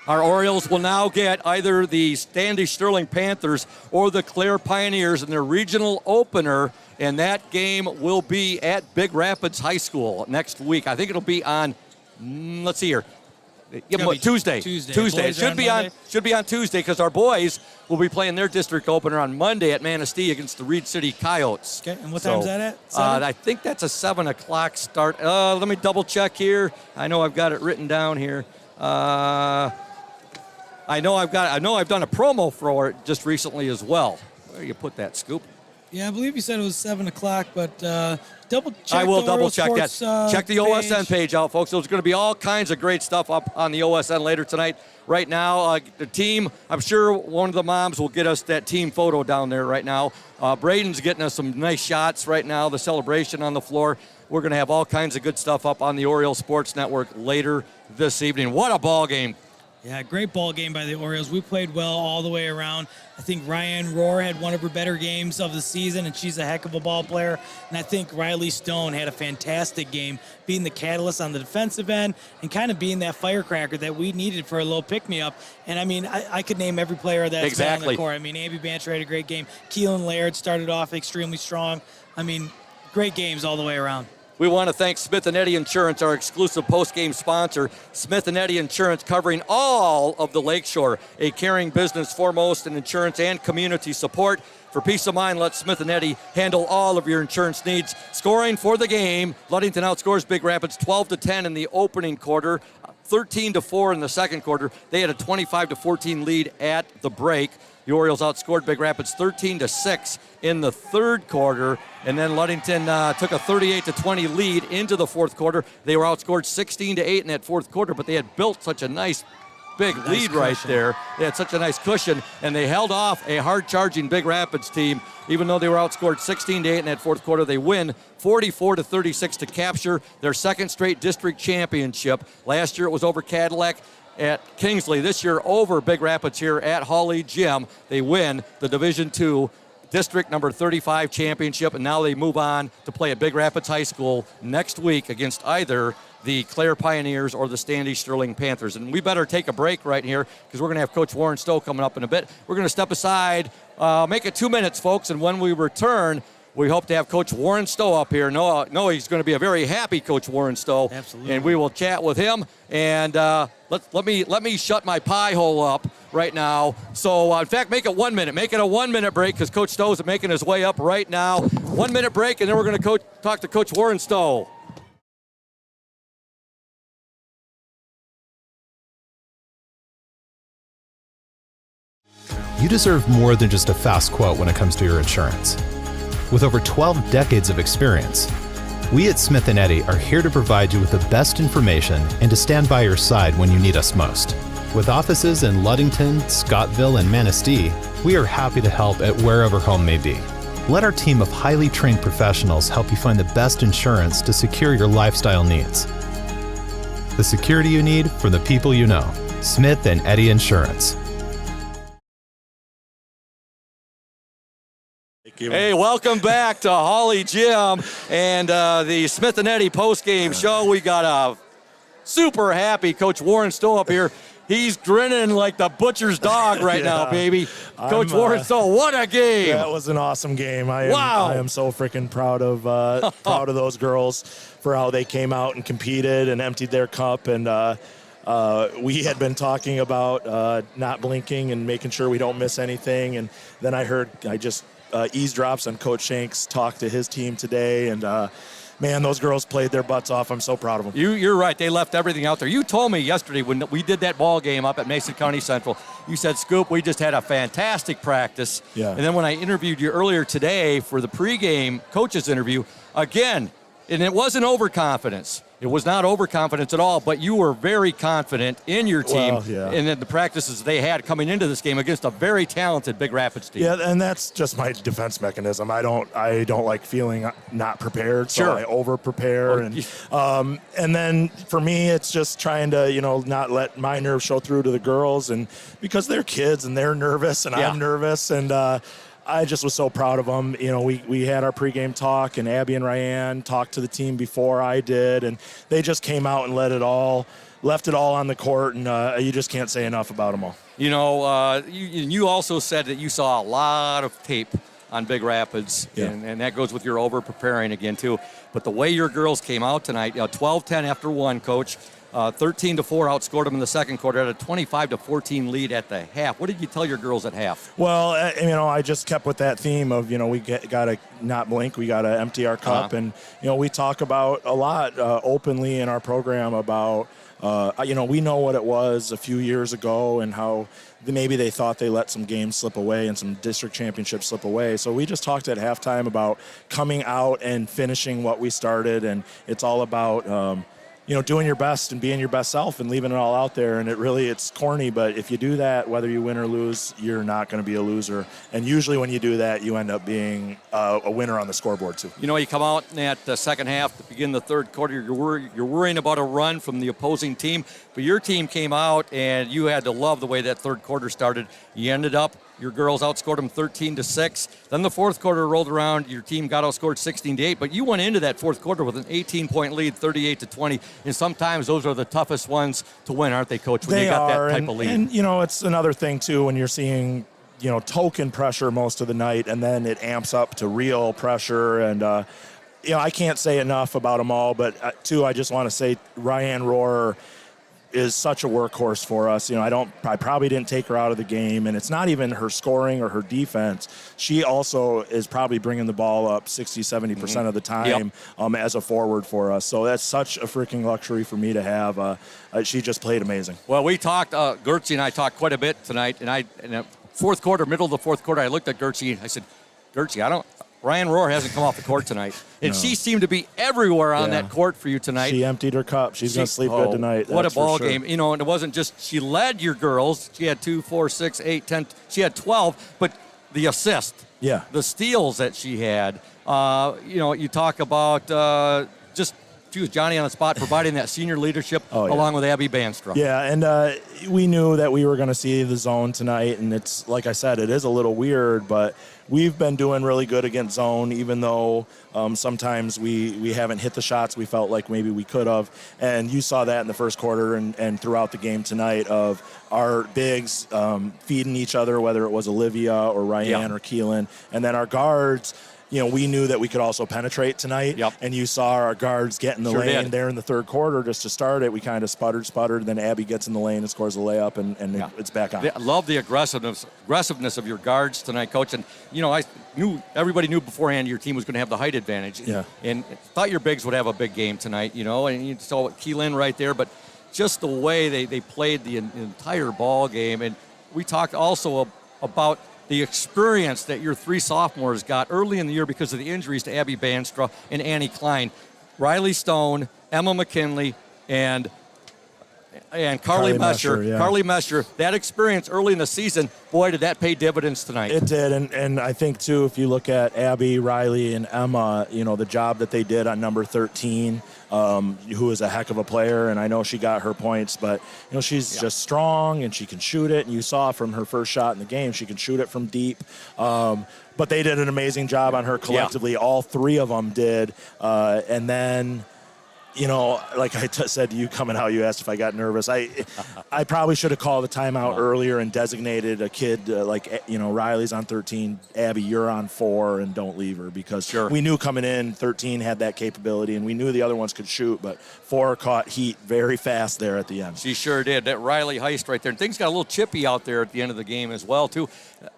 Our Orioles will now get either the Standish Sterling Panthers or the Clare Pioneers in their regional opener, and that game will be at Big Rapids High School next week. I think it'll be on, let's see here. Tuesday. It should be on Tuesday because our boys will be playing their district opener on Monday at Manistee against the Reed City Coyotes. Okay, and what time is that at? 7? I think that's a 7 o'clock start. Let me double check here. I know I've got it written down here. I know I've done a promo for it just recently as well. Where do you put that, Scoop? Yeah, I believe you said it was 7 o'clock, but double check. I will double check that. Check the page. OSN page out, folks. There's going to be all kinds of great stuff up on the OSN later tonight. Right now, the team, I'm sure one of the moms will get us that team photo down there right now. Braden's getting us some nice shots right now, the celebration on the floor. We're going to have all kinds of good stuff up on the Oriole Sports Network later this evening. What a ball game. Yeah, great ball game by the Orioles. We played well all the way around. I think Ryan Rohr had one of her better games of the season, and she's a heck of a ball player. And I think Riley Stone had a fantastic game, being the catalyst on the defensive end and kind of being that firecracker that we needed for a little pick-me-up. And, I mean, I could name every player that's been on the court. I mean, Abby Bancher had a great game. Keelan Laird started off extremely strong. I mean, great games all the way around. We want to thank Smith & Eddy Insurance, our exclusive post-game sponsor. Smith & Eddy Insurance covering all of the Lakeshore, a caring business foremost in insurance and community support. For peace of mind, let Smith & Eddy handle all of your insurance needs. Scoring for the game, Ludington outscores Big Rapids 12-10 in the opening quarter, 13-4 in the second quarter. They had a 25-14 lead at the break. The Orioles outscored Big Rapids 13-6 in the third quarter, and then Ludington took a 38-20 lead into the fourth quarter. They were outscored 16-8 in that fourth quarter, but they had built such a nice big lead right there. They had such a nice cushion, and they held off a hard-charging Big Rapids team. Even though they were outscored 16-8 in that fourth quarter, they win 44-36 to capture their second straight district championship. Last year it was over Cadillac at Kingsley. This year over Big Rapids here at Hawley Gym. They win the Division II district number 35 championship, and now they move on to play at Big Rapids High School next week against either the Clare Pioneers or the Standish Sterling Panthers. And we better take a break right here because we're going to have Coach Warren Stowe coming up in a bit. We're going to step aside, make it 2 minutes, folks, and when we return, we hope to have Coach Warren Stowe up here. No, he's going to be a very happy Coach Warren Stowe. Absolutely. And we will chat with him. And let me shut my pie hole up right now. So, in fact, make it 1 minute. Make it a 1 minute break because Coach Stowe is making his way up right now. 1 minute break, and then we're going to talk to Coach Warren Stowe. You deserve more than just a fast quote when it comes to your insurance. With over 12 decades of experience, we at Smith & Eddy are here to provide you with the best information and to stand by your side when you need us most. With offices in Ludington, Scottville, and Manistee, we are happy to help at wherever home may be. Let our team of highly trained professionals help you find the best insurance to secure your lifestyle needs. The security you need from the people you know. Smith & Eddy Insurance. Hey, welcome back to Holly Gym and the Smith & Eddy post-game show. We got a super happy Coach Warren Stowe up here. He's grinning like the butcher's dog right now, baby. Coach Warren Stowe, what a game. That was an awesome game. I am so freaking proud of those girls for how they came out and competed and emptied their cup. And we had been talking about not blinking and making sure we don't miss anything. And then I just eavesdrops on Coach Shank's talk to his team today, and man, those girls played their butts off. I'm so proud of them. You're right. They left everything out there. You told me yesterday when we did that ball game up at Mason County Central, you said, Scoop, we just had a fantastic practice. Yeah. And then when I interviewed you earlier today for the pregame coaches interview, again, and it wasn't overconfidence. It was not overconfidence at all, but you were very confident in your team and in the practices they had coming into this game against a very talented Big Rapids team. Yeah, and that's just my defense mechanism. I don't like feeling not prepared, so I over prepare, and then for me it's just trying to not let my nerves show through to the girls, and because they're kids and they're nervous and I'm nervous, and I just was so proud of them. We had our pregame talk, and Abby and Ryan talked to the team before I did, and they just came out and left it all on the court, and you just can't say enough about them all. You also said that you saw a lot of tape on Big Rapids, and that goes with your over-preparing again, too. But the way your girls came out tonight, 12-10 after one, Coach, 13-4 outscored them in the second quarter, had a 25-14 lead at the half. What did you tell your girls at half? Well, I just kept with that theme of, we got to not blink, we got to empty our cup. And, we talk about a lot openly in our program about, we know what it was a few years ago and how maybe they thought they let some games slip away and some district championships slip away. So we just talked at halftime about coming out and finishing what we started. And it's all about, doing your best and being your best self and leaving it all out there. And it's corny, but if you do that, whether you win or lose, you're not going to be a loser. And usually when you do that, you end up being a winner on the scoreboard too. You come out in that second half to begin the third quarter, you're worrying about a run from the opposing team, but your team came out and you had to love the way that third quarter started. You ended up, your girls outscored them 13-6. Then the fourth quarter rolled around. Your team got outscored 16-8. But you went into that fourth quarter with an 18-point lead, 38-20. And sometimes those are the toughest ones to win, aren't they, Coach? When you got that type of lead. And it's another thing too when you're seeing token pressure most of the night, and then it amps up to real pressure. And I can't say enough about them all. But too, I just want to say Ryan Rohrer is such a workhorse for us. I probably didn't take her out of the game, and it's not even her scoring or her defense. She also is probably bringing the ball up 60-70% of the time as a forward for us. So that's such a freaking luxury for me to have. She just played amazing. Well, we talked, Gertzie and I talked quite a bit tonight, and in the fourth quarter, middle of the fourth quarter, I looked at Gertzie and I said, Gertzie, Ryan Rohrer hasn't come off the court tonight. And she seemed to be everywhere on that court for you tonight. She emptied her cup. She's going to sleep good tonight. What a ball game. And it wasn't just she led your girls. She had 2, 4, 6, 8, 10. She had 12. But the assist, the steals that she had, you talk about just she was Johnny on the spot, providing that senior leadership along with Abby Banstra. Yeah, and we knew that we were going to see the zone tonight, and it's, like I said, it is a little weird, but we've been doing really good against zone, even though sometimes we haven't hit the shots we felt like maybe we could have. And you saw that in the first quarter and throughout the game tonight of our bigs feeding each other, whether it was Olivia or Ryan or Keelan. And then our guards, we knew that we could also penetrate tonight. Yep. And you saw our guards get in the lane there in the third quarter just to start it. We kind of sputtered, and then Abby gets in the lane and scores a layup, and it's back on. I love the aggressiveness of your guards tonight, Coach. And, everybody knew beforehand your team was going to have the height advantage. Yeah. And thought your bigs would have a big game tonight, and you saw Keelan right there. But just the way they played the entire ball game. And we talked also about the experience that your three sophomores got early in the year because of the injuries to Abby Banstra and Annie Klein. Riley Stone, Emma McKinley, and Carly Mesher. Yeah. Carly Mesher, that experience early in the season, boy, did that pay dividends tonight. It did, and I think, too, if you look at Abby, Riley, and Emma, the job that they did on number 13, who is a heck of a player, and I know she got her points, but, she's just strong, and she can shoot it, and you saw from her first shot in the game, she can shoot it from deep. But they did an amazing job on her collectively. Yeah. All three of them did, and then... like I said to you coming out, you asked if I got nervous. I probably should have called the timeout earlier and designated a kid Riley's on 13, Abby, you're on 4, and don't leave her because we knew coming in 13 had that capability, and we knew the other ones could shoot, but 4 caught heat very fast there at the end. She sure did. That Riley heist right there. And things got a little chippy out there at the end of the game as well, too.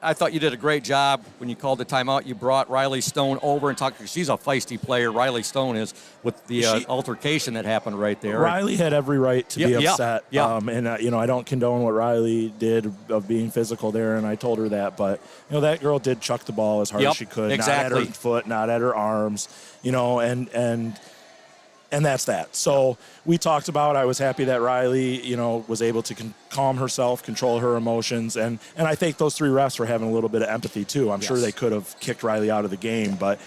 I thought you did a great job when you called the timeout. You brought Riley Stone over and talked. She's a feisty player. Riley Stone is with the altercation that happened right there. Riley had every right to be upset. Yeah. And I don't condone what Riley did of being physical there, and I told her that. But, that girl did chuck the ball as hard as she could. Exactly. Not at her foot, not at her arms, and that's that. So we talked about, I was happy that Riley, was able to calm herself, control her emotions. And I think those 3 refs were having a little bit of empathy, too. I'm sure they could have kicked Riley out of the game. But,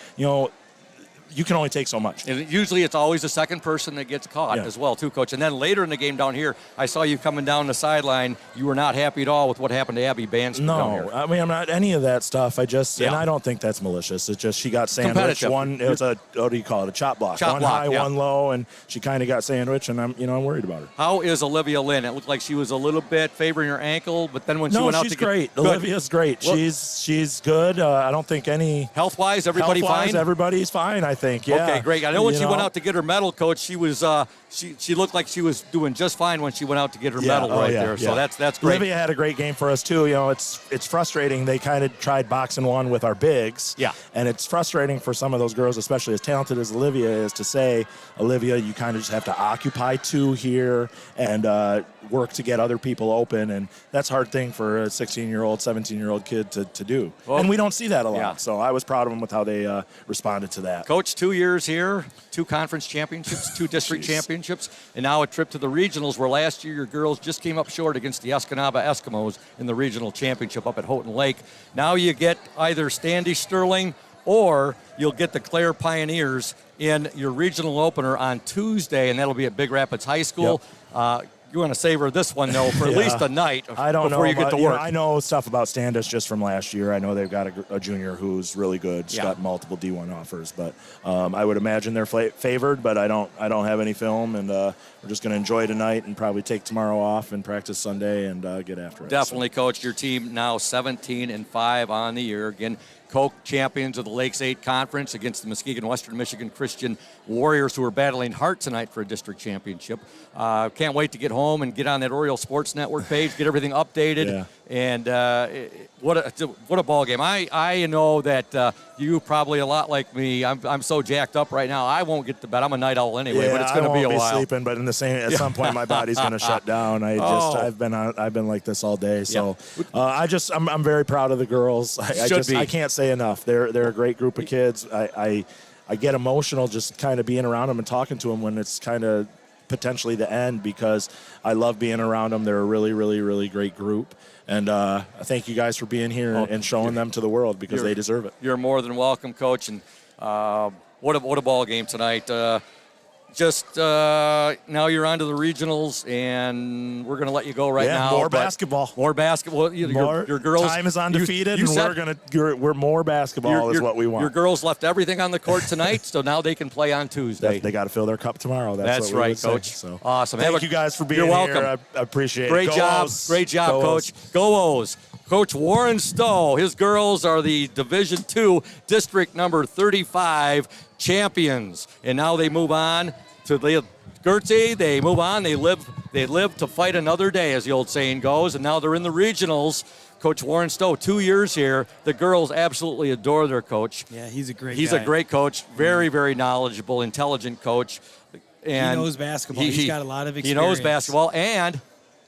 you can only take so much. And usually it's always the second person that gets caught as well, too, Coach. And then later in the game down here, I saw you coming down the sideline. You were not happy at all with what happened to Abby Banstra down here. No, I mean, I'm not any of that stuff. And I don't think that's malicious. It's just she got sandwiched. It was a, what do you call it, a chop block. One high, one low, and she kind of got sandwiched, and I'm worried about her. How is Olivia Lynn? It looked like she was a little bit favoring her ankle, but then when she went out to get... No, she's great. Olivia's great. Well, she's good. I don't think any... Health-wise, everybody fine? Everybody's fine, I think, yeah. Okay, great. I know when she went out to get her medal, Coach, she was she looked like she was doing just fine when she went out to get her medal there. So that's great. Olivia had a great game for us too. It's frustrating. They kind of tried boxing one with our bigs. Yeah. And it's frustrating for some of those girls, especially as talented as Olivia is, to say, Olivia, you kind of just have to occupy 2 here and work to get other people open. And that's a hard thing for a 16-year-old, 17-year-old kid to do. Well, and we don't see that a lot. Yeah. So I was proud of them with how they responded to that. Coach, 2 years here, 2 conference championships, 2 district championships, and now a trip to the regionals where last year your girls just came up short against the Escanaba Eskimos in the regional championship up at Houghton Lake. Now you get either Standish Sterling or you'll get the Clare Pioneers in your regional opener on Tuesday, and that'll be at Big Rapids High School. Yep. You want to savor this one, though, for at least a night before you get to work. I know stuff about Standish just from last year. I know they've got a junior who's really good. She's got multiple D1 offers. But I would imagine they're favored, but I don't have any film. And we're just going to enjoy tonight and probably take tomorrow off and practice Sunday and get after it. Definitely, Coach. Your team now 17-5 on the year. Again, Coke champions of the Lakes 8 Conference against the Muskegon Western Michigan Christian Warriors, who are battling hard tonight for a district championship. Can't wait to get home and get on that Oriole Sports Network page, get everything updated. Yeah. And what a ball game. I know that you probably a lot like me. I'm so jacked up right now. I won't get to bed. I'm a night owl anyway, but it's going to be a while. I won't be sleeping, but at some point my body's going to shut down. I've been like this all day. So I'm very proud of the girls. I can't say enough. They're a great group of kids. I get emotional just kind of being around them and talking to them when it's kind of potentially the end, because I love being around them. They're a really, really, really great group. And I thank you guys for being here and showing them to the world, because they deserve it. You're more than welcome, Coach. And what a ball game tonight. just now you're on to the regionals, and we're going to let you go now. More basketball. More basketball. Your girls. Time is undefeated, and we're more basketball is what we want. Your girls left everything on the court tonight, so now they can play on Tuesday. They got to fill their cup tomorrow. That's what right, we would Coach. say, so. Awesome. Thank you guys for being here. You're welcome. I appreciate it. Great job. O's. Great job, Go Coach. O's. Go O's. Coach Warren Stowe, his girls are the Division II District number 35 champions. And now they move on to the Gertzie. They move on. They live to fight another day, as the old saying goes. And now they're in the regionals. Coach Warren Stowe, 2 years here. The girls absolutely adore their coach. Yeah, he's a great He's guy. a great coach. Very, very knowledgeable, intelligent coach. And he knows basketball. He's got a lot of experience. He knows basketball, and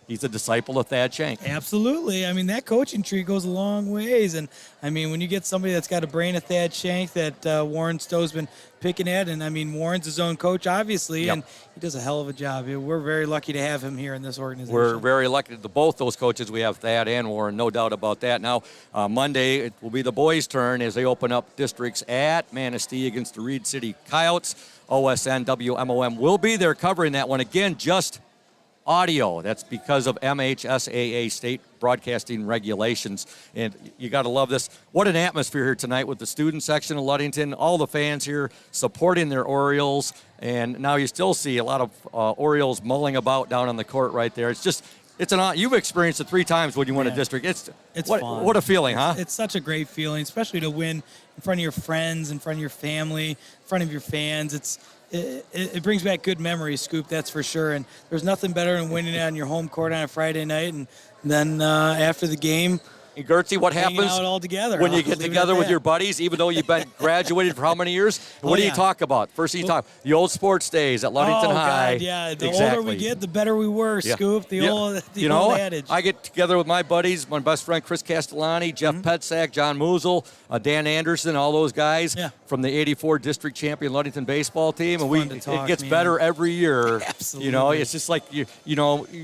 he's a disciple of Thad Shank. Absolutely. I mean, that coaching tree goes a long ways. And, I mean, when you get somebody that's got a brain of Thad Shank that Warren Stowe's been picking at, and, I mean, Warren's his own coach, obviously, and he does a hell of a job. We're very lucky to have him here in this organization. We're very lucky to both those coaches. We have Thad and Warren, no doubt about that. Now, Monday, it will be the boys' turn as they open up districts at Manistee against the Reed City Coyotes. OSN, WMOM will be there covering that one. Again, just audio. That's because of MHSAA state broadcasting regulations. And you got to love this. What an atmosphere here tonight with the student section of Ludington, all the fans here supporting their Orioles. And now you still see a lot of Orioles mulling about down on the court right there. You've experienced it 3 times when you win a district. It's fun. What a feeling, huh? It's such a great feeling, especially to win in front of your friends, in front of your family, in front of your fans. It brings back good memories, Scoop, that's for sure. And there's nothing better than winning on your home court on a Friday night. And then after the game, And Gertzie, what happens out all together. when you I'll get leave it together at with that. your buddies, even though you've been graduated for how many years? What do you yeah. talk about? First thing you talk, the old sports days at Ludington High. God, yeah. The Exactly. older we get, the better we were, Scoop. The old adage. I get together with my buddies, my best friend Chris Castellani, Jeff Petsack, John Moosel, Dan Anderson, all those guys from the 84 district champion Ludington baseball team. It's fun to talk, it gets man. better every year. Absolutely. You know, it's just like you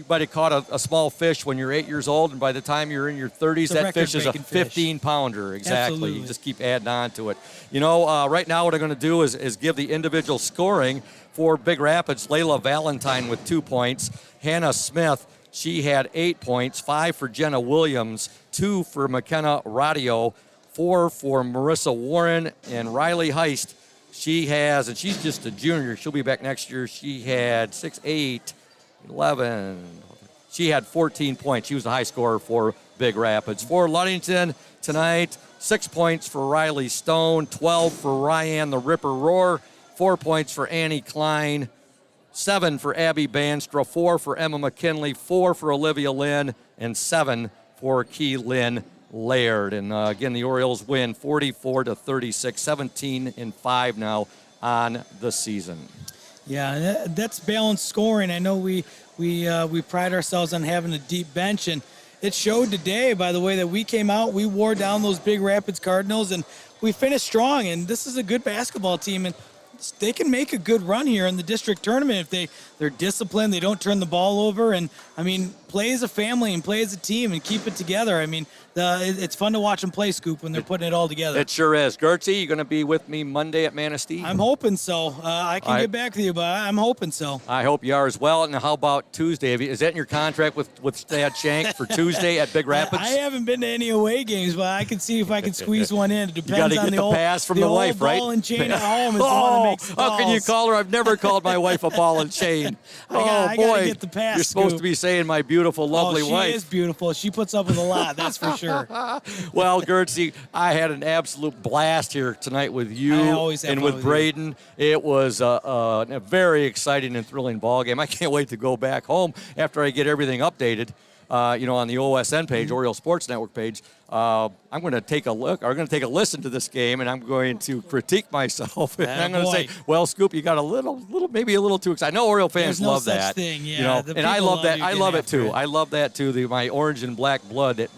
might have caught a small fish when you're 8 years old, and by the time you're in your 30s, that fish is a record-breaking fish. 15-pounder. Exactly. Absolutely. You just keep adding on to it. Right now what I'm going to do is give the individual scoring for Big Rapids. Layla Valentine with 2 points. Hannah Smith, she had 8 points. 5 for Jenna Williams. 2 for McKenna Radio. 4 for Marissa Warren. And Riley Heist, she's just a junior. She'll be back next year. She had 6, 8, 11. She had 14 points. She was the high scorer for Big Rapids. For Ludington tonight, 6 points for Riley Stone, 12 for Ryan the Ripper Roar, 4 points for Annie Klein, 7 for Abby Banstra, 4 for Emma McKinley, 4 for Olivia Lynn, and 7 for Key Lynn Laird. And again, the Orioles win 44-36, 17-5 now on the season. Yeah, that's balanced scoring. I know we pride ourselves on having a deep bench, and it showed today by the way that we came out, we wore down those Big Rapids Cardinals, and we finished strong. And this is a good basketball team, and they can make a good run here in the district tournament if they're disciplined, they don't turn the ball over, and I mean, play as a family and play as a team and keep it together. I mean, it's fun to watch them play, Scoop, when they're putting it all together. It sure is. Gertzie, you going to be with me Monday at Manistee? I'm hoping so. I can get back with you, but I'm hoping so. I hope you are as well. And how about Tuesday? Is that in your contract with Thad Shank for Tuesday at Big Rapids? I haven't been to any away games, but I can see if I can squeeze one in. It depends you on the pass from the wife, right? Ball and chain at home is the one that makes the how can you calls. call her? I've never called my wife a ball and chain. I gotta get the pass, You're supposed Scoop. to be saying my beautiful, lovely wife. She is beautiful. She puts up with a lot, that's for sure. Well, Gertzie, I had an absolute blast here tonight with you I always have and fun with with Braden. It was a very exciting and thrilling ball game. I can't wait to go back home after I get everything updated. On the OSN page, Oriole Sports Network page. I'm going to take a look. I'm going to take a listen to this game, and I'm going to critique myself. And I'm going to say, well, Scoop, you got maybe a little too excited. I know Oriole fans There's no love such that. thing, yeah. The And I people love that. you I getting love it after too. I love that too. My orange and black blood that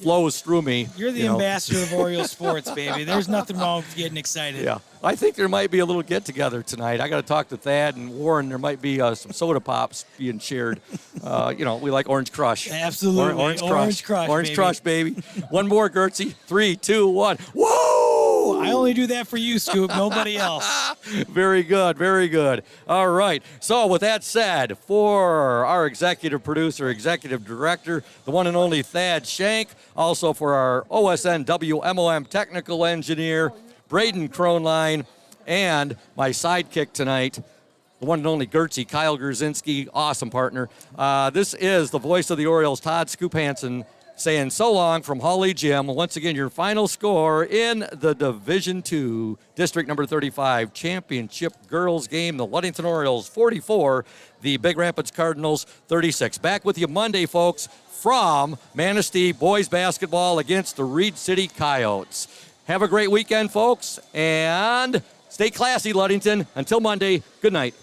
flows through me. You're the ambassador of Oriole Sports, baby. There's nothing wrong with getting excited. Yeah. I think there might be a little get-together tonight. I got to talk to Thad and Warren. There might be some soda pops being shared. We like Orange Crush. Absolutely. Orange Crush, Orange baby. Crush, baby. One more, Gertzie. 3, 2, 1. Whoa! Woo! I only do that for you, Scoop. Nobody else. Very good, very good. All right. So with that said, for our executive producer, executive director, the one and only Thad Shank, also for our OSN WMOM technical engineer, Braden Kronline, and my sidekick tonight, the one and only Gertzie, Kyle Grzinski, awesome partner. This is the voice of the Orioles, Todd Scoop Hansen, saying so long from Hawley Gym. Once again, your final score in the Division II, District number 35 championship girls game, the Ludington Orioles 44, the Big Rapids Cardinals 36. Back with you Monday, folks, from Manistee boys basketball against the Reed City Coyotes. Have a great weekend, folks, and stay classy, Ludington. Until Monday, good night.